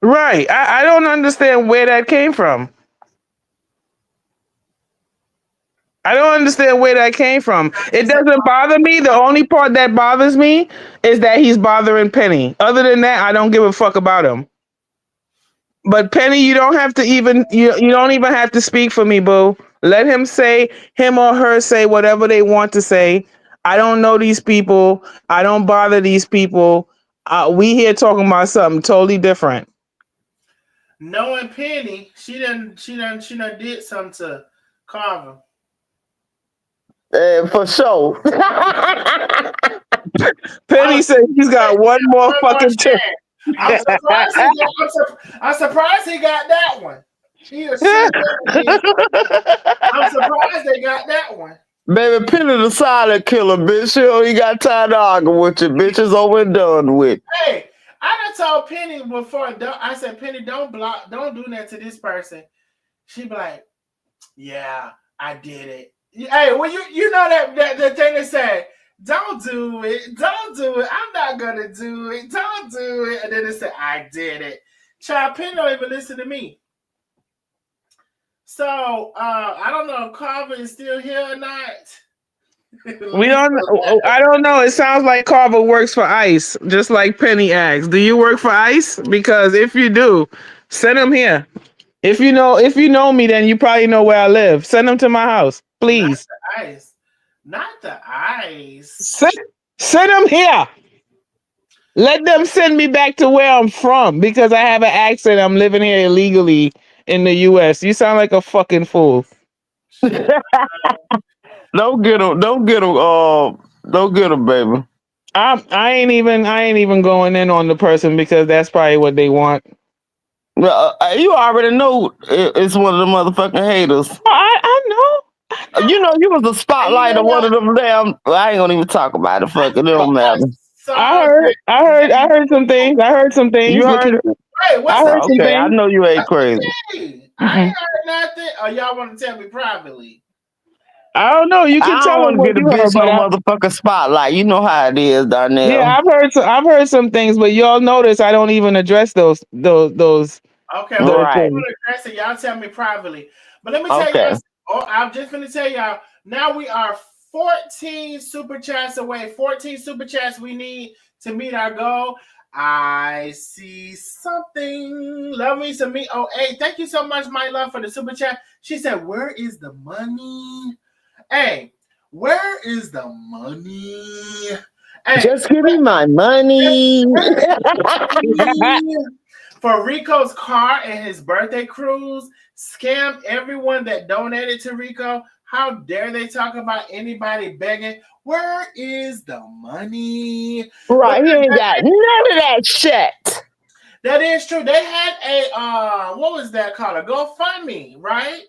Right. I don't understand where that came from. I don't understand where that came from. I It just said, doesn't bother me. The only part that bothers me is that he's bothering Penny. Other than that, I don't give a fuck about him. But Penny, you don't have to even you don't even have to speak for me, boo. Let him or her say whatever they want to say. I don't know these people. I don't bother these people. We here talking about something totally different. knowing Penny, she done did something to Carver. For sure. Penny I'm said he's got one more one more fucking chance. chance. I'm surprised he got. I'm surprised he got that one. He or she, whoever it is. I'm surprised they got that one. Baby, Penny the silent killer, bitch. She only got time to argue with you. Bitch is over and done with. Hey, I done told Penny before. I said, Penny, don't block, don't do that to this person. She be like, yeah, I did it. Hey, well, you know that the thing they said, don't do it, don't do it. I'm not gonna do it, don't do it. And then they said, I did it. Child, Penny don't even listen to me. So I don't know if Carver is still here or not. We don't. I don't know. It sounds like Carver works for ICE, just like Penny asked. Do you work for ICE? Because if you do, send him here. If you know me, then you probably know where I live. Send him to my house, Not please. the ice. Not the ice. Send send him here. Let them send me back to where I'm from because I have an accent. I'm living here illegally in the U.S. You sound like a fucking fool. Don't get him. Don't get him. Don't get him, baby. I ain't even going in on the person because that's probably what they want. You already know it's one of the motherfucking haters. I know. You know you was the You spotlight know of one what? of them damn. I ain't gonna even talk about it. Fuck it. It don't matter. Saw I heard some things. I heard some You things. What heard you? it? Hey, I what's up? heard some Okay, I things. know you ain't What's crazy. the thing? I Mm-mm. ain't heard nothing. Or y'all want to tell me privately? I don't know. You can I tell don't them want to what get a you heard, bitch but no motherfucking spotlight. You know how it is, yeah, Darnell. I've heard some things, but y'all notice I don't even address Okay, well, those if you Right. things. want to address it, y'all tell me privately. But let me tell y'all. Okay. Oh, I'm just going to tell y'all. Now we are 14 super chats away. 14 super chats we need to meet our goal. I see something. Love me some me. Oh, hey, thank you so much, my love, for the super chat. She said, "Where is the money?" Hey, where is the money? Hey, Just give me my money. for Rico's car and his birthday cruise, scammed everyone that donated to Rico. How dare they talk about anybody begging? Where is the money? Right, he ain't got none of that shit. That is true. They had a what was that called? A GoFundMe, right?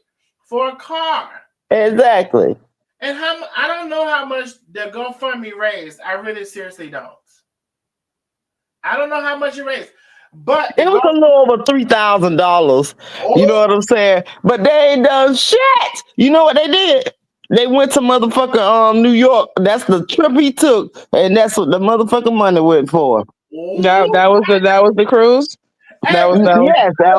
For a car. Exactly. And I don't know how much the GoFundMe raised. I really seriously don't. I don't know how much it raised. But it was a little over $3,000. You know what I'm saying? But they ain't done shit. You know what they did? They went to motherfucking New York. That's the trip he took, and that's what the motherfucking money went for. That was the cruise. That was Yes, they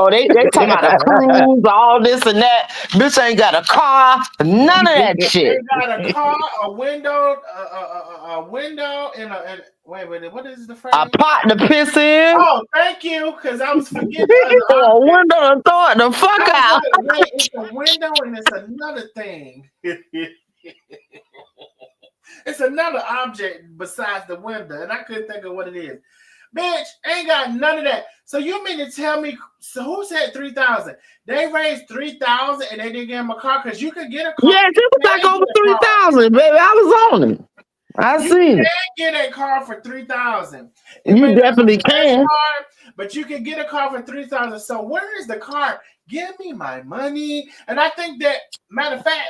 talking about a cruise, all this and that. Bitch ain't got a car, none of that shit. They got a car, a window, and wait, what is the phrase? A pot to piss in. Oh, thank you, because I was forgetting. A window to throw it the fuck out. Wait, it's a window and it's another thing. It's another object besides the window, and I couldn't think of what it is. Bitch, ain't got none of that. So you mean to tell me? So who said 3,000? They raised 3,000 and they didn't give him a car because you could get a car. Yes, it was like over 3,000, baby. I was on it. I seen it. You can get a car for 3,000. You definitely can. But you can get a car for 3,000. So where is the car? Give me my money. And I think that, matter of fact,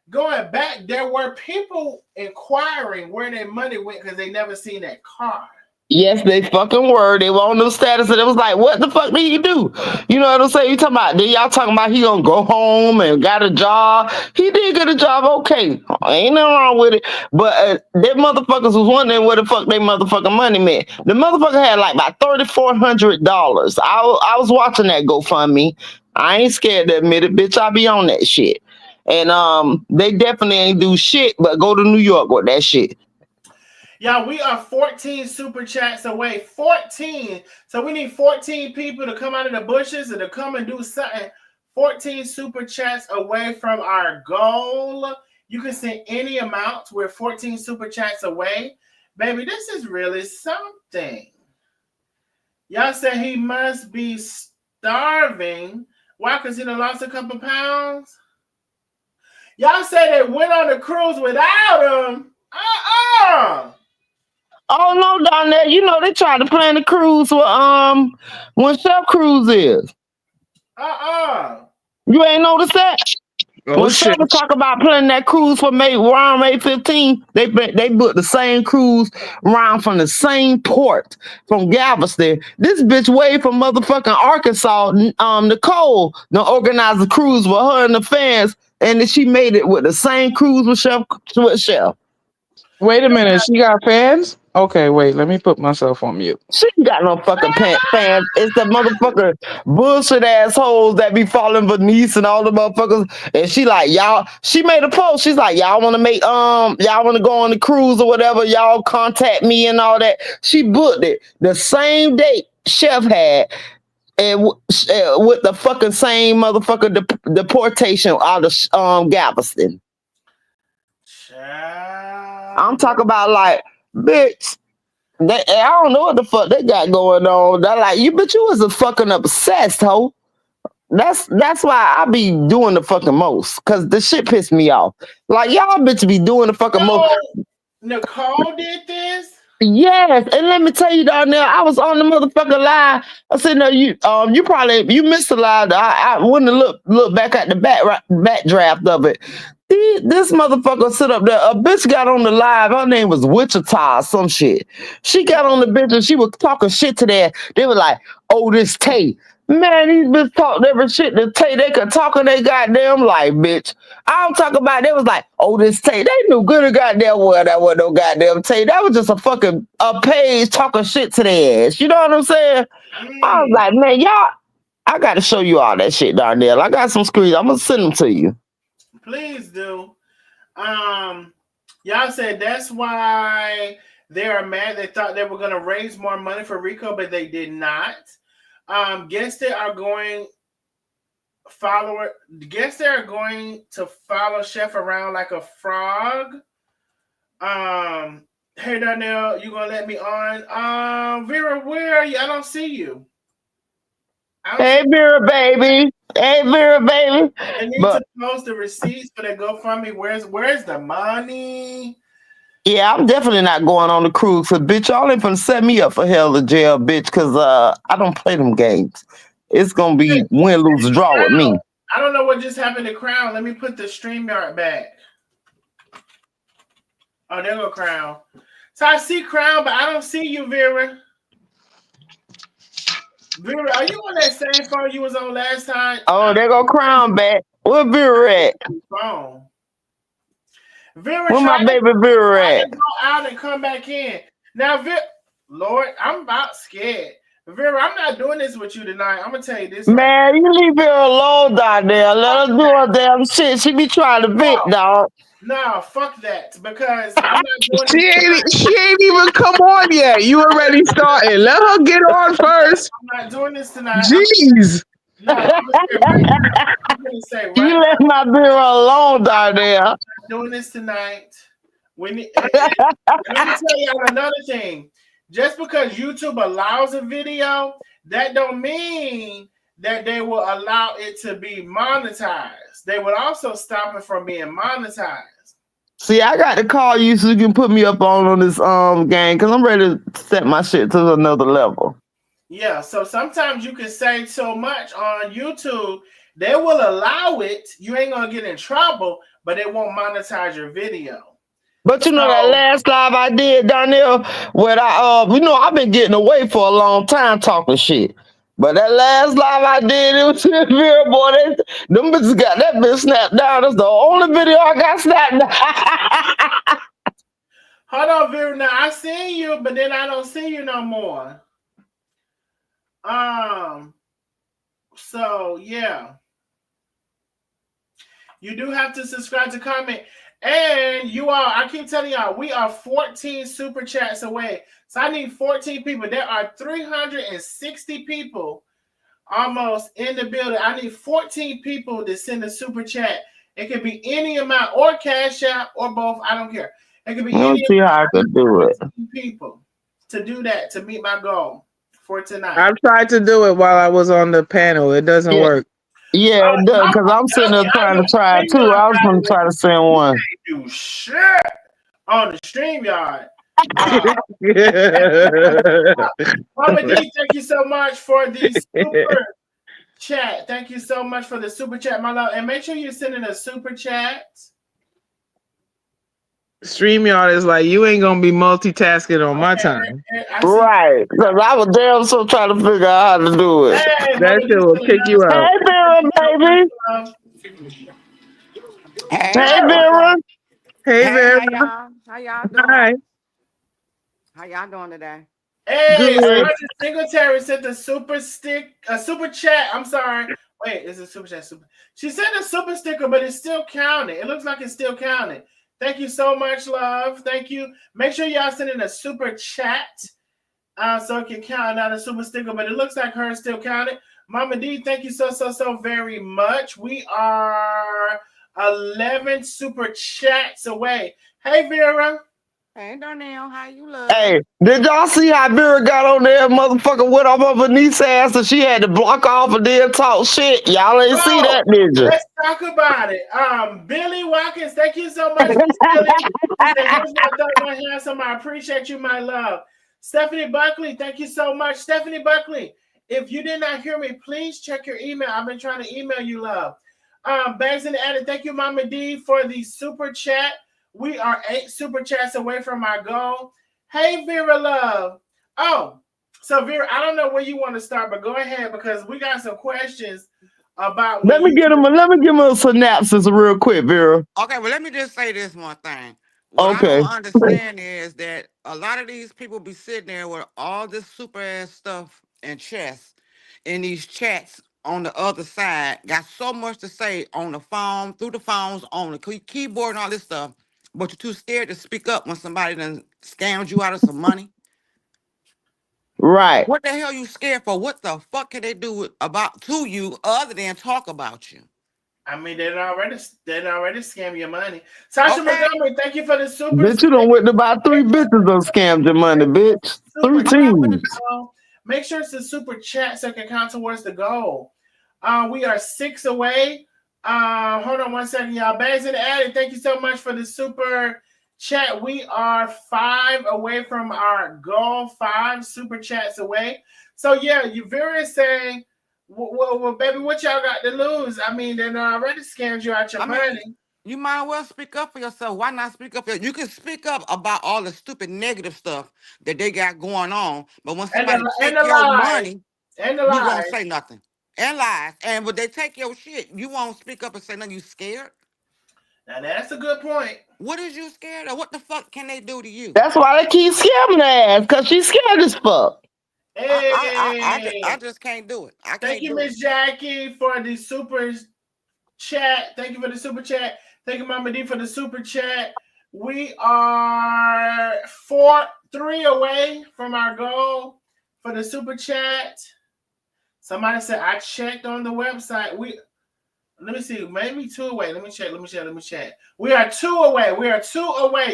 going back, there were people inquiring where their money went because they never seen that car. Yes, they fucking were. They were on the status, and it was like, what the fuck did he do? You know what I'm saying? You talking about? Then y'all talking about he gonna go home and got a job? He did get a job, okay. Ain't nothing wrong with it. But them motherfuckers was wondering where the fuck they motherfucking money meant. The motherfucker had like about $3,400. I was watching that GoFundMe. I ain't scared to admit it, bitch. I be on that shit. And they definitely ain't do shit but go to New York with that shit. Y'all, we are 14 super chats away. 14. So we need 14 people to come out of the bushes and to come and do something. 14 super chats away from our goal. You can send any amount. We're 14 super chats away. Baby, this is really something. Y'all said he must be starving. Why? Because he done lost a couple pounds? Y'all said they went on the cruise without him. Oh no, down there, you know they tried to plan the cruise with when Chef Cruise is. You ain't noticed that? Oh, when Chef was talking about planning that cruise for around May 15th, they booked the same cruise around from the same port from Galveston. This bitch way from motherfucking Arkansas, Nicole, to organize the cruise with her and the fans, and then she made it with the same cruise with Chef. Wait a minute, she got fans? Okay, wait, let me put myself on mute. She ain't got no fucking fans. It's the motherfucker bullshit assholes that be following Bernice and all the motherfuckers. And she like, y'all, she made a post. She's like, y'all want to make, y'all want to go on the cruise or whatever. Y'all contact me and all that. She booked it the same date Chef had. And with the fucking same motherfucker deportation out of Galveston. I'm talking about like, bitch, I don't know what the fuck they got going on. They're like, you was a fucking obsessed hoe. That's why I be doing the fucking most, cause the shit pissed me off. Like y'all bitch be doing the fucking most. Nicole did this? Yes, and let me tell you down there, I was on the motherfucking live. I said, no, you probably missed the live. I wouldn't have look back at the back draft of it. This motherfucker sit up there. A bitch got on the live. Her name was Wichita or some shit. She got on the bitch and she was talking shit to that. They were like, oh, this Tay. Man, these bitches talk different shit to Tay. They could talk in they goddamn life, bitch. I don't talk about it. They was like, oh, this Tay. They knew good and goddamn well that wasn't no goddamn Tay. That was just a fucking page talking shit to their ass. You know what I'm saying? I was like, man, y'all, I got to show you all that shit, Darnell. I got some screens. I'm going to send them to you. Please do. Y'all said that's why they are mad. They thought they were going to raise more money for Rico, but they did not. Guess they are going follower. Guess they are going to follow Chef around like a frog. Um, hey Darnell, you gonna let me on? Vera, where are you? I don't see you. I don't see. Hey, Vera, baby. Hey, Vera, baby. They need to But post the receipts for the GoFundMe. Where's the money? yeah, I'm definitely not going on the cruise. Cause bitch, y'all ain't finna set me up for hell or jail, bitch. Cause I don't play them games. It's gonna Hey, be win, lose, or draw with Crown. me. I don't know what just happened to Crown. Let me put the StreamYard back. Oh, there go Crown. So I see Crown, but I don't see you, Vera. Vera, are you on that same phone you was on last time? Oh, there go Crown back. Where Vera at? Phone. Vera, Where my baby Vera try at? to go out and come back in. Now, Lord, I'm about scared. Vera, I'm not doing this with you tonight. I'm gonna tell you this right Man, you leave Vera alone down there. Let her do her damn shit. She be trying to vent, now. dog. No, fuck that. Because I'm not doing this tonight. She ain't even come on yet. You already started. Let her get on first. I'm not doing this tonight. Jeez. No, I'm gonna say right now. I'm gonna say right You now. left my Vera alone down there. I'm not doing this tonight. Let me tell y'all another thing. Just because YouTube allows a video, that don't mean that they will allow it to be monetized. They would also stop it from being monetized. See, I got to call you so you can put me up on this game because I'm ready to set my shit to another level. Yeah, so sometimes you can say so much on YouTube, they will allow it. You ain't gonna get in trouble, but they won't monetize your video. But you know that So last live I did down there, where I've been getting away for a long time talking shit. But that last live I did, it was real boy. Them bitches got that bitch snapped down. That's the only video I got snapped down. hold on, Vera. Now I seen you, but then I don't see you no more. Um, so yeah. You do have to subscribe to comment. And you all, I keep telling y'all, we are 14 super chats away. So I need 14 people. There are 360 people almost in the building. I need 14 people to send a super chat. It could be any amount, or cash out, or both. I don't care. It could be Let's any see how I amount. could do it. 14 people to do that, to meet my goal for tonight. I've tried to do it while I was on the panel. It doesn't Yeah, work. yeah, it does. Because I'm sitting there trying to try it too. I was going to try to send one. Do shit on the StreamYard. No. Mama D, thank you so much for the super chat. Thank you so much for the super chat, my love. And make sure you're sending a super chat. StreamYard is like, you ain't gonna be multitasking on my time. I see. Right. Because I was damn so trying to figure out how to do it. Hey, That Mama shit D, will kick you out. Hey, Vera, baby. Hey, Hey, Vera. Hey, hey, Vera. how y'all doing? Hi. How y'all doing today? Hey, Good. Roger Singletary sent a super chat. I'm sorry. Wait, is it super chat? She sent a super sticker, but it's still counting. It looks like it's still counting. Thank you so much, love. Thank you. Make sure y'all send in a super chat so it can count, not a super sticker, but it looks like hers still counted. Mama D, thank you so very much. We are 11 super chats away. Hey, Vera. Hey, Darnell, how you look? Hey, did y'all see how Vera got on there, motherfucker, went off of her niece's ass and she had to block off and then talk shit? Y'all ain't see Oh, that, did you? let's talk about it. Billy Watkins, thank you so much, Miss Billy. He said, here's my thought, my handsome. I appreciate you, my love. Stephanie Buckley, thank you so much. Stephanie Buckley, if you did not hear me, please check your email. I've been trying to email you, love. Bags in the Attic, thank you, Mama D, for the super chat. We are 8 super chats away from our goal. Hey, Vera, love. Oh, so Vera, I don't know where you want to start, but go ahead because we got some questions about when you. Let me give him a synopsis real quick, Vera. Okay, well, let me just say this one thing. What I Okay. don't understand is that a lot of these people be sitting there with all this super ass stuff and chess in these chats on the other side, got so much to say on the phone, through the phones, on the keyboard, and all this stuff. but you're too scared to speak up when somebody done scammed you out of some money. Right. What the hell you scared for? What the fuck can they do about to you other than talk about you? I mean, they already scam your money. Sasha Okay. Montgomery, thank you for the super. Bitch, you done went to about 3 bitches done scammed your money, bitch. Super 3 chat with the teams. goal. Make sure it's a super chat so it can count towards the goal. We are 6 away. Hold on one second, y'all. Bags in the attic. Thank you so much for the super chat. We are 5 away from our goal. 5 super chats away. So yeah, you very saying, well, baby, what y'all got to lose? I mean, they already scammed you out your I money. mean, you might as well speak up for yourself. Why not speak up? You can speak up about all the stupid negative stuff that they got going on, but when And somebody and take the your lies. money, And the you won't lies. say nothing. And lies. And when they take your shit, you won't speak up and say nothing. You scared? Now that's a good point. What is you scared of? What the fuck can they do to you? That's why they keep scamming her ass, because she's scared as fuck. I just can't do it. I Thank can't you, do it. Miss Jackie, for the super chat. Thank you for the super chat. Thank you, Mama D, for the super chat. We are 3 away from our goal for the super chat. Somebody said I checked on the website. Let me see, maybe 2 away. Let me check. We are 2 away.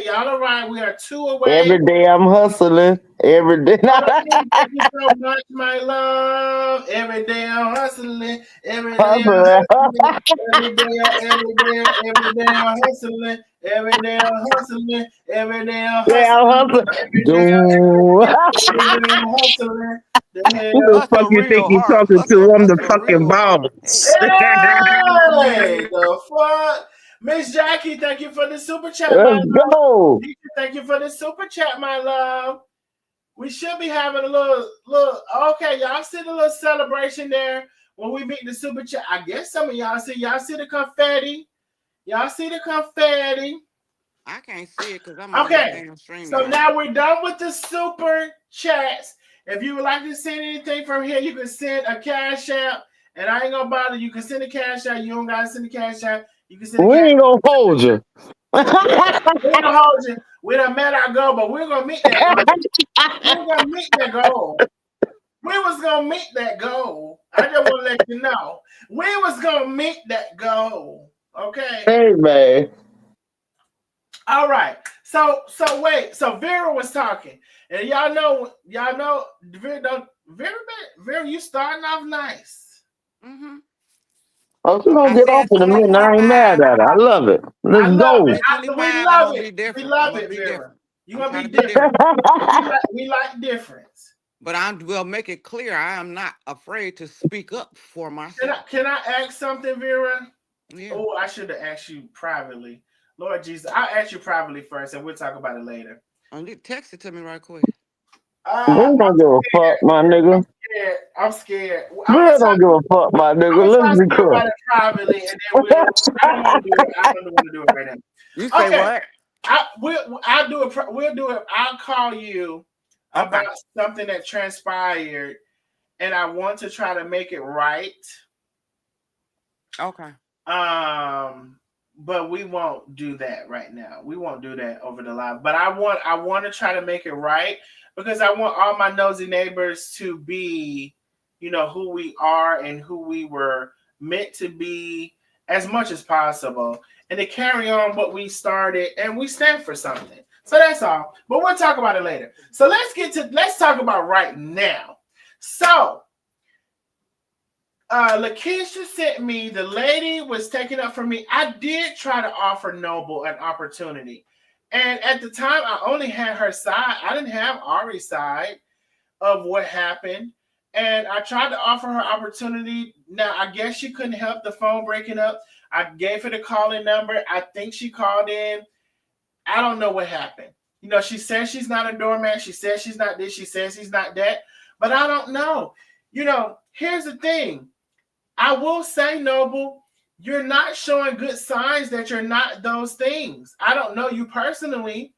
Y'all all right? We are 2 away. Every day I'm hustling. Every day. Thank you so much, my love. Every day I'm hustling. Every day I'm Hustling. hustling. Every day I'm hustling. Every day I'm hustling. Every day I'm Yeah, I'm hustling. hustling. Every day Dude. I'm hustling. The Who the hell. fuck Hustle you think real you hard. talking to? I'm the Hustle fucking real hard. boss. Hey, the fuck? Miss Jackie, thank you for the super chat, my Let's love. go. Thank you for the super chat, my love. We should be having a little. Okay, y'all see the little celebration there when we meet the super chat. I guess some of y'all see. Y'all see the confetti. Y'all see the confetti. I can't see it because I'm on this Okay, damn stream so yard. now we're done with the super chats. If you would like to send anything from here, you can send a cash app, and I ain't gonna bother. You can send a cash app. You don't gotta send a cash app. You can send a We cash. ain't gonna hold you. We ain't gonna hold you. We done met our goal, but we're gonna meet that goal. We're gonna meet that goal. We was gonna meet that goal. I just want to let you know. We was gonna meet that goal. Okay. Hey, man. All right. So wait. So Vera was talking, and y'all know, Vera, you starting off nice. Mm-hmm. Oh, she gonna I get off said in a minute. I ain't mad 2025. at her. I love it. I Let's love go. it. We 2025, I'm love gonna it. be We different. I'm love gonna it, be Vera. different. You I'm gonna trying be to be different. different. We like difference. But I will make it clear I am not afraid to speak up for myself. Can I ask something, Vera? Yeah. Oh, I should have asked you privately. Lord Jesus, I'll ask you privately first, and we'll talk about it later. And you text it to me right quick. We don't give a fuck, my nigga. I'm scared. We don't give a fuck, my nigga. Let's be Talk clear. about it privately, and then we'll. I don't want to do it. I don't want to do it right now. You say Okay, what? I'll do it. We'll do it. I'll call you Okay. about something that transpired, and I want to try to make it right. Okay. But we won't do that right now. We won't do that over the live. But I want to try to make it right because I want all my nosy neighbors to be, who we are and who we were meant to be as much as possible, and to carry on what we started, and we stand for something. So that's all. But we'll talk about it later. So let's talk about right now. So Lakeisha sent me, the lady was taking up for me. I did try to offer Noble an opportunity. And at the time, I only had her side. I didn't have Ari's side of what happened. And I tried to offer her opportunity. Now, I guess she couldn't help the phone breaking up. I gave her the calling number. I think she called in. I don't know what happened. She says she's not a doormat. She says she's not this. She says he's not that. But I don't know. Here's the thing. I will say, Noble, you're not showing good signs that you're not those things. I don't know you personally,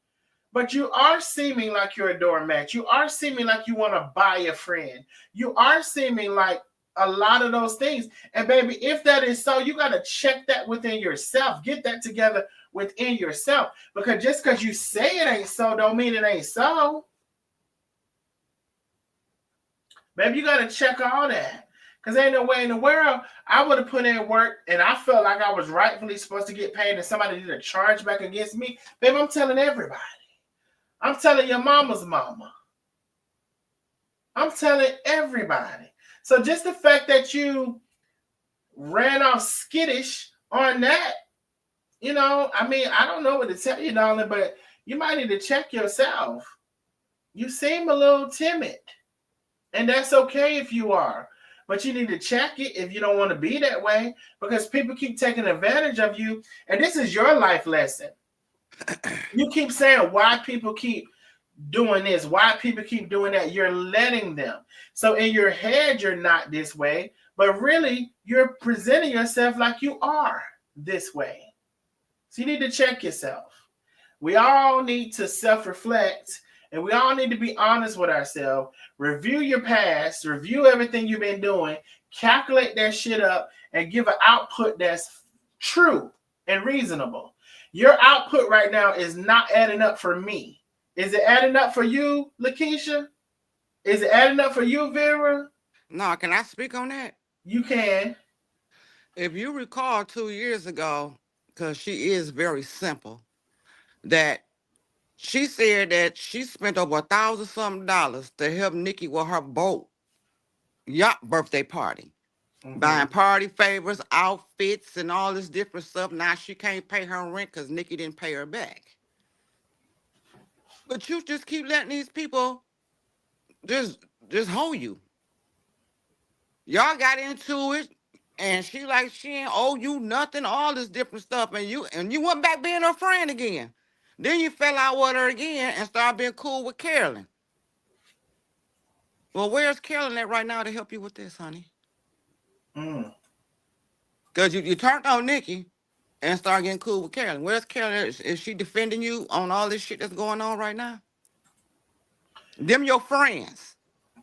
but you are seeming like you're a doormat. You are seeming like you want to buy a friend. You are seeming like a lot of those things. And baby, if that is so, you got to check that within yourself. Get that together within yourself. Because just because you say it ain't so, don't mean it ain't so. Maybe you got to check all that. Because ain't no way in the world I would have put in work and I felt like I was rightfully supposed to get paid and somebody did a charge back against me. Baby, I'm telling everybody. I'm telling your mama's mama. I'm telling everybody. So just the fact that you ran off skittish on that, you know, I mean, I don't know what to tell you, darling, but you might need to check yourself. You seem a little timid. And that's okay if you are. But you need to check it if you don't want to be that way, because people keep taking advantage of you. And this is your life lesson. You keep saying why people keep doing this, why people keep doing that. You're letting them. So in your head, you're not this way, but really you're presenting yourself like you are this way. So you need to check yourself. We all need to self-reflect, and we all need to be honest with ourselves. Review your past, review everything you've been doing, calculate that shit up, and give an output that's true and reasonable. Your output right now is not adding up for me. Is it adding up for you, Lakeisha? Is it adding up for you, Vera? No, can I speak on that? You can. If you recall 2 years ago, because she is very simple, that she said that she spent over $1,000 something to help Nikki with her boat yacht birthday party. Buying party favors, outfits, and all this different stuff. Now she can't pay her rent because Nikki didn't pay her back. But you just keep letting these people just hold you. Y'all got into it, and she like she ain't owe you nothing, all this different stuff, and you went back being her friend again. Then you fell out with her again and started being cool with Carolyn. Well, where's Carolyn at right now to help you with this, honey? Because you turned on Nikki and started getting cool with Carolyn. Where's Carolyn? Is she defending you on all this shit that's going on right now? Them your friends.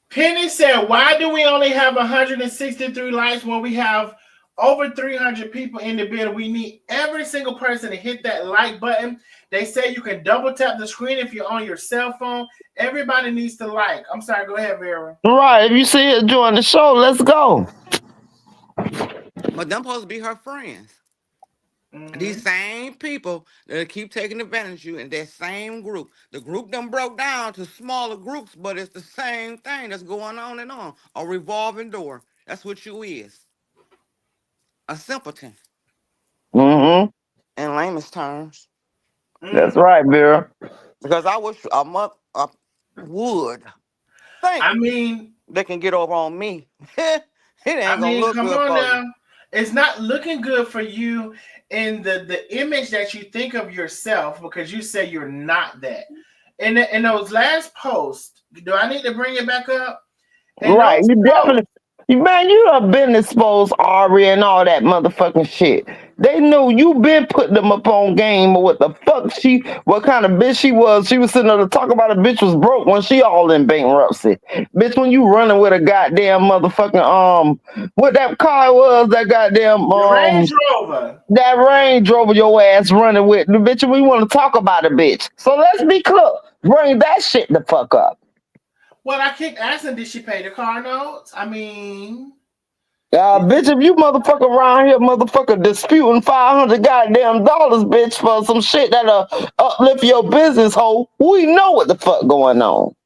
Penny said, why do we only have 163 likes when we have over 300 people in the building? We need every single person to hit that like button. They say you can double tap the screen if you're on your cell phone. Everybody needs to like. I'm sorry, go ahead, Vera. Right. If you see it during the show, let's go. But them supposed to be her friends. These same people that keep taking advantage of you in that same group. The group done broke down to smaller groups, but it's the same thing that's going on and on. A revolving door. That's what you is. A simpleton. Mm-hmm. In layman's terms. That's right, Vera. Because I wish a month would think I mean, they can get over on me. It ain't gonna look come good on for now. you. It's not looking good for you in the image that you think of yourself, because you say you're not that. In those last posts, do I need to bring it back up? Right. You definitely, man, you have been exposed, Ari, and all that motherfucking shit. They knew you been putting them up on game or what the fuck what kind of bitch she was. She was sitting there to talk about a bitch was broke when she all in bankruptcy. Bitch, when you running with a goddamn motherfucking, what that car was, that goddamn, the Range Rover. that Range Rover your ass running with. The bitch, we want to talk about a bitch. So let's be clear. Bring that shit the fuck up. Well, I keep asking, did she pay the car notes? I mean, bitch, if you motherfucker around here, motherfucker disputing $500 goddamn dollars, bitch, for some shit that'll uplift your business, hoe, we know what the fuck going on.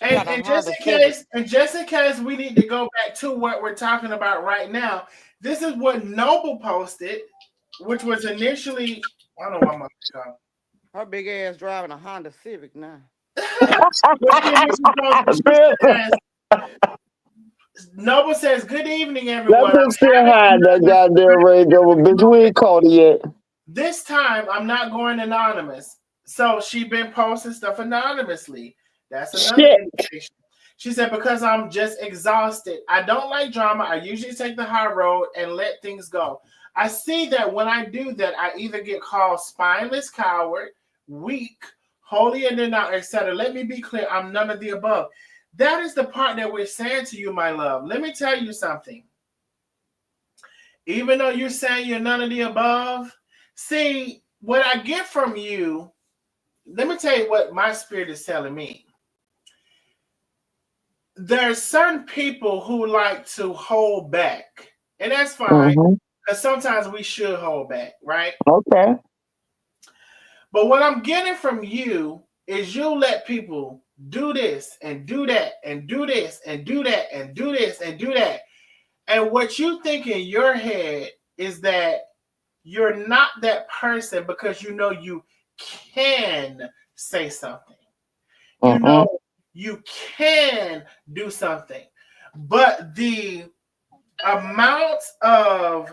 and just in case we need to go back to what we're talking about right now, this is what Noble posted, which was initially, I don't know why my go. Her big ass driving a Honda Civic now. Noble says, good evening, everyone. Let them still hide that goddamn Range Rover, bitch. We ain't caught it yet. This time, I'm not going anonymous. So she been posting stuff anonymously. That's another indication. She said, because I'm just exhausted. I don't like drama. I usually take the high road and let things go. I see that when I do that, I either get called spineless coward, weak, holy and denial, etc. Let me be clear. I'm none of the above. That is the part that we're saying to you, my love. Let me tell you something. Even though you're saying you're none of the above, see, what I get from you, let me tell you what my spirit is telling me. There's certain people who like to hold back, and that's fine, Mm-hmm. because sometimes we should hold back, right? Okay. But what I'm getting from you is you let people do this and do that and do this and do that and do this and do that. And what you think in your head is that you're not that person because you know you can say something. You Mm-hmm. know you can do something. But the amount of,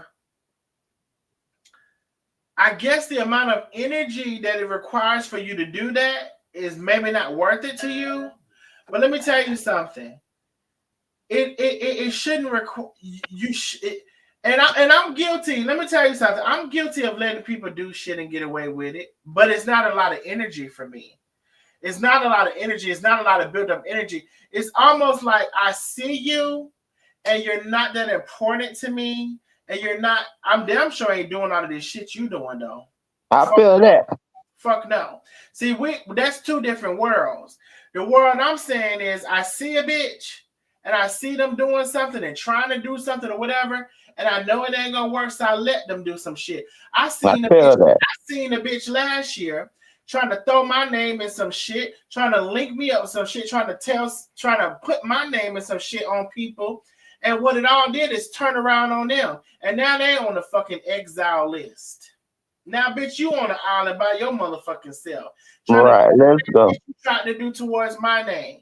I guess the amount of energy that it requires for you to do that is maybe not worth it to you. But let me tell you something. It shouldn't require you. And I'm guilty. Let me tell you something. I'm guilty of letting people do shit and get away with it. But it's not a lot of energy for me. It's not a lot of energy. It's not a lot of built up energy. It's almost like I see you and you're not that important to me. And you're not, I'm damn sure ain't doing all of this shit you doing though. I Fuck feel no. that. Fuck no. See, that's two different worlds. The world I'm saying is I see a bitch and I see them doing something and trying to do something or whatever, and I know it ain't gonna work, so I let them do some shit. I feel that. I seen a bitch last year trying to throw my name in some shit, trying to link me up with some shit, trying to put my name in some shit on people. And what it all did is turn around on them. And now they on the fucking exile list. Now, bitch, you on the island by your motherfucking self. Right. Let's go. Trying to do towards my name.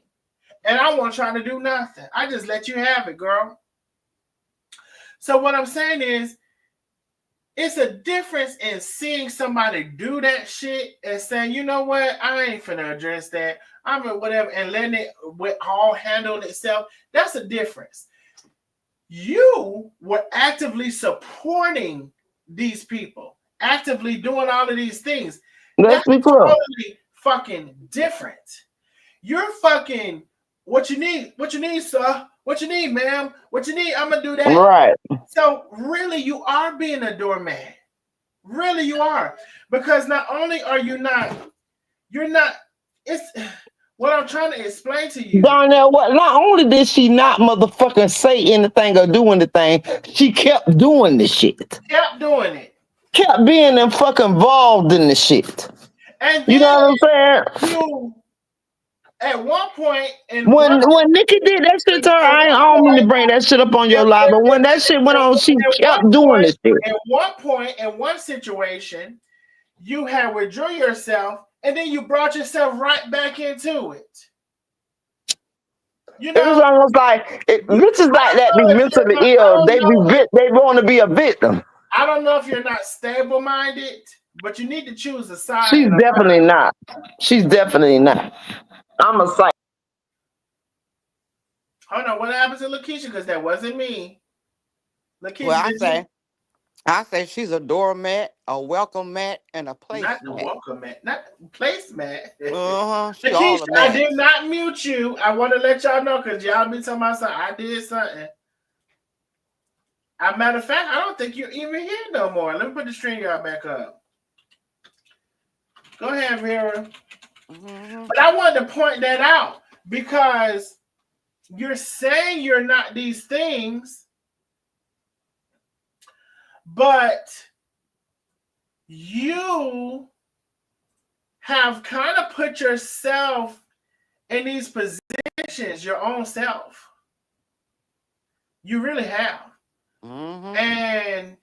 And I wasn't trying to do nothing. I just let you have it, girl. So what I'm saying is, it's a difference in seeing somebody do that shit and saying, you know what, I ain't finna address that. I'm in whatever, and letting it all handle itself. That's a difference. You were actively supporting these people, actively doing all of these things. Let's That's be clear. totally fucking different. You're fucking what you need, sir. What you need, ma'am. What you need, I'm gonna do that. Right. So really, you are being a doormat. Really, you are. Because not only are you're not, it's what I'm trying to explain to you. Darnell, what? Not only did she not motherfucking say anything or do anything, she kept doing the shit. Kept doing it. Kept being fucking involved in the shit. And You know then what I'm saying? you, at one point, When Nikki did that shit to her, I don't mean to bring that shit up on your live, but when that shit went on, she kept doing this shit. At one point, in one situation, you had withdrew yourself, and then you brought yourself right back into it. You know, it was almost like bitches like that be mentally ill. They want to be a victim. I don't know if you're not stable minded, but you need to choose a side. She's definitely not. She's definitely not. I'm a psych. Hold on, what happens to Lakeisha? Because that wasn't me. Lakeisha, Well, I say she's a doormat, a welcome mat, and a place not the mat. welcome mat, not place mat. She all the Lakeisha, I mats. did not mute you. I want to let y'all know because y'all be talking about something. I did something. As a matter of fact, I don't think you're even here no more. Let me put the string y'all back up. Go ahead, Vera. But I wanted to point that out because you're saying you're not these things, but you have kind of put yourself in these positions, your own self. You really have. And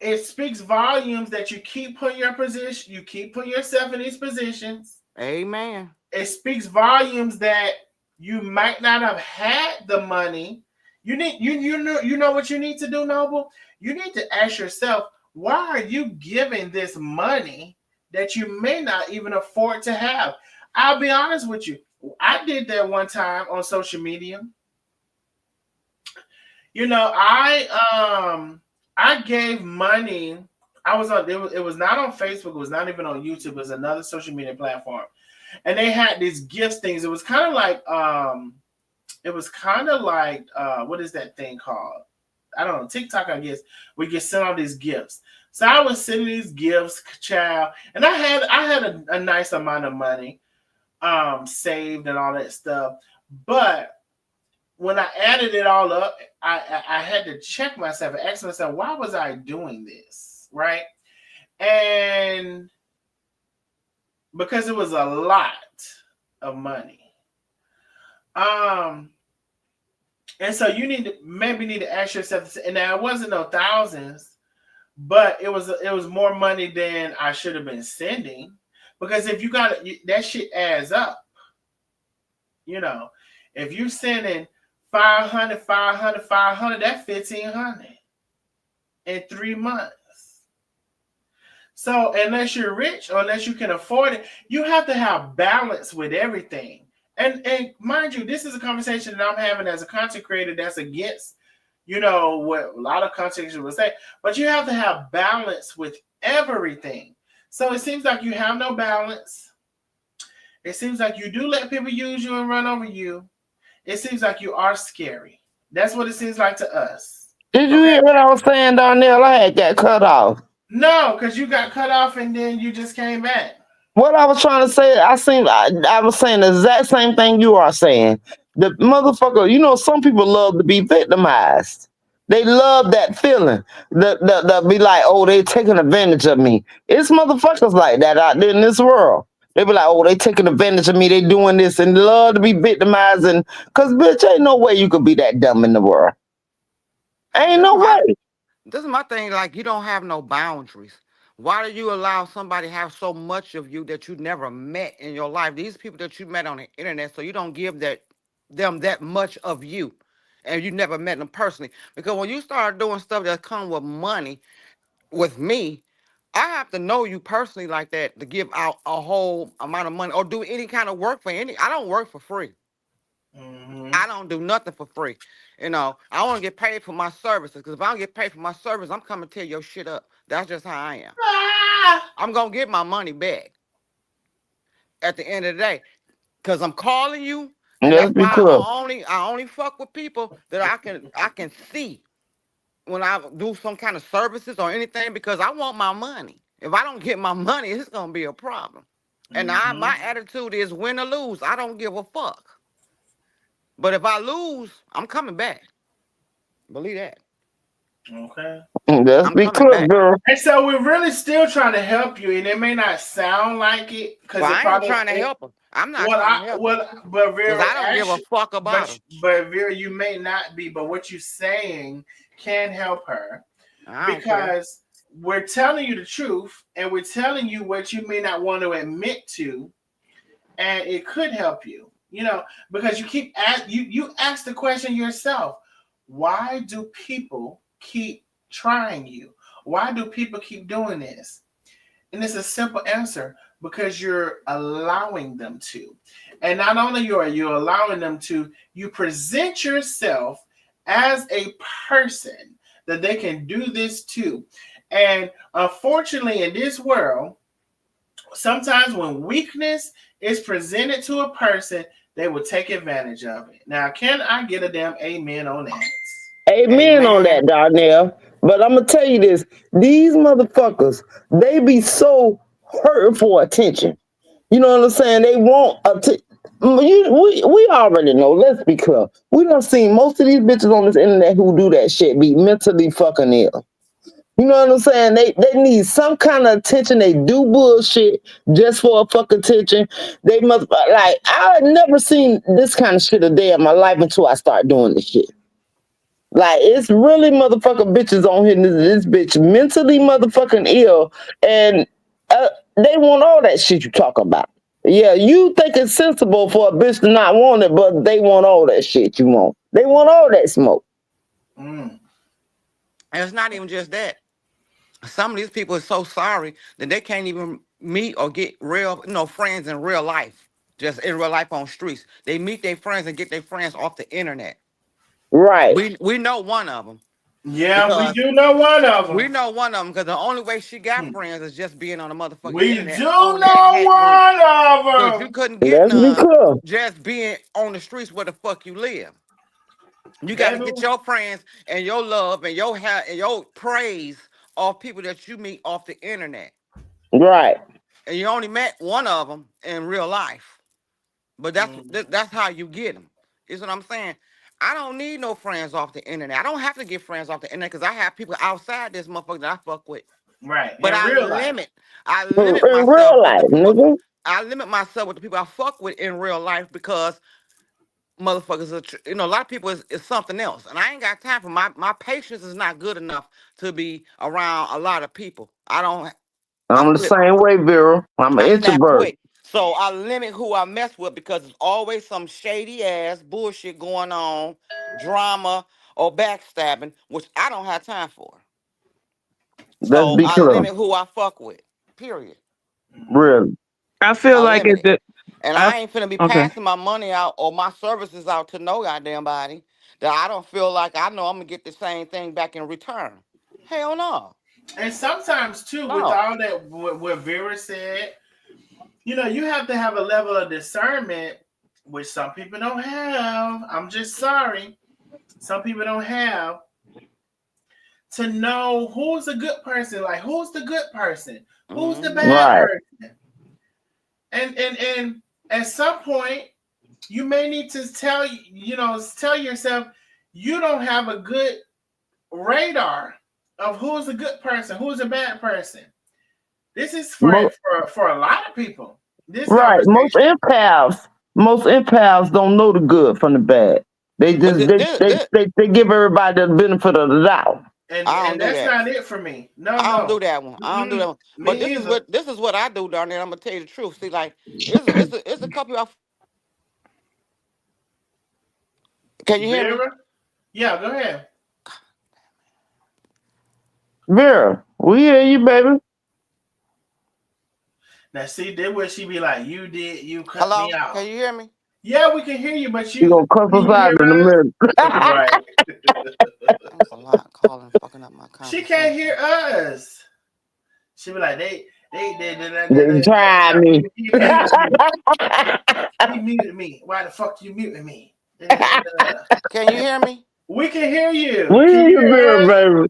it speaks volumes that you keep putting you keep putting yourself in these positions. Amen. It speaks volumes that you might not have had the money. You know what you need to do, Noble? You need to ask yourself, why are you giving this money that you may not even afford to have? I'll be honest with you. I did that one time on social media. You know, I gave money. I was on it was not on Facebook, it was not even on YouTube, it was another social media platform. And they had these gifts things. It was kind of like what is that thing called? I don't know, TikTok, I guess, we get sent all these gifts. So I was sending these gifts, child, and I had a nice amount of money saved and all that stuff. But when I added it all up, I had to check myself and ask myself, why was I doing this? Right? And because it was a lot of money. And so you need to ask yourself, and now it wasn't no thousands, but it was more money than I should have been sending. Because if you got that shit adds up. You know, if you're sending 500, that's 1,500 in 3 months. So unless you're rich or unless you can afford it, you have to have balance with everything. And mind you, this is a conversation that I'm having as a content creator that's against, what a lot of content creators would say. But you have to have balance with everything. So it seems like you have no balance. It seems like you do let people use you and run over you. It seems like you are scary. That's what it seems like to us. Did you hear what I was saying, Darnell? I had got cut off. No, because you got cut off and then you just came back. What I was trying to say, I was saying the exact same thing you are saying. The motherfucker, some people love to be victimized. They love that feeling. The be like, oh, they taking advantage of me. It's motherfuckers like that out there in this world. They be like, oh, they taking advantage of me. They doing this and love to be victimized. And cause bitch, ain't no way you could be that dumb in the world. Ain't no way. This is my thing. Like, you don't have no boundaries. Why do you allow somebody to have so much of you that you never met in your life? These people that you met on the internet, so you don't give them that much of you, and you never met them personally. Because when you start doing stuff that come with money, with me, I have to know you personally like that to give out a whole amount of money or do any kind of work for any. I don't work for free. Mm-hmm. I don't do nothing for free. I want to get paid for my services, because if I don't get paid for my service, I'm coming to tear your shit up. That's just how I am. Ah! I'm going to get my money back at the end of the day, because I'm calling you, and Let's that's be why clear. I only fuck with people that I can see when I do some kind of services or anything, because I want my money. If I don't get my money, it's going to be a problem. And Mm-hmm. my attitude is win or lose. I don't give a fuck. But if I lose, I'm coming back. Believe that. Okay. Let's I'm be coming clear, back. girl. And so we're really still trying to help you, and it may not sound like it because Well, it I ain't probably. trying to help them. I'm not trying to help them. But Because Vera, I don't give a actually, fuck about them. but Vera, you may not be, but what you're saying can help her I don't care. because we're telling you the truth, and we're telling you what you may not want to admit to, and it could help you. Because you ask the question yourself: why do people keep trying you? Why do people keep doing this? And it's a simple answer: because you're allowing them to. And not only are you allowing them to, you present yourself as a person that they can do this to. And unfortunately, in this world, sometimes when weakness is presented to a person, they will take advantage of it. Now, can I get a damn amen on that? Amen on that, Darnell. But I'm gonna tell you this: these motherfuckers, they be so hurting for attention. You know what I'm saying? They want attention. We already know. Let's be clear. We done seen most of these bitches on this internet who do that shit be mentally fucking ill. You know what I'm saying? They need some kind of attention. They do bullshit just for a fucking attention. They must like I had never seen this kind of shit a day in my life until I start doing this shit. Like it's really motherfucking bitches on here. This bitch mentally motherfucking ill, and they want all that shit you talk about. Yeah, you think it's sensible for a bitch to not want it, but they want all that shit you want. They want all that smoke. Mm. And it's not even just that. Some of these people are so sorry that they can't even meet or get real, friends in real life. Just in real life on streets. They meet their friends and get their friends off the internet. Right. We know one of them. Yeah, we Because do know one of them. we know one of them, because the only way she got friends is just being on the motherfucking We internet do on that know hat group. one Because of you them. couldn't get Let's be none clear. just being on the streets where the fuck you live. You got to baby. get your friends and your love and and your praise off people that you meet off the internet. Right. And you only met one of them in real life. But Mm, that's how you get them. Is what I'm saying. I don't need no friends off the internet. I don't have to get friends off the internet because I have people outside this motherfucker that I fuck with. right. But In real life. I In limit myself real with the life, people. nigga. I limit myself with the people I fuck with in real life because motherfuckers are, a lot of people is something else, and I ain't got time for my patience is not good enough to be around a lot of people. I don't. I'm I'm the quick. same way, Vera. I'm an I snap introvert. quick. So I limit who I mess with because there's always some shady ass bullshit going on, drama or backstabbing, which I don't have time for. Let's So be I clear. limit who I fuck with. Period. Mm-hmm. Really. I feel I like limit it. it. And I I ain't finna be okay. passing my money out or my services out to no goddamn body that I don't feel like I know I'm gonna get the same thing back in return. Hell no. And sometimes too, with No. all that what Vera said, you have to have a level of discernment, which some people don't have. I'm just sorry, some people don't have to know who's a good person. Like who's the good person, who's the Hmm. bad Right. person, and at some point you may need to tell yourself you don't have a good radar of who's a good person, who's a bad person. This is Most, for a lot of people. This right. conversation. Most empaths don't know the good from the bad. They But just they give everybody the benefit of the doubt. and I don't and do that's that. not it for me. No, I don't no. do that one. I don't do that Mm-mm. one. But Me either. this is what I do, darn it. I'm gonna tell you the truth. See, like it's a couple of can you hear me? Vera? Yeah, go ahead. Vera, we hear you, baby. Now see, then where she be like, you cut me Hello? out. Can you hear me? Yeah, we can hear you, but You gonna cuss can us you out hear in a us? minute. Right. Thanks a lot calling fucking up my She can't hear conversation. us. She be like, they They tried me. he muted me. He muted me. Why the fuck you muting me? Can you hear me? We can hear We you. Can hear you you, hear Vera, us? baby.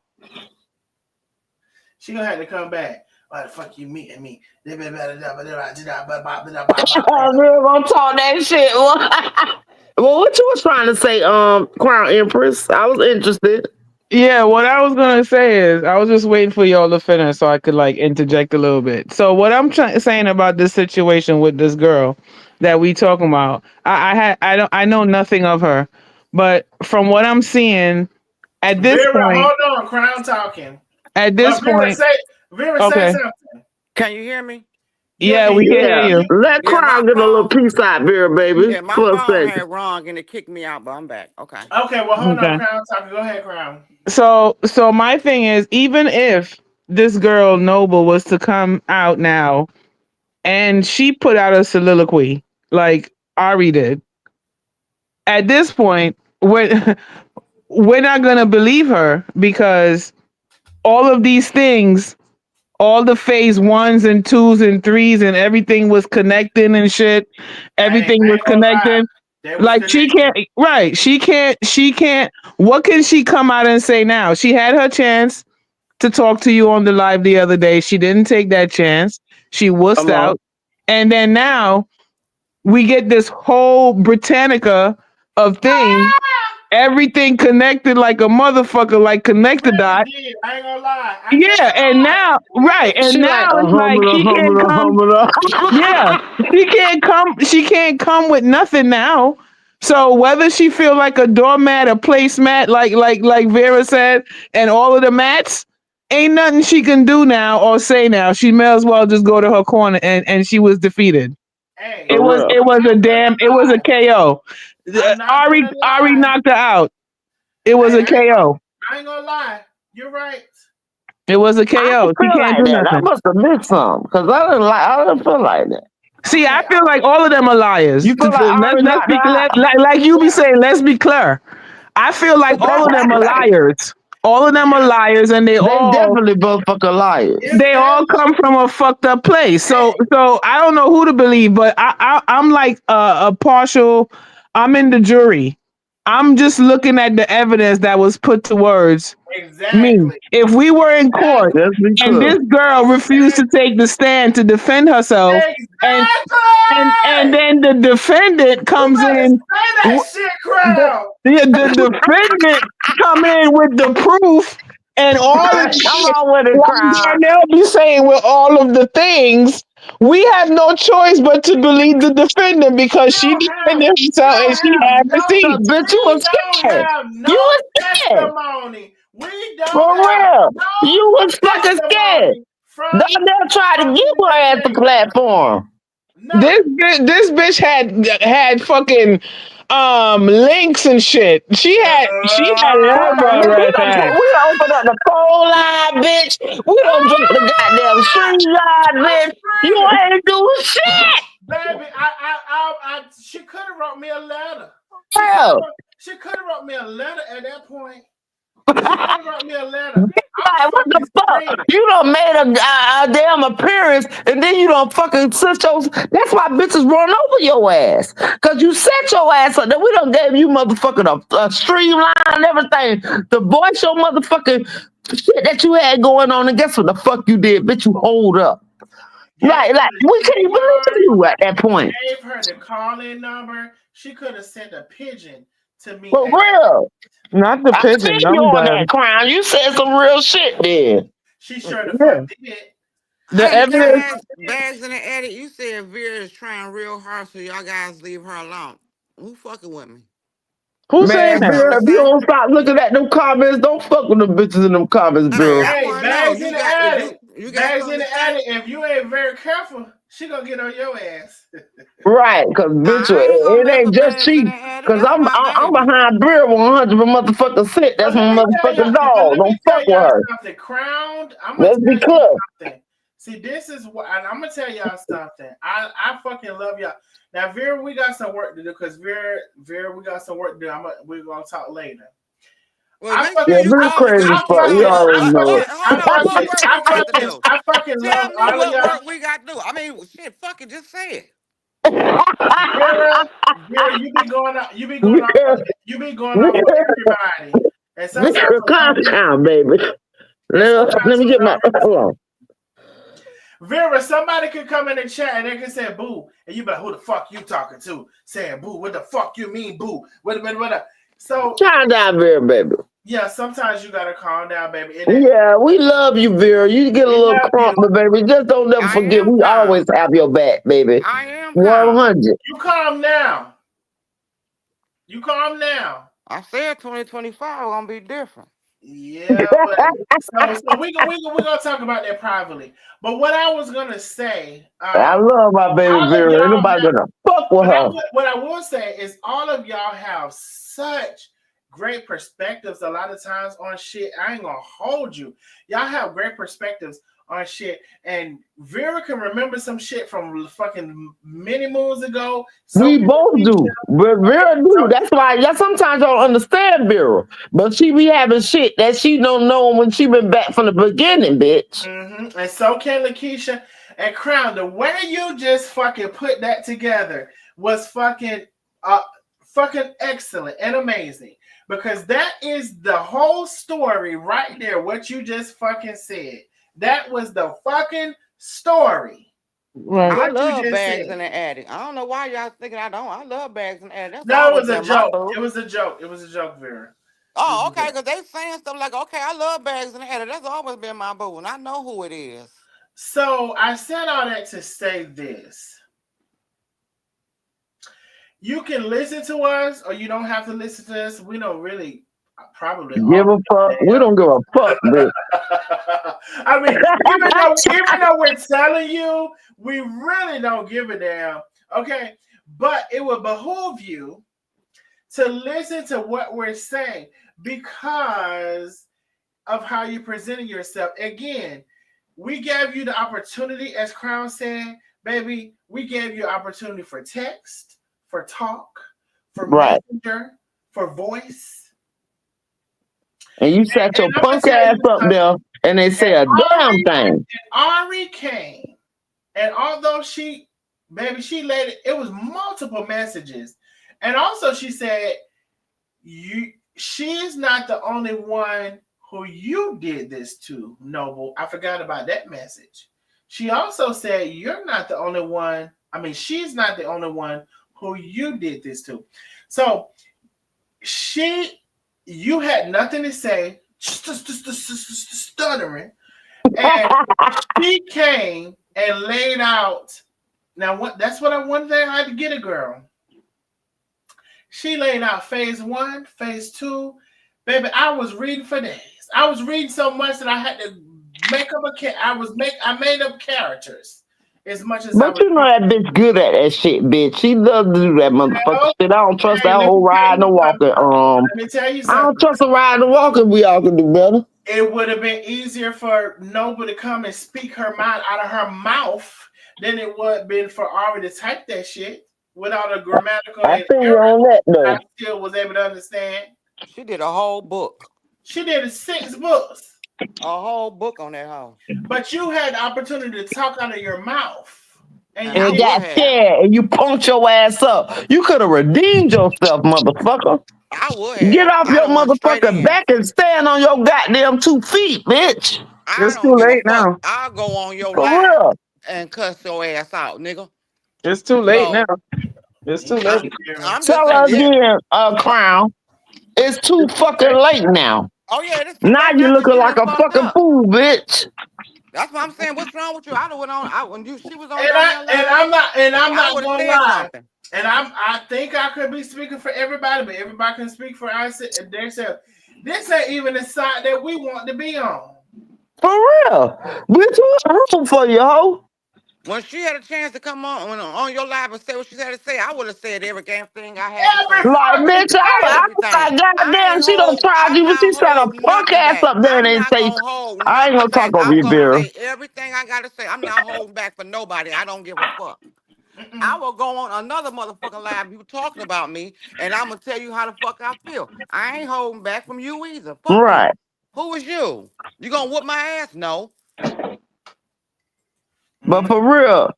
She gonna have to come back. Why the fuck you muting me? Vera gonna talk that shit. Well, what you was trying to say, Crown Empress? I was interested. Yeah, what I was gonna say is I was just waiting for y'all to finish so I could like interject a little bit. So what I'm saying about this situation with this girl that we talking about, I know nothing of her, but from what I'm seeing at this Vera, point, hold on. Crown talking. at Well, this point, Vera, say okay, something. Can you hear me? Yeah, yeah, can we you can hear hear Yeah, you. me? let Yeah, my Crown get a little phone. piece out, Vera, baby, Yeah, my for a phone second. had wrong and it kicked me out, but I'm back. Okay. Okay, well, hold on. Okay. Crown talking. Go ahead, Crown. So my thing is, even if this girl Noble was to come out now and she put out a soliloquy like Ari did, at this point, we're not gonna believe her because all of these things, all the phase ones and twos and threes and everything was connecting and shit. Everything I was ain't gonna lie. connecting. They was Like she connected. can't, right? She can't. What can she come out and say now? She had her chance to talk to you on the live the other day. She didn't take that chance. She wussed Come on. out. And then now we get this whole Britannica of things, everything connected like a motherfucker, like It connected really dot. did. I ain't gonna lie. I Yeah, cannot and lie. now, right, It did. and She like now a it's like hummer, she can't hummer, come. hummer. Yeah, she can't come. She can't come with nothing now. So whether she feel like a doormat, a placemat, like Vera said, and all of the mats, ain't nothing she can do now or say now. She may as well just go to her corner, and she was defeated. Hey, It For was real. it I'm was a not damn. It was a gonna KO. lie. I'm not gonna Ari lie. knocked her out. It was Hey, a KO. I ain't gonna lie. You're right. It was a I KO. didn't She feel can't like do that. I nothing. must have missed something because I didn't feel like that. See, I Okay. feel like all of them are liars. You feel like Ari Let's knocked her be out? like you be saying. Let's be clear. I feel like all of them are liars. All of them are Yeah. liars, and They definitely both fucking liars. If they that all come from a fucked up place. So hey, I don't know who to believe, but I'm like a partial. I'm in the jury. I'm just looking at the evidence that was put towards me. Exactly. If we were in court Exactly. Let's be and clear. this girl refused to take the stand to defend herself, and Exactly. then the defendant You comes better in, say that shit, the, crowd. the defendant come in with the proof and all of the Come shit. on with it, Like crowd. Darnell be saying with all of the things, we had no choice but to believe the defendant because she defended We herself and don't she have had no, Cause receipts. bitch, you we was don't scared. have You no was scared. testimony. We don't For have real. no You was fucking scared. testimony from They'll try to give the her ass the defendant. platform. This None. this bitch had fucking links and shit. She had Hold on, bitch, we done everything. opened up the phone line, bitch. We done dropped the goddamn stream line, I'm bitch. You screaming. ain't doing shit. Baby, she could have wrote me a letter. Hell. She could have wrote me a letter at that point. She could have wrote me a letter. I'm Like, what the fucking fuck? screaming. You done made a damn appearance and then you done fucking sit your. That's why bitches run over your ass. Cause you set your ass up. Then we done gave you motherfucking a streamline and everything to voice your motherfucking shit that you had going on. And guess what the fuck you did? Bitch, you hold up. Gave Like, her we the can't even believe card, you at that point. gave her the call-in number. She could have sent a pigeon to me. For real. Not the I feel pigeon you on number. that, Crown. You said some real shit there. She sure the Yeah. fuck did. The Hey, She can sure the evidence. I ask fuck did. Bags in the Attic? You said Vera is trying real hard, so y'all guys leave her alone. Who fucking with me? Who's You saying Man, got that? something Vera, to if you say? don't stop looking at them comments, don't fuck with them bitches in them comments, Hey, Vera. I Hey, want to know. bags in You the got if attic. you got Bags in something to the say? attic. If you ain't very careful, she gonna get on your ass. Right, cause Nah, bitch, I ain't gonna it mess ain't with just Bags in the cheap. Attic. Cause That's my I'm baby. behind Vera 100 motherfucking cent. But That's my let me tell motherfucking y'all. But dog. let me Don't tell fuck with y'all her. something. Crowned. I'm gonna Let's tell be you clear. something. See, this is what I'm gonna tell y'all something. I fucking love y'all. Now, Vera, we got some work to do because Vera, we got some work to do. We're gonna talk later. Well, I make sure Yeah, fucking, you Vera call me crazy because as I you fuck. You fucking, know already I know fucking, it. I hold on. What fucking, work I we got to fucking, do? I fucking love Tell me all of what y'all. work we got to do. I mean, shit, fuck it, just say it. Vera, Vera, you be going off Vera, on everybody, and sometimes Vera, for no calm reason, down, baby. and Let sometimes me for get no my, reason. hold on. Vera, somebody could come in the chat and they can say boo, and you be like, who the fuck you talking to? Saying boo, what the fuck you mean boo? What? So Calm down, Vera, baby. yeah, sometimes you gotta calm down, baby. Yeah, we love you, Vera. You get a We little love you. crump, but baby, just don't never I forget. am We calm. always have your back, baby. I am calm. 100. You calm down. You calm down. I said 2025 gonna be different. Yeah, buddy. So we gonna talk about that privately. But what I was gonna say, I love my baby all of Vera. Ain't y'all nobody have gonna fuck with her. what I will say is all of y'all have such great perspectives a lot of times on shit. I ain't gonna hold you. Y'all have great perspectives on shit. And Vera can remember some shit from fucking many moons ago. So We can both do. But Vera do. so That's why y'all sometimes don't understand Vera. But she be having shit that she don't know when she been back from the beginning, bitch. and so can Lakeisha and Crown. The way you just fucking put that together was uh fucking excellent and amazing. Because that is the whole story right there. What you just fucking said. That was the fucking story. Right. I What you love just Bags said. in the Attic. I don't know why y'all thinking I don't. I love Bags in the Attic. That's No, it always was a been my joke. boo. It was a joke. It was a joke, Vera. It was Oh, a okay, joke. because they saying stuff like, okay, I love Bags in the Attic. That's always been my boo, and I know who it is. So I said all that to say this. You can listen to us or you don't have to listen to us. We don't really probably Give all a fuck. We don't give a fuck, bitch. I mean, even though we're telling you, we really don't give a damn. Okay. But it would behoove you to listen to what we're saying because of how you're presenting yourself. Again, we gave you the opportunity, as Crown said, baby, we gave you opportunity for text, for talk, for Right. messenger, for voice. And you sat And your I'm gonna punk tell ass you up something. there and they say a damn thing. Ari came, and although she laid it was multiple messages. And also she said, she is not the only one who you did this to, Noble. I forgot about that message. She also said you're not the only one. I mean, she's not the only one who you did this to. So you had nothing to say, stuttering, and she came and laid out. Now, that's what one thing I had to get a girl. She laid out phase 1, phase 2. Baby, I was reading for days. I was reading so much that I had to make up I made up characters as much as I was. But you know that bitch good at that shit, bitch. She loves to do that motherfucker shit. I don't trust that whole riding and walking. Let me tell you something. I don't trust a riding and walking. We all can do better. It would have been easier for Noble to come and speak her mind out of her mouth than it would have been for Ari to type that shit without a grammatical I feel you on that though. I still was able to understand. She did a whole book. She did 6 books. A whole book on that house. But you had the opportunity to talk out of your mouth. And you got scared and you punked your ass up. You could have redeemed yourself, motherfucker. I would. Get off your motherfucking back and stand on your goddamn 2 feet, bitch. It's too late now. I'll go on your For live real. and cuss your ass out, nigga. It's too late now. It's too late. Tell her again, Crown. It's too fucking late now. Oh yeah, this now you looking like a fucking fool, bitch. That's what I'm saying. What's wrong with you? I went on. She was on. I'm not gonna lie. Something. And I think I could be speaking for everybody, but everybody can speak for themselves. This ain't even the side that we want to be on. For real, bitch, who's room for you, ho? When she had a chance to come on your live and say what she had to say, I would have said every damn thing I had to say. Like, bitch, I goddamn, she don't try you, but she set a punk ass up there and they say, I ain't gonna talk over you, Vera. Everything I gotta say, I'm not holding back for nobody. I don't give a fuck. I will go on another motherfucking live you talking about me, and I'm gonna tell you how the fuck I feel. I ain't holding back from you either. Fuck right. You. Who is you? You gonna whoop my ass? No. But for real,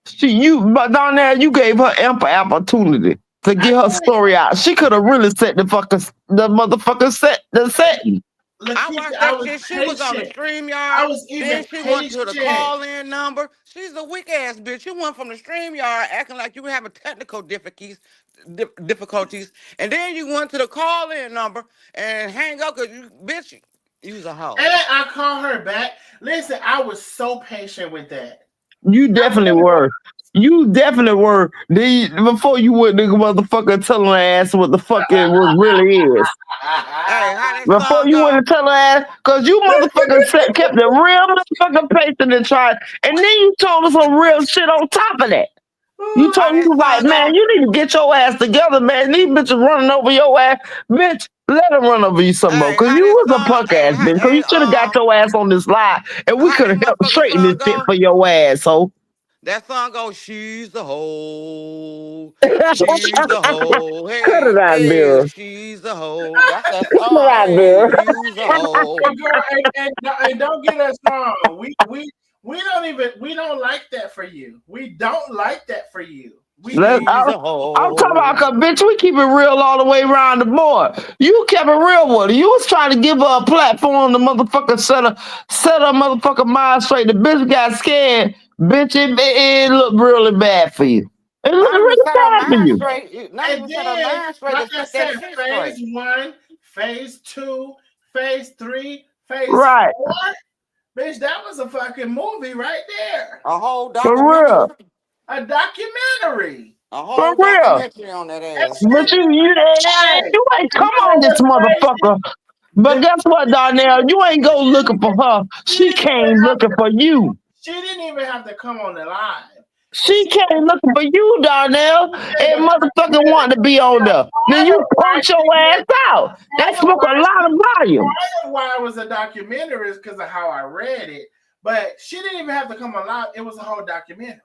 but down there, you gave her ample opportunity to get her story out. She could have really set the motherfucker setting. I watched that shit. She was on the StreamYard. Then she went to the call-in number. She's a weak ass bitch. You went from the StreamYard acting like you were having technical difficulties, and then you went to the call-in number and hang up because you bitch. You's a hoe. And I call her back. Listen, I was so patient with that. You definitely were. You definitely were. Before you went to motherfucker telling her ass what the fuck it really is. Before you went to tell her ass, because you motherfucker kept the real motherfucking patient and tried, and then you told us some real shit on top of that. You told me like, man, you need to get your ass together, man. These bitches running over your ass. Bitch, let them run over you some more. Because you was a punk ass bitch. Because you should have got your ass on this live. And we could have helped straighten this shit for your ass, so. That song goes, she's a hoe. She's a hoe. Hey, cut it out, Bill. She's a hoe. That's that song. Cut it out, Bill. She's a hoe. And don't get us wrong. We don't like that for you. We don't like that for you. I'm talking about, cause bitch, we keep it real all the way around the board. You kept it real with her. You was trying to give her a platform to motherfucker set her motherfucking mind straight. The bitch got scared. Bitch, it looked really bad for you. It looked really bad for you. Like I said, phase 1, phase 2, phase 3, phase 4. Bitch, that was a fucking movie right there. A whole documentary. For real. A documentary. A whole documentary on that ass. But you ain't come on this motherfucker. But guess what, Darnell? You ain't go looking for her. She came looking for you. She didn't even have to come on the live. She came looking for you, Darnell, and motherfucking wanted to be on there. Then you punch your ass out. That spoke a lot of volume. Part of why it was a documentary is because of how I read it. But she didn't even have to come on live. It was a whole documentary.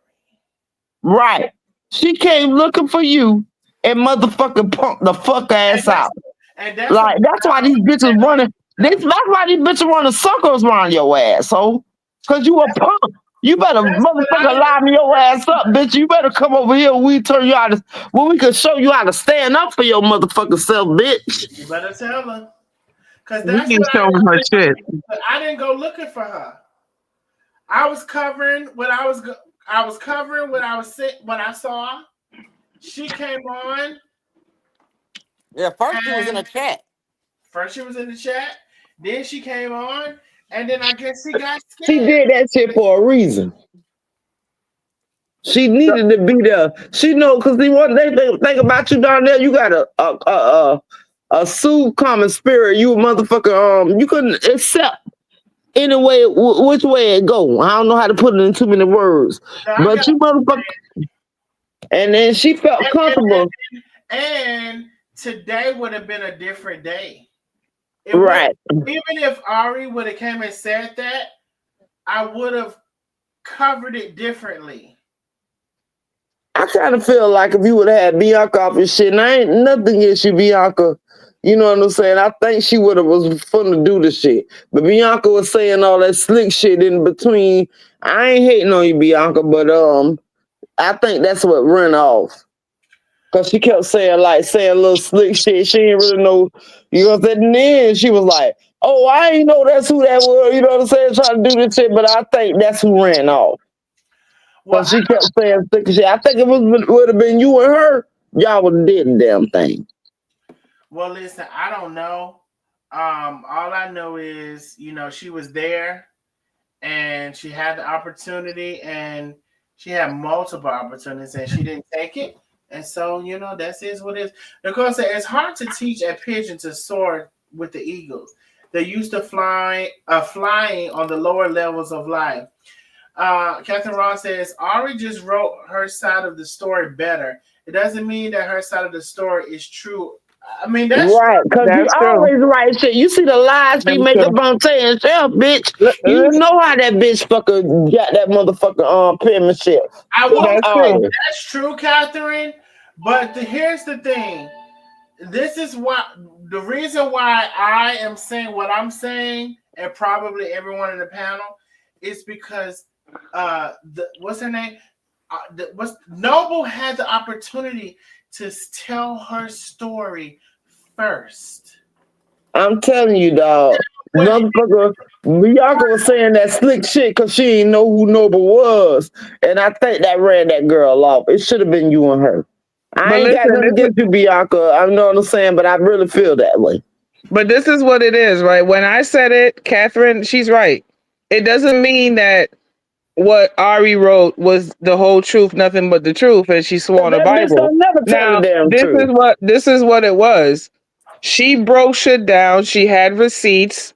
Right. She came looking for you and motherfucking punked the fuck ass out. And that's why these bitches running. That's why these bitches running circles around your ass, so because you a punk. You better That's what I motherfucker line your ass up, bitch. You better come over here when we turn you out of, when we can show you how to stand up for your motherfucking self, bitch. You better tell her. Cause We that's ain't what showing her shit. I didn't go looking for her. I was covering what I was covering what what I saw. She came on. Yeah, first she was in a And chat. first she was in the chat, then she came on, and then I guess she got She scared. did that shit for a reason. She needed to be there. She know because they want they think about you down there. You got a soothe common spirit. You a motherfucker. You couldn't accept any way which way it go. I don't know how to put it in too many words, So I but got you motherfucker. And then she felt comfortable. and today would have been a different day. Right. Even if Ari would have came and said that, I would have covered it differently. I kind of feel like if you would have had Bianca off your shit, and I ain't nothing against you, Bianca. You know what I'm saying? I think she would have was fun to do the shit. But Bianca was saying all that slick shit in between. I ain't hating on you, Bianca, but I think that's what ran off. Cause she kept saying little slick shit. She didn't really know, you know what I'm saying? And then she was like, oh, I ain't know that's who that was, you know what I'm saying? Trying to do this shit, but I think that's who ran off. Well, Cause she kept saying slick shit. I think if it would have been you and her, y'all would have did the damn thing. well, listen, I don't know. All I know is, she was there and she had the opportunity and she had multiple opportunities and she didn't take it. And so, that's is what it is. Because it's hard to teach a pigeon to soar with the eagles. They're used to flying on the lower levels of life. Catherine Ross says, Ari just wrote her side of the story better. It doesn't mean that her side of the story is true. I mean, that's right, because you That's true. always write shit. You see the lies she That's make true. up on saying self, bitch. You Listen, know how that bitch fucker got that motherfucker penmanship. I won't that's say true. Always. that's true, Catherine. But here's the thing. This is the reason why I am saying what I'm saying, and probably everyone in the panel, is because what's her name? Noble had the opportunity to tell her story first. I'm telling you, dog. Motherfucker, Bianca was saying that slick shit because she didn't know who Noble was. And I think that ran that girl off. It should have been you and her. I But ain't got listen, nothing against you, Bianca. I know what I'm saying, but I really feel that way. but this is what it is, right? When I said it, Catherine, she's right. It doesn't mean that what Ari wrote was the whole truth, nothing but the truth, and she swore on the That bitch Bible. don't never tell the Now, damn truth. this is what it was. She broke shit down. She had receipts.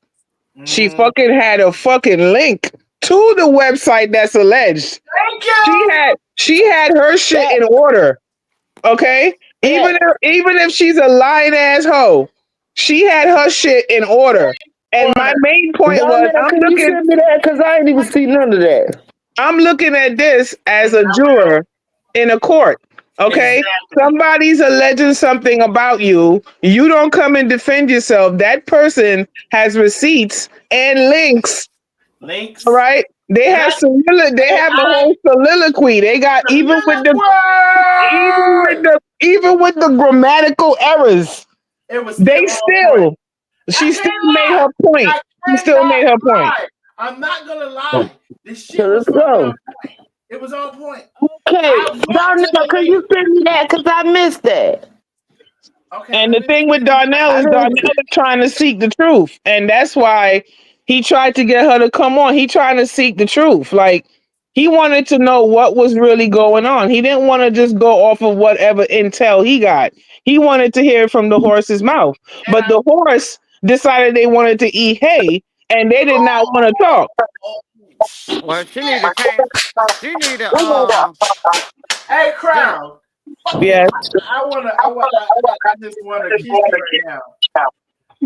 She Mm. fucking had a fucking link to the website that's alleged. Thank you. She had her shit That, in order. Okay? that, Even if she's a lying ass hoe, she had her shit in order. And my Order. main point was Donnell, can you send me that? Because I ain't even see none of that. I'm looking at this as And a I will. juror in a court. Okay? Exactly. Somebody's alleging something about you. You don't come and defend yourself. That person has receipts and links. All Links. right. They And have they have a whole soliloquy. They got even with the word. even with the grammatical errors. It was They still on point. still I she still can't made lie. her point. I She still cannot made her point. lie. I'm not gonna lie. This shit So was let's fucking go. on point. It was on point. Okay. I went to Donnell, the can link. you send me that? Because I missed that. Okay, And let the me thing with see. Darnell I is didn't Darnell is trying to seek the truth. And that's why he tried to get her to come on. He trying to seek the truth. Like he wanted to know what was really going on. He didn't want to just go off of whatever intel he got. He wanted to hear it from the horse's mouth. And But the horse decided they wanted to eat hay and they did not want to talk. oh, Well, she shit. need to change. She need to Hey, just crowd. Fucking, Yes. I just wanna kiss you right now.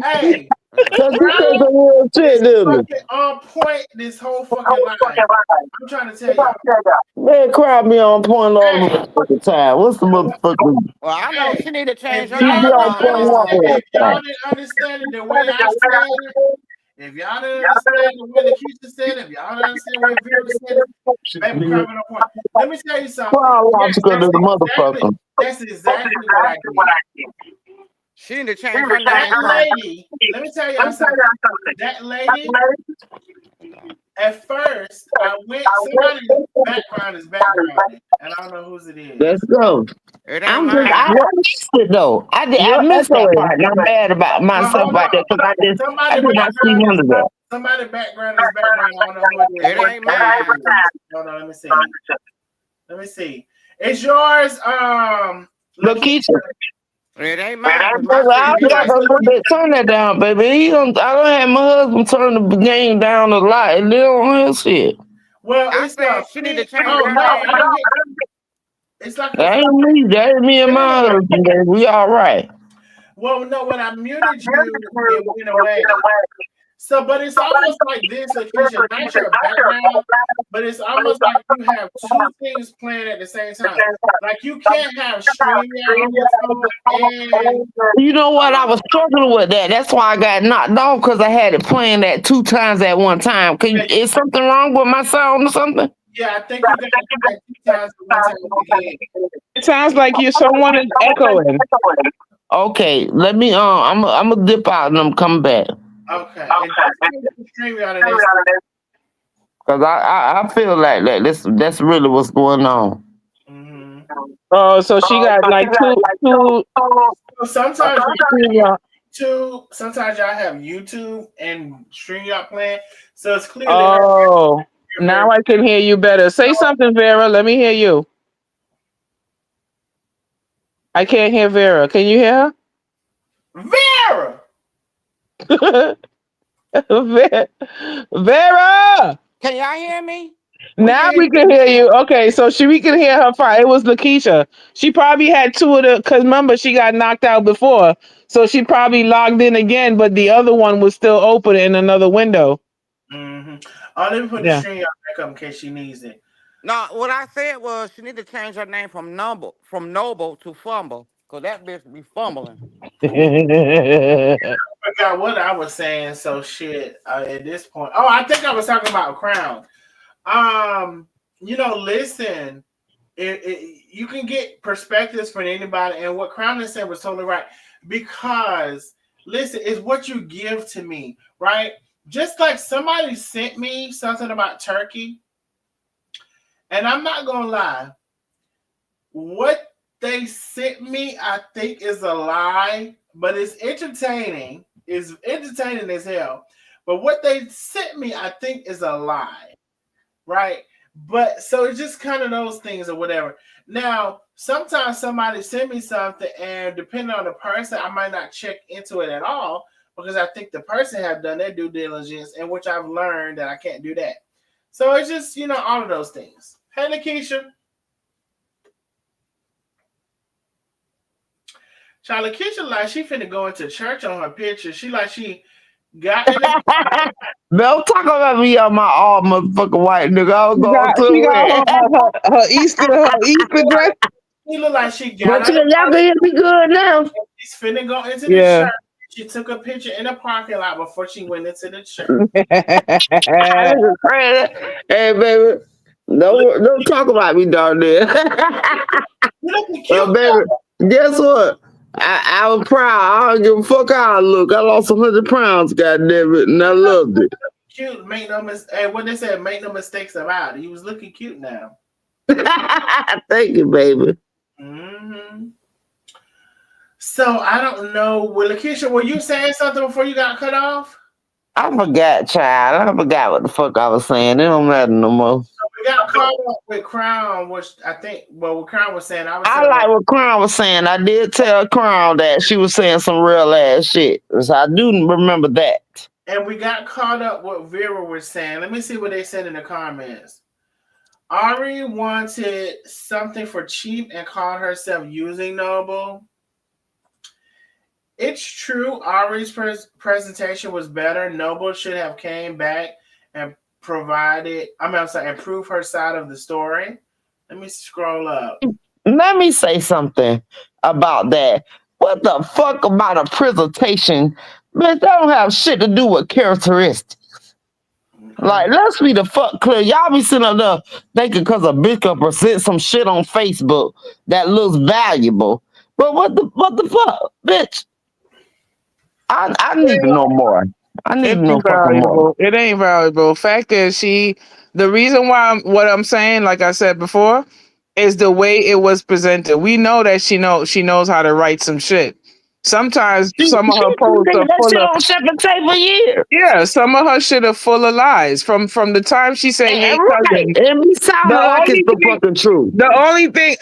Hey, Because you said crowd some real is shit, didn't you? fucking on point this whole fucking line. I'm trying to tell y'all. Man, crowd be on point all the Hey, motherfucking time. What's the motherfucking... well, I know hey, she need to if change her He be y'all name on didn't on point one understand, more if y'all time. didn't understand it the way I said it, If y'all don't understand the way Lakeisha said it, if y'all don't understand the way Vera said it, baby, Carmen on point. Let me tell you something. Yes, that's exactly what I did. She need to change her name That from. lady, let me tell y'all something. That lady, at first, I went, somebody's background is backgrounding, and I don't know whose it is. Let's go. It ain't I mine. missed it though. I You're missed that echoing. part. And I'm mad about Well, myself hold right there on. because I Somebody did not see background none of that. somebody background is background. I don't know who it is. It ain't mine. Hold on, let me see. Let me see. It's yours, Lakeisha. It ain't mine. 'Cause Baby, my I CD got right to here. turn that down, baby. I don't have my husband turn the game down a lot and then on his shit. Well, I it's said she need to change oh her no, I name. didn't get it's like a That ain't me and my husband, baby. We all right. well, no, when I muted you, it went away. So, but it's almost like this, Lakeisha, not your background, but it's almost like you have two things playing at the same time. Like you can't have StreamYard on your phone and You know what? I was struggling with that. That's why I got knocked off because I had it playing that 2 times at one time. Is something wrong with my sound or something? yeah, I think you got to do that 2 times at one time again. It sounds like someone is echoing. Okay, let me. I'm gonna dip out and I'm coming back. Okay, and don't StreamYard in this. Cause I feel like that. That's really what's going on. Mm-hmm. Oh, so she got like two. So sometimes Yeah. sometimes y'all have YouTube and StreamYard playing, so it's clearly her. Oh, now I can hear you better. Say something, Vera. Let me hear you. I can't hear Vera. Can you hear Vera. her? Vera! Can y'all hear me? Now we can hear you. Okay, so we can hear her fine. It was Lakeisha. She probably had two of the, because remember, she got knocked out before. So she probably logged in again, but the other one was still open in another window. Mm-hmm. Oh, let me put the StreamYard back up in case she needs it. No, what I said was she need to change her name from Noble to Fumble. Cause that bitch be fumbling. I forgot what I was saying. So shit. At this point, oh, I think I was talking about Crown. Listen. You can get perspectives from anybody, and what Crown is saying was totally right. Because listen, it's what you give to me, right? Just like somebody sent me something about Turkey, and I'm not gonna lie, what they sent me, I think, is a lie, but it's entertaining. It's entertaining as hell. But what they sent me, I think, is a lie, right? But so it's just kind of those things or whatever. Now, sometimes somebody send me something, and depending on the person, I might not check into it at all because I think the person have done their due diligence, and which I've learned that I can't do that. So it's just all of those things. Hey, Lakeisha. Child, Lakeisha like she finna go into church on her picture. She like she got in the Don't talk about me on my all motherfucking white nigga. I was going She to got it. her Easter dress. She look like she got But out of y'all can hear me good now. she's finna go into the Yeah. church. She took a picture in the parking lot before she went into the church. Hey, baby. Don't talk about me down there. You looking cute, Baby, guess what? I was proud. I don't give a fuck how I look. I lost 100 pounds, goddamn it, and I loved it. cute. Make no mistake. Hey, what they said, make no mistakes about it. He was looking cute now. Thank you, baby. Mm-hmm. So I don't know. Well, Lakeisha, were you saying something before you got cut off? I forgot, child. I forgot what the fuck I was saying. It don't matter no more. So we got caught up with Crown, which I think, well, what Crown was saying, I like what Crown was saying. I did tell Crown that she was saying some real ass shit. So I do remember that. And we got caught up what Vera was saying. Let me see what they said in the comments. Ari wanted something for cheap and called herself Using Noble. It's true. Ari's presentation was better. Noble should have came back and improve her side of the story. Let me scroll up. Let me say something about that. What the fuck about a presentation Bitch, that don't have shit to do with characteristics. Okay. Like, let's be the fuck clear. Y'all be sitting up there thinking because a bitch can present some shit on Facebook that looks valuable. But what the fuck, bitch? I need to know more. I need It to know ain't fucking more. valuable. It ain't valuable. Fact is, the reason why what I'm saying, like I said before, is the way it was presented. We know that she knows how to write some shit. Sometimes She some of her been posts are thinking that full shit of on Shepherd Tape for years. yeah, some of her shit are full of lies. From the time she say, "Hey, Right. cousin," And me the sounding like it's only the thing, fucking truth.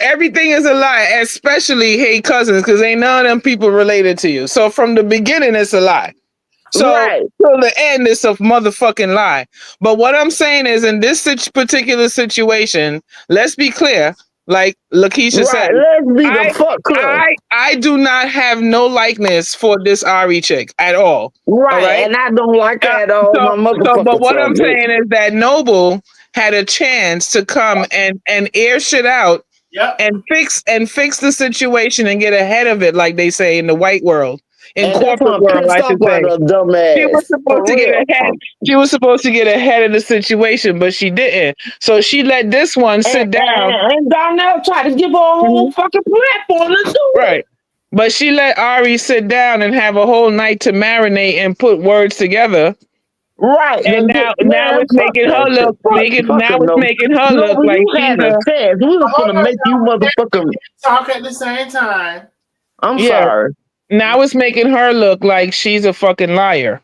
everything is a lie, especially "Hey, cousins," because ain't none of them people related to you. So from the beginning, it's a lie. So Right. till the end, it's a motherfucking lie. But what I'm saying is, in this particular situation, let's be clear. Like Lakeisha said, Right. Let's be the I, fuck clear. I do not have no likeness for this Ari chick at all. All Right. right. And I don't like Uh, her at all so, my but motherfucking what I'm self, bitch. saying is that Noble had a chance to come and air shit out Yep. and fix the situation and get ahead of it, like they say in the white world, in And that's corporate what I'm world, pissed I off should at say. her She was dumbass. supposed to For get real. ahead. She was supposed to get ahead of the situation, but she didn't. So she let this one And, sit down. and Darnell tried to give her a whole Mhm. fucking platform to do it. Right. But she let Ari sit down and have a whole night to marinate and put words together. Right. And now Man, it's fuck making her that shit. look now Fucking it's no. making her No, look when like you she's had a a chance, we was Hold gonna on, make you y'all. We motherfucking. talk at the same time. I'm yeah. sorry. Now it's making her look like she's a fucking liar.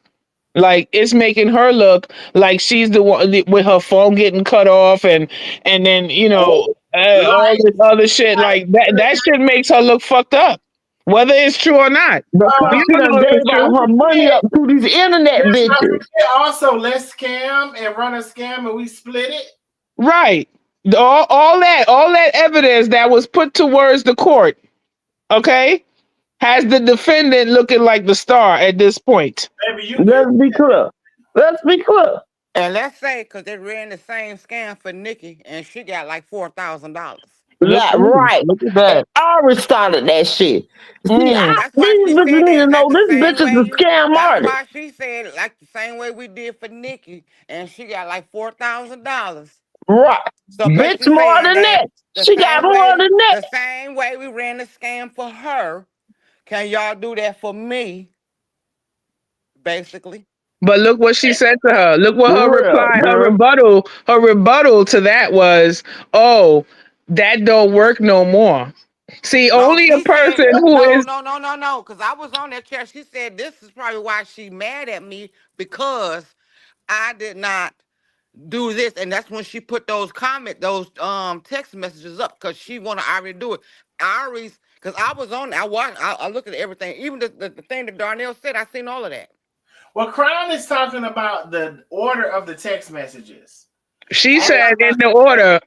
Like it's making her look like she's the one with her phone getting cut off and then all Like, this other shit like that shit makes her look fucked up, whether it's true or not. We Because she don't done know if gave it's all true. her money up to these internet let's not bitches. forget also, let's scam and run a scam and we split it. Right. All that evidence that was put towards the court, okay, has the defendant looking like the star at this point. Maybe you did. Let's be clear. Let's be clear. And let's say, because they ran the same scam for Nikki, and she got like $4,000. Look, Like, right. look at And that. I already started that shit. See, Mm. That's why these she bitches said need to that, like know the this same bitch is way a you. scam That's artist. why she said, like the same way we did for Nikki, and she got like $4,000. Right. So Bitch basically more saying than that that. She got more than that. the same way we ran the scam for her, can y'all do that for me? Basically, But look what she said to her. Look what her Real, reply, girl. her rebuttal to that was, "Oh, that don't work no more." See, no, only a she said person who no, is no, no, no, no. Because I was on that chair. She said this is probably why she mad at me because I did not do this, and that's when she put those text messages up because she want to already do it. Ari's because I was on. I watched. I looked at everything, even the thing that Darnell said. I seen all of that. Well, Crown is talking about the order of the text messages. she That's said what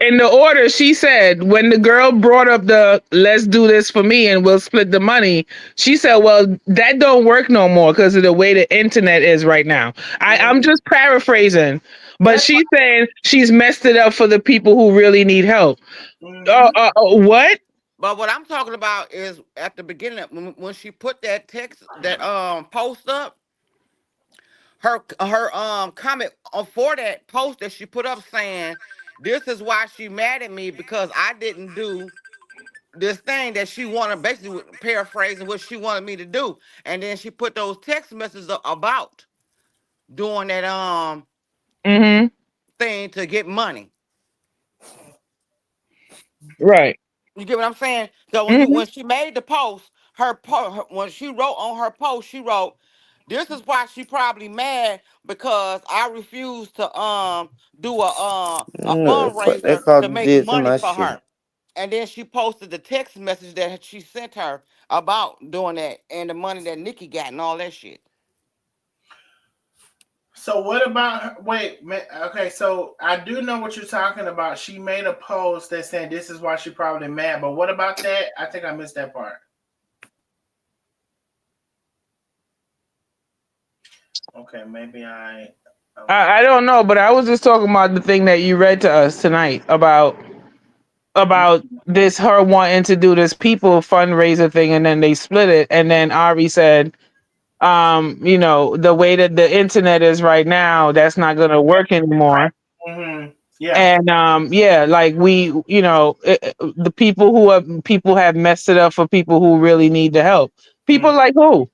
in the order she said when the girl brought up the let's do this for me and we'll split the money, she said, well, that don't work no more because of the way the internet is right now. I'm just paraphrasing, but that's she's saying she's messed it up for the people who really need help. mm-hmm. What? But what I'm talking about is at the beginning when she put that text that post up, her comment for that post that she put up saying this is why she mad at me because I didn't do this thing that she wanted, basically paraphrasing what she wanted me to do, and then she put those text messages up about doing that Mm-hmm. thing to get money. Right. You get what I'm saying? So Mm-hmm. when she made the post, when she wrote on her post, she wrote, "This is why she probably mad because I refused to do a No, fuck, they fundraiser to called make did to money my for shit. her." And then she posted the text message that she sent her about doing that and the money that Nikki got and all that shit. So what about her? Wait, okay. So I do know what you're talking about. She made a post that saying this is why she probably mad. But what about that? I think I missed that part. Okay, maybe I. Okay. I don't know, but I was just talking about the thing that you read to us tonight about this her wanting to do this people fundraiser thing and then they split it and then Ari said You know, the way that the internet is right now, that's not going to work anymore. Yeah. And yeah, like we, you know, the people have messed it up for people who really need the help. People Mm. like who?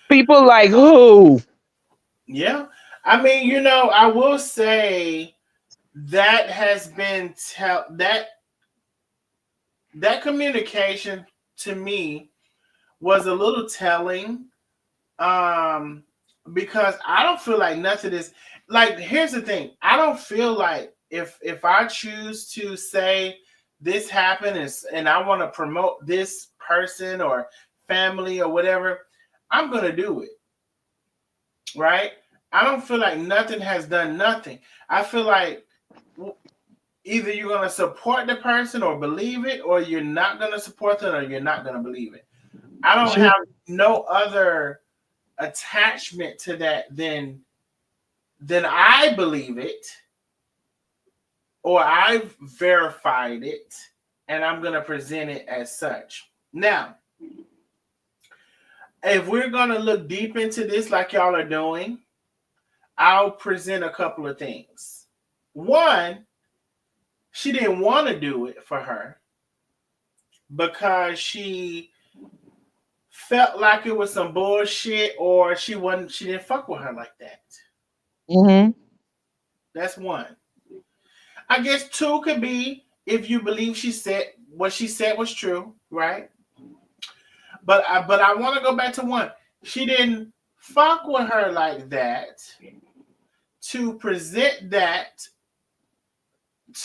People like who? Yeah. I mean, I will say that has been that communication to me was a little telling, um because I don't feel like nothing is like, here's the thing, I don't feel like if I choose to say this happened and I want to promote this person or family or whatever, I'm going to do it, right? I don't feel like nothing has done nothing. I feel like either you're going to support the person or believe it, or you're not going to support them or you're not going to believe it. I don't She, have no other attachment to that than I believe it, or I've verified it, and I'm going to present it as such. Now, if we're going to look deep into this like y'all are doing, I'll present a couple of things. One, she didn't want to do it for her because she felt like it was some bullshit, or she didn't fuck with her like that. mm-hmm. That's one. I guess two could be if you believe she said what she said was true, right? But I want to go back to one. She didn't fuck with her like that to present that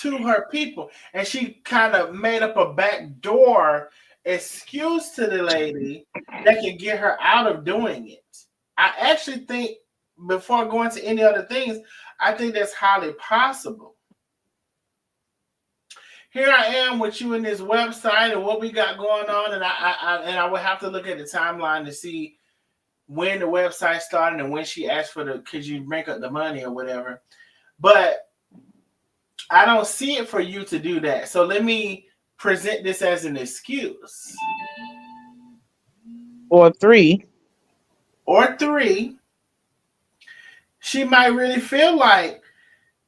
to her people, and she kind of made up a backdoor excuse to the lady that can get her out of doing it. I actually think, before going to any other things, I think that's highly possible. Here I am with you in this website and what we got going on, and I would have to look at the timeline to see when the website started and when she asked for could you make up the money or whatever. But I don't see it for you to do that. So let me present this as an excuse. Or three. Or three, she might really feel like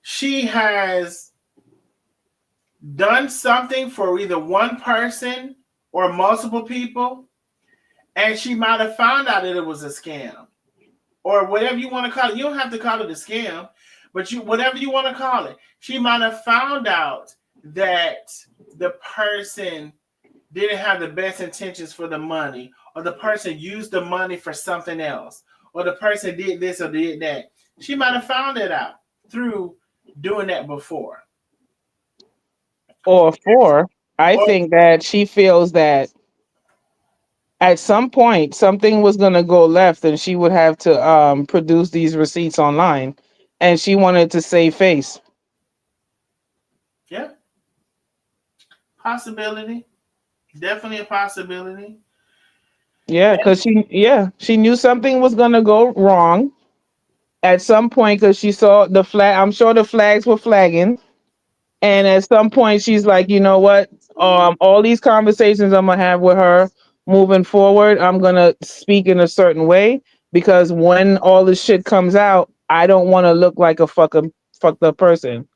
she has done something for either one person or multiple people, and she might have found out that it was a scam, or whatever you want to call it. You don't have to call it a scam, but whatever you want to call it. She might have found out that the person didn't have the best intentions for the money, or the person used the money for something else, or the person did this or did that. She might have found it out through doing that before. Or four. I Or think that she feels that at some point something was going to go left and she would have to produce these receipts online, and she wanted to save face. yeah, possibility. Definitely a possibility. Yeah, because she knew something was going to go wrong at some point, because she saw the flag. I'm sure the flags were flagging. And at some point, she's like, you know what? All these conversations I'm gonna have with her moving forward, I'm gonna speak in a certain way, because when all this shit comes out, I don't want to look like a fucked up person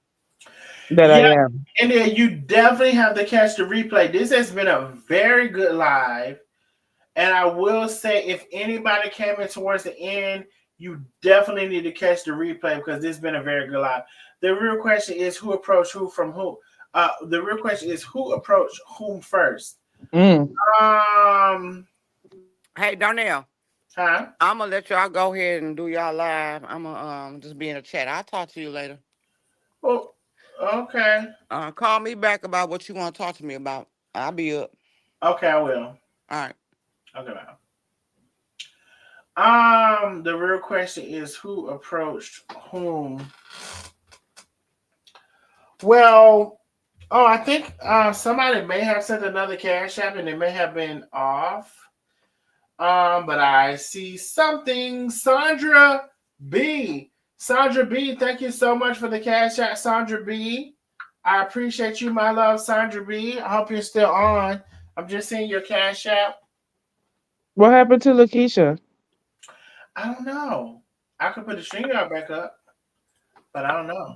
that I Yeah, am. and then you definitely have to catch the replay. This has been a very good live. And I will say, if anybody came in towards the end, you definitely need to catch the replay, because this has been a very good live. The real question is who approached who from who. The real question is who approached whom first. Mm. Um, Hey, Darnell, huh? I'm gonna let y'all go ahead and do y'all live. I'm gonna just be in the chat. I'll talk to you later. Oh, okay. Call me back about what you want to talk to me about. I'll be up. Okay, I will. All right. Okay, now. The real question is who approached whom. Well, oh, I think somebody may have sent another cash app and it may have been off. But I see something. Sandra B. Sandra B, thank you so much for the cash app, Sandra B. I appreciate you, my love, Sandra B. I hope you're still on. I'm just seeing your cash app. What happened to Lakeisha? I don't know. I could put the StreamYard back up, but I don't know.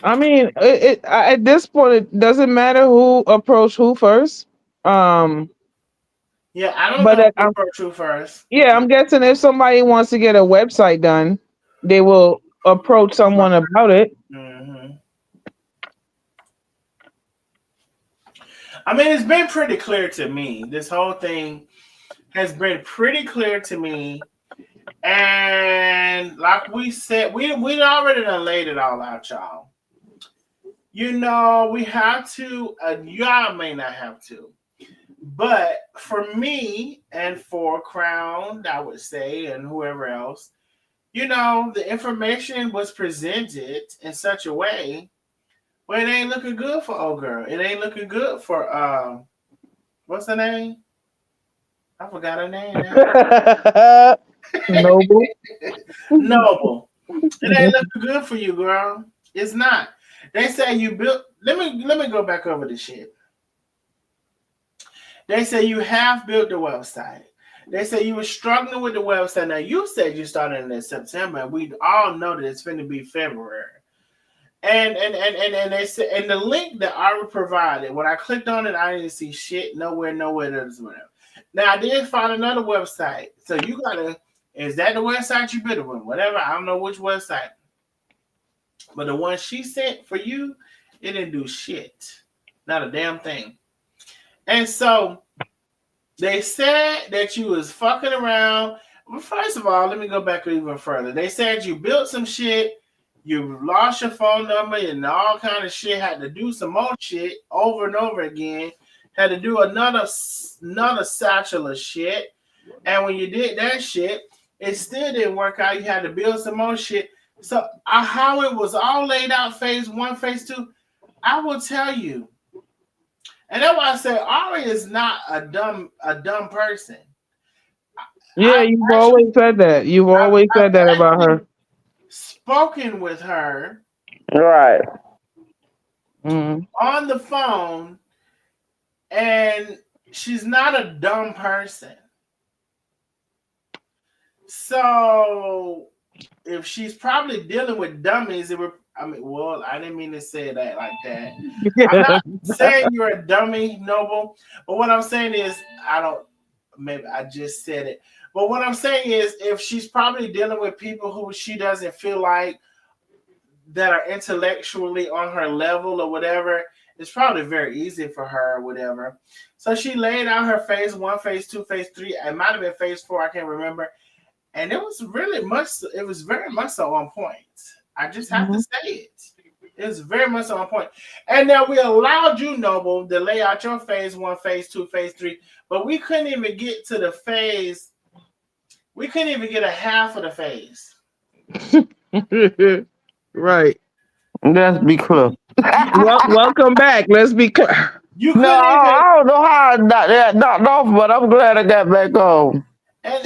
I mean, at this point, it doesn't matter who approached who first. Um, Yeah, I don't but know who I'm approached who first. yeah, I'm guessing if somebody wants to get a website done, they will approach someone about it. Mm-hmm. I mean, it's been pretty clear to me. This whole thing has been pretty clear to me. And like we said, we already done laid it all out, y'all. You know, we have to, y'all may not have to. But for me and for Crown, I would say, and whoever else, you know, the information was presented in such a way where it ain't looking good for old girl. It ain't looking good for what's her name? I forgot her name now. Noble. Noble. It ain't looking good for you, girl. It's not. They say you built. Let me go back over the shit. They say you have built the website. They say you were struggling with the website. Now you said you started in September, and we all know that it's going to be February. And they said, and the link that Ari provided, when I clicked on it, I didn't see shit nowhere. There's whatever. Now I did find another website. So you gotta, is that the website you built with? Whatever, I don't know which website. But the one she sent for you, it didn't do shit. Not a damn thing. And so they said that you was fucking around. Well, first of all, let me go back even further. They said you built some shit, you lost your phone number and all kind of shit, had to do some more shit over and over again, had to do another satchel of shit. And when you did that shit, it still didn't work out. You had to build some more shit. So how it was all laid out, phase one, phase two, I will tell you. And that's why I say Ari is not a dumb person. Yeah, you've always said that. You've always said that about her. Spoken with her Right. on the phone, and she's not a dumb person. So if she's probably dealing with dummies, well, I didn't mean to say that like that. I'm not saying you're a dummy, Noble, but what I'm saying is maybe I just said it. But what I'm saying is if she's probably dealing with people who she doesn't feel like that are intellectually on her level or whatever, it's probably very easy for her or whatever. So she laid out her phase one, phase two, phase three. It might have been phase four, I can't remember. And it was very much so on point. I just have to say it. It's very much on point. And now we allowed you, Noble, to lay out your phase one, phase two, phase three, but we couldn't even get to the phase. We couldn't even get a half of the phase. Right. Let's be clear. Welcome back. Let's be clear. You No, couldn't even. I don't know how I knocked off, but I'm glad I got back on. And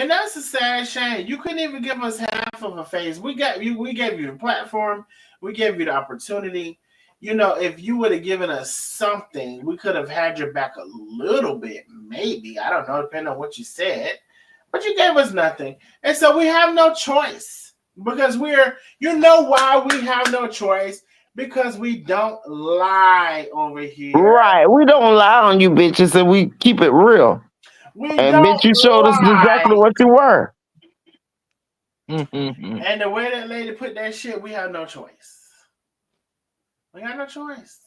that's a sad shame. You couldn't even give us half of a phase. We gave you the platform. We gave you the opportunity. You know, if you would have given us something, we could have had your back a little bit, maybe. I don't know, depending on what you said. But you gave us nothing. And so we have no choice. Because you know why we have no choice? Because we don't lie over here. Right. We don't lie on you bitches and we keep it real. And bitch, you showed us exactly what you were. And the way that lady put that shit, we have no choice. We got no choice.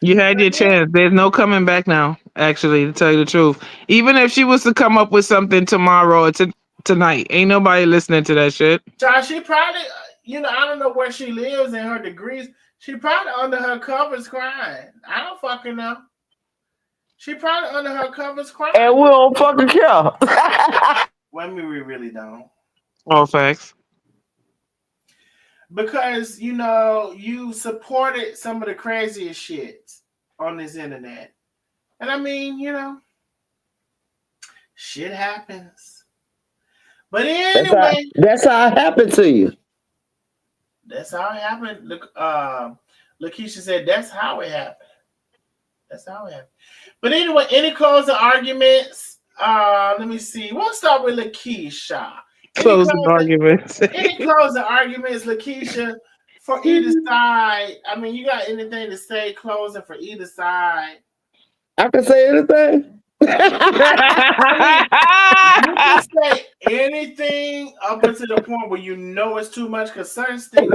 You had your chance. There's no coming back now, actually, to tell you the truth. Even if she was to come up with something tomorrow or tonight, ain't nobody listening to that shit. Josh, she probably, I don't know where she lives in her degrees. She probably under her covers crying. I don't fucking know. She probably under her covers crying. And we don't fucking care. Well, we really don't. All facts. Because, you supported some of the craziest shit on this internet. And I mean, shit happens. But anyway. That's how it happened to you. That's how it happened. Look, Lakeisha said that's how it happened. That's how I am. But anyway, any closing arguments? Let me see. We'll start with Lakeisha. Any Closing closing arguments. any closing arguments, Lakeisha, for either side? I mean, you got anything to say closing for either side? I can say anything. I mean, you can say anything up until the point where you know it's too much, because certain things,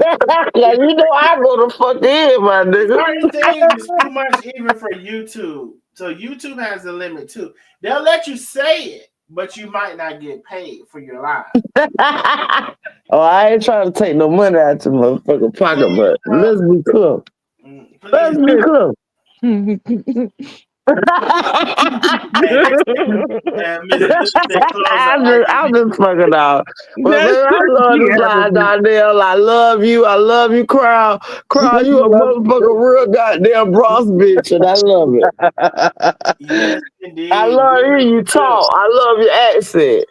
Yeah, you know I go the fuck in, my nigga. certain things is too much even for YouTube. So YouTube has a limit too. They'll let you say it, but you might not get paid for your live. Oh, I ain't trying to take no money out your motherfucking pocket, Please but let's be clear. Let's please. be clear. And Miss Billy said close the I'm argument. just fucking out. But That's baby, I what love she this had to line, do. Donnell. I love you. I love you, crowd. Crowd, you a motherfucking real goddamn Bronx bitch, and I love it. Yes, I indeed. love Very hearing you good. talk. I love your accent.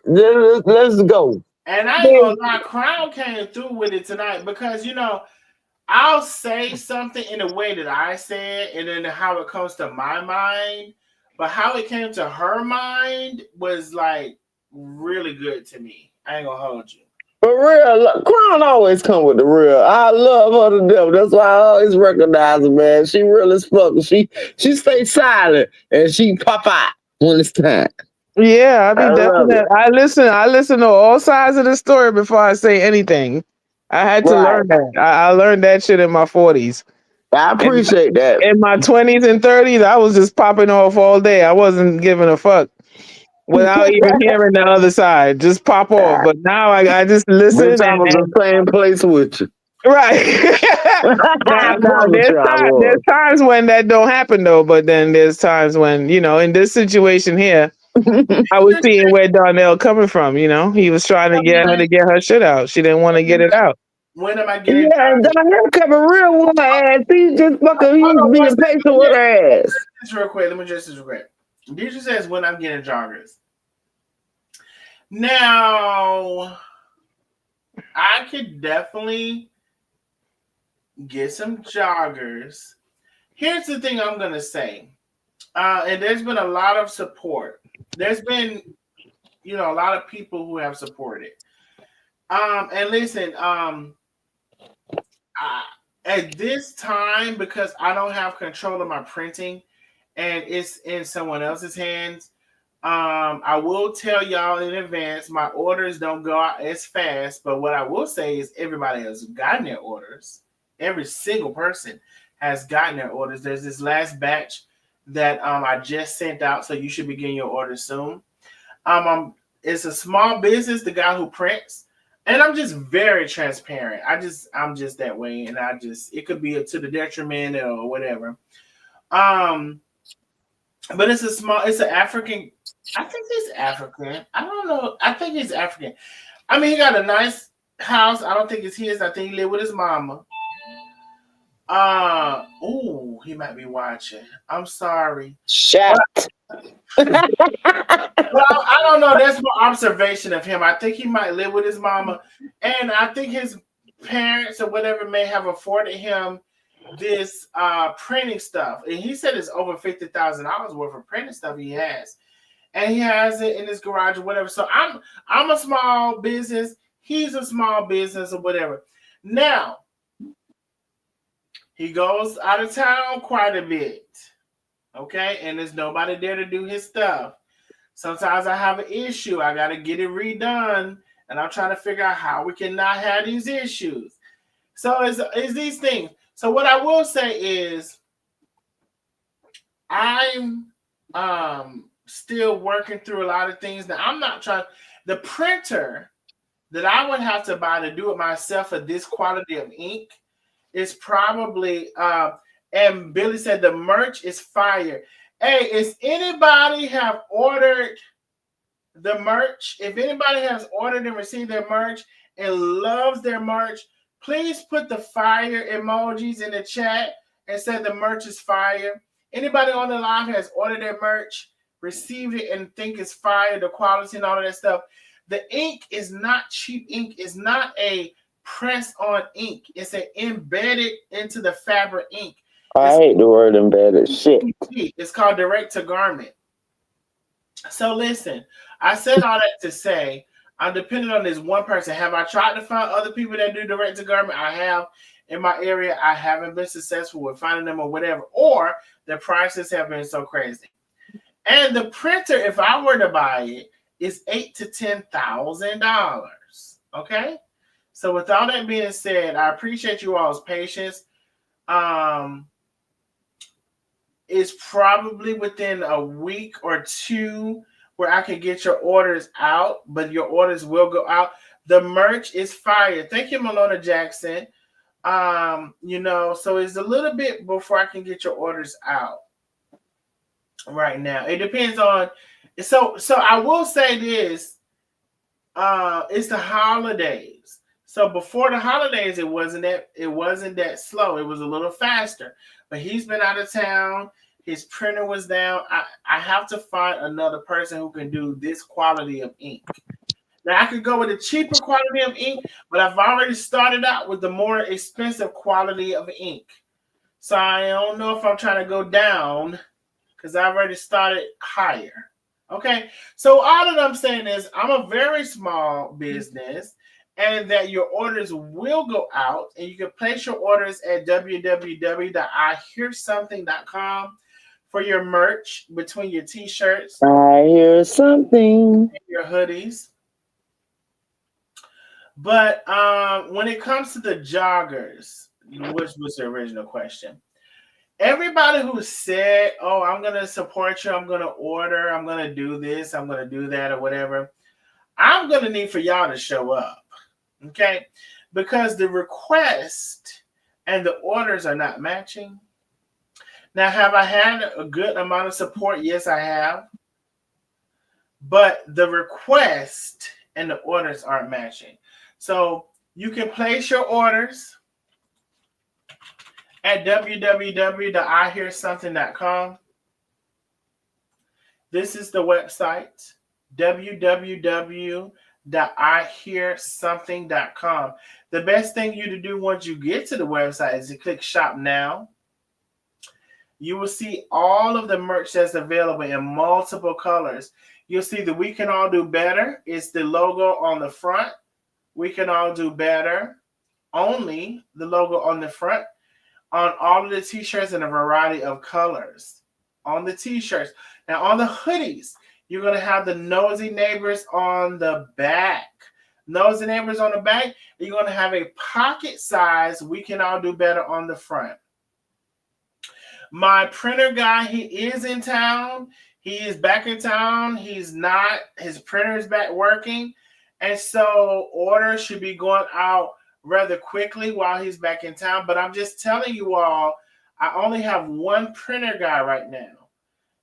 Let's go. And I ain't gonna lie, Crown came through with it tonight because I'll say something in the way that I say it, and then how it comes to my mind. But how it came to her mind was like really good to me. I ain't gonna hold you. For real, Crown always come with the real. I love her to death. That's why I always recognize her, man. She real as fuck. She stay silent and she pop out when it's time. Yeah, I I be love it. definitely. I listen to all sides of the story before I say anything. I had to Right. learn that. I learned that shit in my 40s. I In, appreciate that. in my 20s and 30s, I was just popping off all day. I wasn't giving a fuck without even hearing the other side. Just pop off. But now I just Bitch, listen I was and the same place with you. right. I now promise you I there's was. times when that don't happen though. But then there's times when in this situation here. I was seeing where Darnell coming from. He was trying to get her to get her shit out. She didn't want to get it out. When am I getting Yeah, and joggers? Donnell coming real with her ass. He's just fucking, Hold he's on one being second. patient with her ass. This real quick. Let me address this real quick. Deidre says when I'm getting joggers. Now, I could definitely get some joggers. Here's the thing I'm gonna say, and there's been a lot of support. There's been, a lot of people who have supported. And listen, at this time, because I don't have control of my printing, and it's in someone else's hands. I will tell y'all in advance, my orders don't go out as fast, but what I will say is everybody has gotten their orders. Every single person has gotten their orders. There's this last batch that I just sent out, so you should be getting your orders soon. It's a small business, the guy who prints, and I'm just very transparent. I'm just that way, and it could be to the detriment or whatever. But it's an African. I think he's African. I don't know. I think he's African. I mean, he got a nice house. I don't think it's his. I think he lived with his mama. He might be watching. I'm sorry. Shut. Well, I don't know. That's my observation of him. I think he might live with his mama, and I think his parents or whatever may have afforded him this printing stuff. And he said it's over $50,000 worth of printing stuff he has. And he has it in his garage or whatever. So I'm a small business. He's a small business or whatever. Now, he goes out of town quite a bit. Okay? And there's nobody there to do his stuff. Sometimes I have an issue. I got to get it redone. And I'm trying to figure out how we can not have these issues. So it's these things. So what I will say is I'm still working through a lot of things. Now, I'm not trying. The printer that I would have to buy to do it myself for this quality of ink is probably, and Billy said the merch is fire. Hey, is anybody have ordered the merch? If anybody has ordered and received their merch and loves their merch, please put the fire emojis in the chat and say the merch is fire. Anybody on the live has ordered their merch, received it, and think it's fire, the quality and all of that stuff. The ink is not cheap ink. It's not a press-on ink. It's an embedded into the fabric ink. I It's, hate the word embedded. Shit. it's called direct to garment. So listen, I said all that to say I'm dependent on this one person. Have I tried to find other people that do direct to garment? I have in my area. I haven't been successful with finding them or whatever, or the prices have been so crazy. And the printer, if I were to buy it, is $8,000 to $10,000. Okay. So with all that being said, I appreciate you all's patience. It's probably within a week or two where I can get your orders out, but your orders will go out. The merch is fire. Thank you, Malona Jackson. So it's a little bit before I can get your orders out right now. It depends on so I will say this. It's the holidays. So before the holidays, it wasn't that slow. It was a little faster. But he's been out of town. His printer was down. I have to find another person who can do this quality of ink. Now I could go with a cheaper quality of ink, but I've already started out with the more expensive quality of ink. So I don't know if I'm trying to go down because I've already started higher. Okay, so all that I'm saying is I'm a very small business and that your orders will go out and you can place your orders at www.ihearsomething.com for your merch between your t-shirts I hear something. and your hoodies. But when it comes to the joggers, which was the original question, everybody who said, oh, I'm going to support you, I'm going to order, I'm going to do this, I'm going to do that or whatever, I'm going to need for y'all to show up, okay? Because the request and the orders are not matching. Now, have I had a good amount of support? Yes, I have. But the request and the orders aren't matching. So you can place your orders at www.ihearsomething.com. This is the website, www.ihearsomething.com. The best thing you to do once you get to the website is to click Shop Now. You will see all of the merch that's available in multiple colors. You'll see the We Can All Do Better. It's the logo on the front. We Can All Do Better. Only the logo on the front. On all of the t-shirts in a variety of colors. On the t-shirts. Now on the hoodies, you're going to have the Nosy Neighbors on the back. Nosy Neighbors on the back. You're going to have a pocket size We Can All Do Better on the front. My printer guy, he is in town. He is back in town. His printer is back working. And so orders should be going out rather quickly while he's back in town. But I'm just telling you all, I only have one printer guy right now.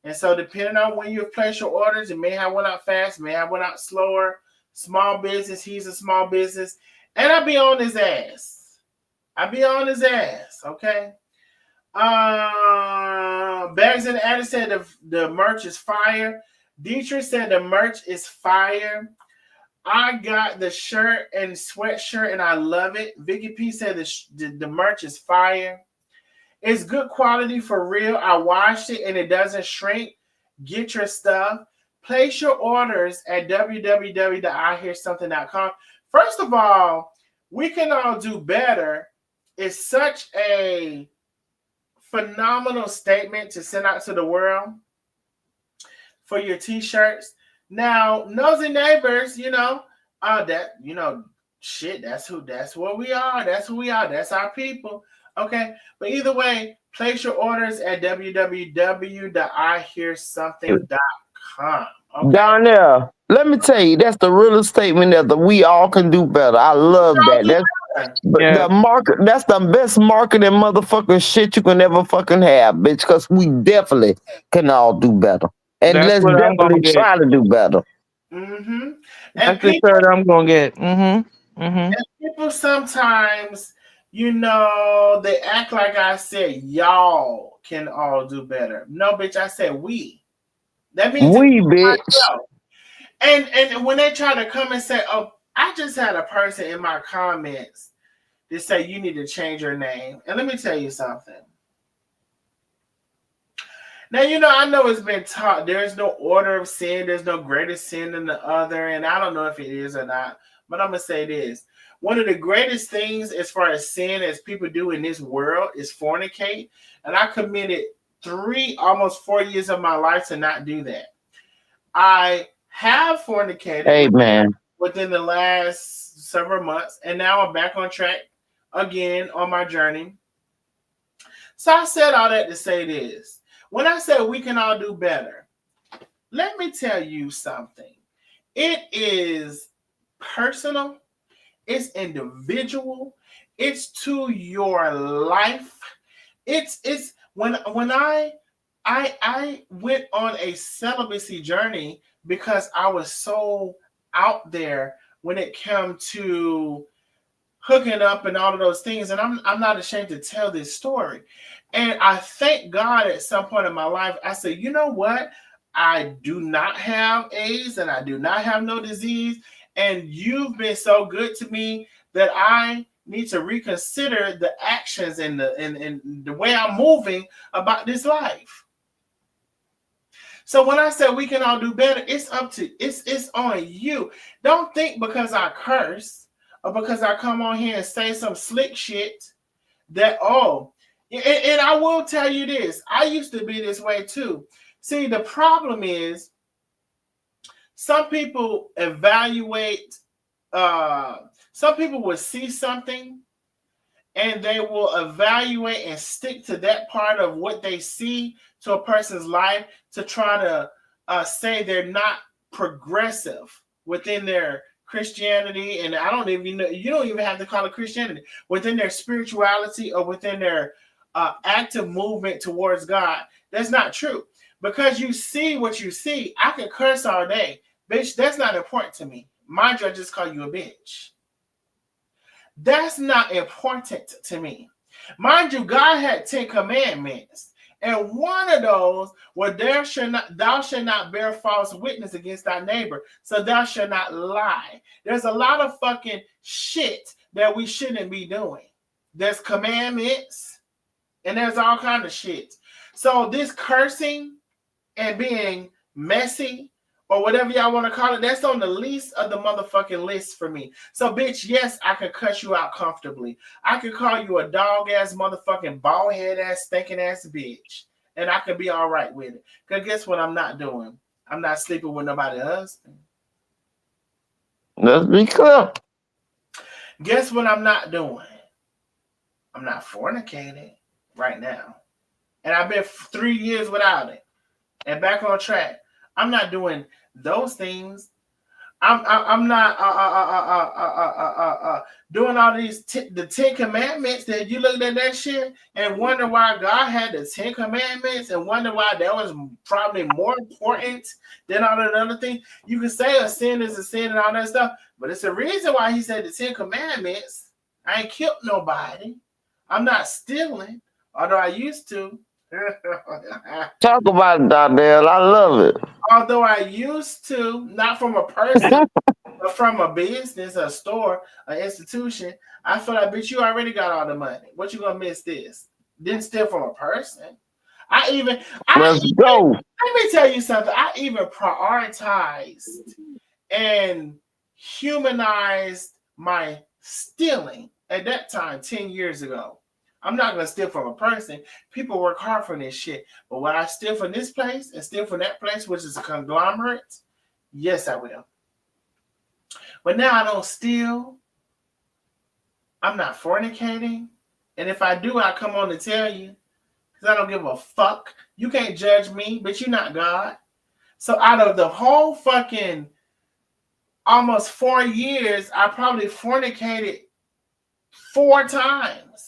And so depending on when you place your orders, it may have went out fast, may have went out slower. Small business, he's a small business. And I'll be on his ass. Okay? Bags and Addy said the merch is fire. Dietrich said the merch is fire. I got the shirt and sweatshirt and I love it. Vicky P said the merch is fire. It's good quality for real. I washed it and it doesn't shrink. Get your stuff. Place your orders at www.ihearsomething.com. First of all, We Can All Do Better is such a phenomenal statement to send out to the world for your t-shirts. Now, Nosy Neighbors, that's what we are. That's who we are. That's our people. Okay. But either way, place your orders at www.ihearsomething.com. Okay. Donnell, let me tell you, that's the realest statement that we all can do better. I love that. That's the best marketing motherfucking shit you can ever fucking have, bitch, because we definitely can all do better. And That's let's what I'm gonna definitely get. try to do better. Mm-hmm. That's the shirt I'm gonna get. And people sometimes, they act like I said y'all can all do better. No, bitch, I said we. That means We, bitch. myself. And when they try to come and say, oh, I just had a person in my comments that say you need to change your name. And let me tell you something. Now, I know it's been taught there's no order of sin, there's no greater sin than the other, and I don't know if it is or not, but I'm going to say this. One of the greatest things as far as sin as people do in this world is fornicate, and I committed almost 4 years of my life to not do that. I have fornicated Amen. within the last several months, and now I'm back on track again on my journey. So I said all that to say this. When I said we can all do better, let me tell you something. It is personal, it's individual, it's to your life. It's when I went on a celibacy journey because I was so out there when it came to hooking up and all of those things, and I'm not ashamed to tell this story. And I thank God at some point in my life, I said, you know what? I do not have AIDS and I do not have no disease. And you've been so good to me that I need to reconsider the actions and the way I'm moving about this life. So when I said we can all do better, it's on you. Don't think because I curse or because I come on here and say some slick shit that, and I will tell you this, I used to be this way too. See, the problem is some people evaluate, some people will see something and they will evaluate and stick to that part of what they see to a person's life to try to say they're not progressive within their Christianity, and I don't even know, you don't even have to call it Christianity, within their spirituality or within their active movement towards God. That's not true. Because you see what you see, I can curse all day. Bitch, that's not important to me. Mind you, I just call you a bitch. That's not important to me. Mind you, God had 10 commandments. And one of those were thou shalt not bear false witness against thy neighbor. So thou shalt not lie. There's a lot of fucking shit that we shouldn't be doing. There's commandments and there's all kind of shit. So this cursing and being messy or whatever y'all want to call it, that's on the least of the motherfucking list for me. So, bitch, yes, I can cuss you out comfortably. I can call you a dog-ass, motherfucking bald-head-ass, stinking-ass bitch. And I can be all right with it. Because guess what I'm not doing? I'm not sleeping with nobody's husband. Let's be clear. Guess what I'm not doing? I'm not fornicating right now. And I've been 3 years without it. And back on track. I'm not doing those things. I'm not doing all these the 10 commandments that you looked at that shit and wonder why God had the 10 commandments and wonder why that was probably more important than all the other things. You can say a sin is a sin and all that stuff, but it's a reason why he said the 10 commandments. I ain't killed nobody. I'm not stealing, although I used to. Talk about it, Dardell. I love it. Although I used to, not from a person, but from a business, a store, an institution, I feel like, bitch, you already got all the money. What you gonna miss this? Didn't steal from a person. Let's go. Let me tell you something. I even prioritized and humanized my stealing at that time 10 years ago. I'm not going to steal from a person. People work hard for this shit. But when I steal from this place and steal from that place, which is a conglomerate, yes, I will. But now I don't steal. I'm not fornicating. And if I do, I come on to tell you. Because I don't give a fuck. You can't judge me, but you're not God. So out of the whole fucking almost 4 years, I probably fornicated 4 times.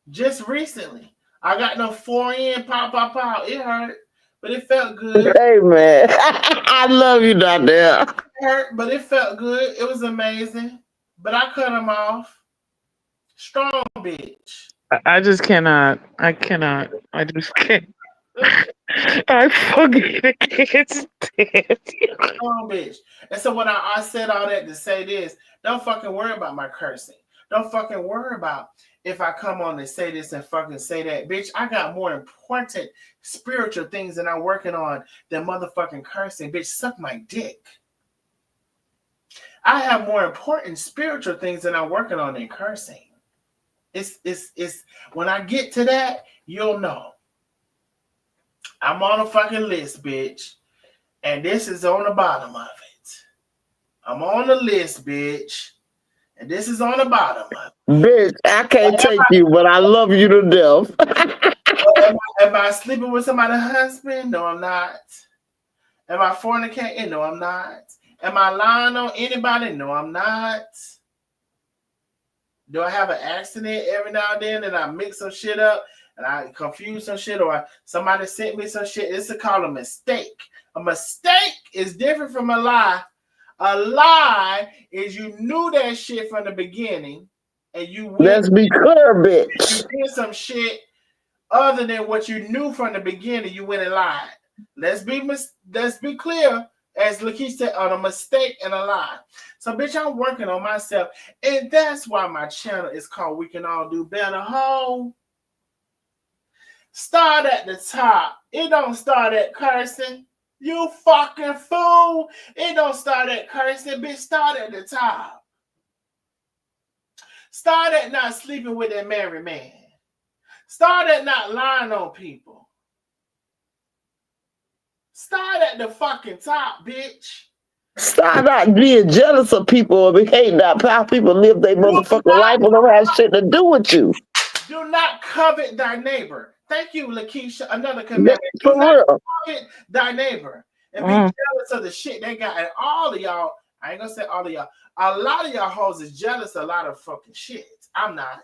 Just recently. I got no 4 in, pow. It hurt, but it felt good. Hey, man. I love you, Dardell. It hurt, but it felt good. It was amazing. But I cut them off. Strong bitch. I just cannot. I cannot. I just can't. I fucking can't stand you. Strong bitch. And so when I said all that to say this, don't fucking worry about my cursing. Don't fucking worry about if I come on and say this and fucking say that. Bitch, I got more important spiritual things that I'm working on than motherfucking cursing. Bitch, suck my dick. I have more important spiritual things that I'm working on than cursing. It's when I get to that, you'll know. I'm on a fucking list, bitch. And this is on the bottom of it. I'm on the list, bitch. And this is on the bottom of it. Bitch, I can't take you, but I love you to death. Am I sleeping with somebody's husband? No, I'm not. Am I fornicating? No, I'm not. Am I lying on anybody? No, I'm not. Do I have an accident every now and then and I mix some shit up and I confuse some shit or somebody sent me some shit? It's called a mistake. A mistake is different from a lie. A lie is you knew that shit from the beginning and you went. Let's be clear, bitch. You did some shit other than what you knew from the beginning. You went and lied. Let's be clear. As Lakeisha said, on a mistake and a lie. So, bitch, I'm working on myself. And that's why my channel is called We Can All Do Better. Ho. Start at the top. It don't start at cursing. You fucking fool. It don't start at cursing. Bitch, start at the top. Start at not sleeping with that married man. Start at not lying on people. Start at the fucking top, bitch. Start not being jealous of people or hating about how people live their motherfucking life and don't have shit to do with you. Do not covet thy neighbor. Thank you, Lakeisha. Another commandment. Do For not real. covet thy neighbor. And be jealous of the shit they got. And all of y'all, I ain't gonna say all of y'all, a lot of y'all hoes is jealous of a lot of fucking shit. I'm not.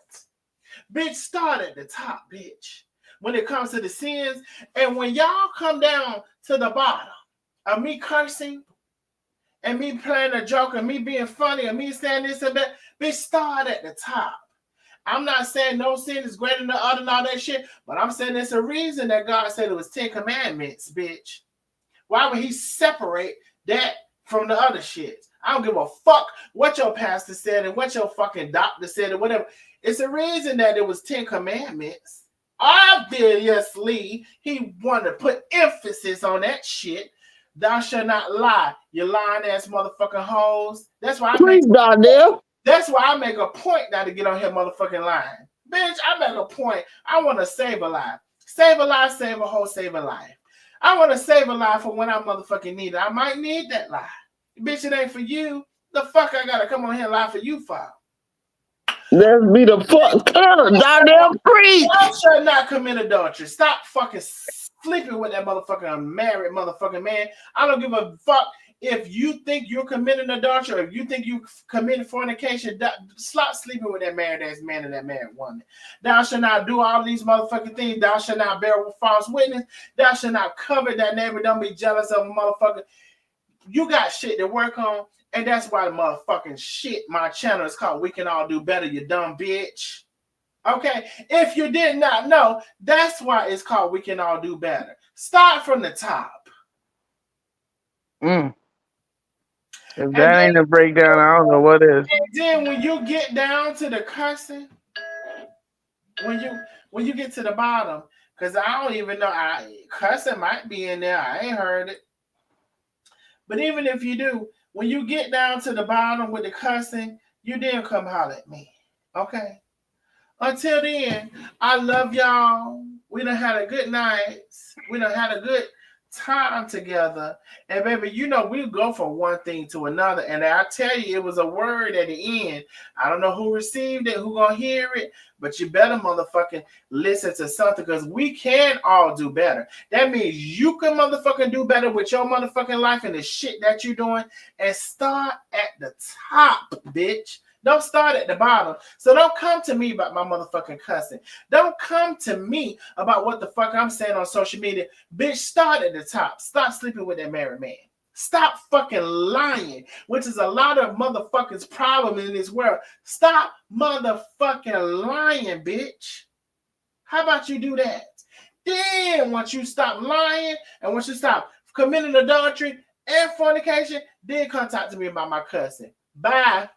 Bitch, start at the top, bitch. When it comes to the sins, and when y'all come down to the bottom of me cursing and me playing a joke and me being funny and me saying this and that, bitch, start at the top. I'm not saying no sin is greater than the other and all that shit, but I'm saying there's a reason that God said it was 10 commandments, bitch. Why would he separate that from the other shit? I don't give a fuck what your pastor said and what your fucking doctor said or whatever. It's a reason that it was 10 commandments. Obviously, he wanted to put emphasis on that shit. Thou shalt not lie, you lying ass motherfucking hoes. That's why I make a point now to get on here motherfucking lying. Bitch, I make a point. I want to save a life. Save a life, save a hoe, save a life. I want to save a life for when I motherfucking need it. I might need that life. Bitch, it ain't for you. The fuck I gotta come on here and lie for you for? Let's be the fuck goddamn preach. Thou shalt not commit adultery. Stop fucking sleeping with that motherfucking unmarried motherfucking man. I don't give a fuck if you think you're committing adultery or if you think you committed fornication. Stop sleeping with that married ass man and that married woman. Thou shalt not do all these motherfucking things. Thou shalt not bear false witness. Thou shalt not covet that neighbor. Don't be jealous of a motherfucker. You got shit to work on. And that's why the motherfucking shit, my channel is called We Can All Do Better, you dumb bitch. Okay? If you did not know, that's why it's called We Can All Do Better. Start from the top. If that ain't a breakdown, I don't know what is. And then when you get down to the cussing, when you get to the bottom, because I don't even know, cussing might be in there. I ain't heard it. But even if you do, when you get down to the bottom with the cussing, you then come holler at me. Okay? Until then, I love y'all. We done had a good night. We done had a good time together. And baby, you know, we go from one thing to another. And I tell you, it was a word at the end. I don't know who received it, who gonna hear it, but you better motherfucking listen to something because we can all do better. That means you can motherfucking do better with your motherfucking life and the shit that you're doing and start at the top, bitch. Don't start at the bottom. So don't come to me about my motherfucking cussing. Don't come to me about what the fuck I'm saying on social media. Bitch, start at the top. Stop sleeping with that married man. Stop fucking lying, which is a lot of motherfuckers' problem in this world. Stop motherfucking lying, bitch. How about you do that? Then once you stop lying and once you stop committing adultery and fornication, then come talk to me about my cussing. Bye.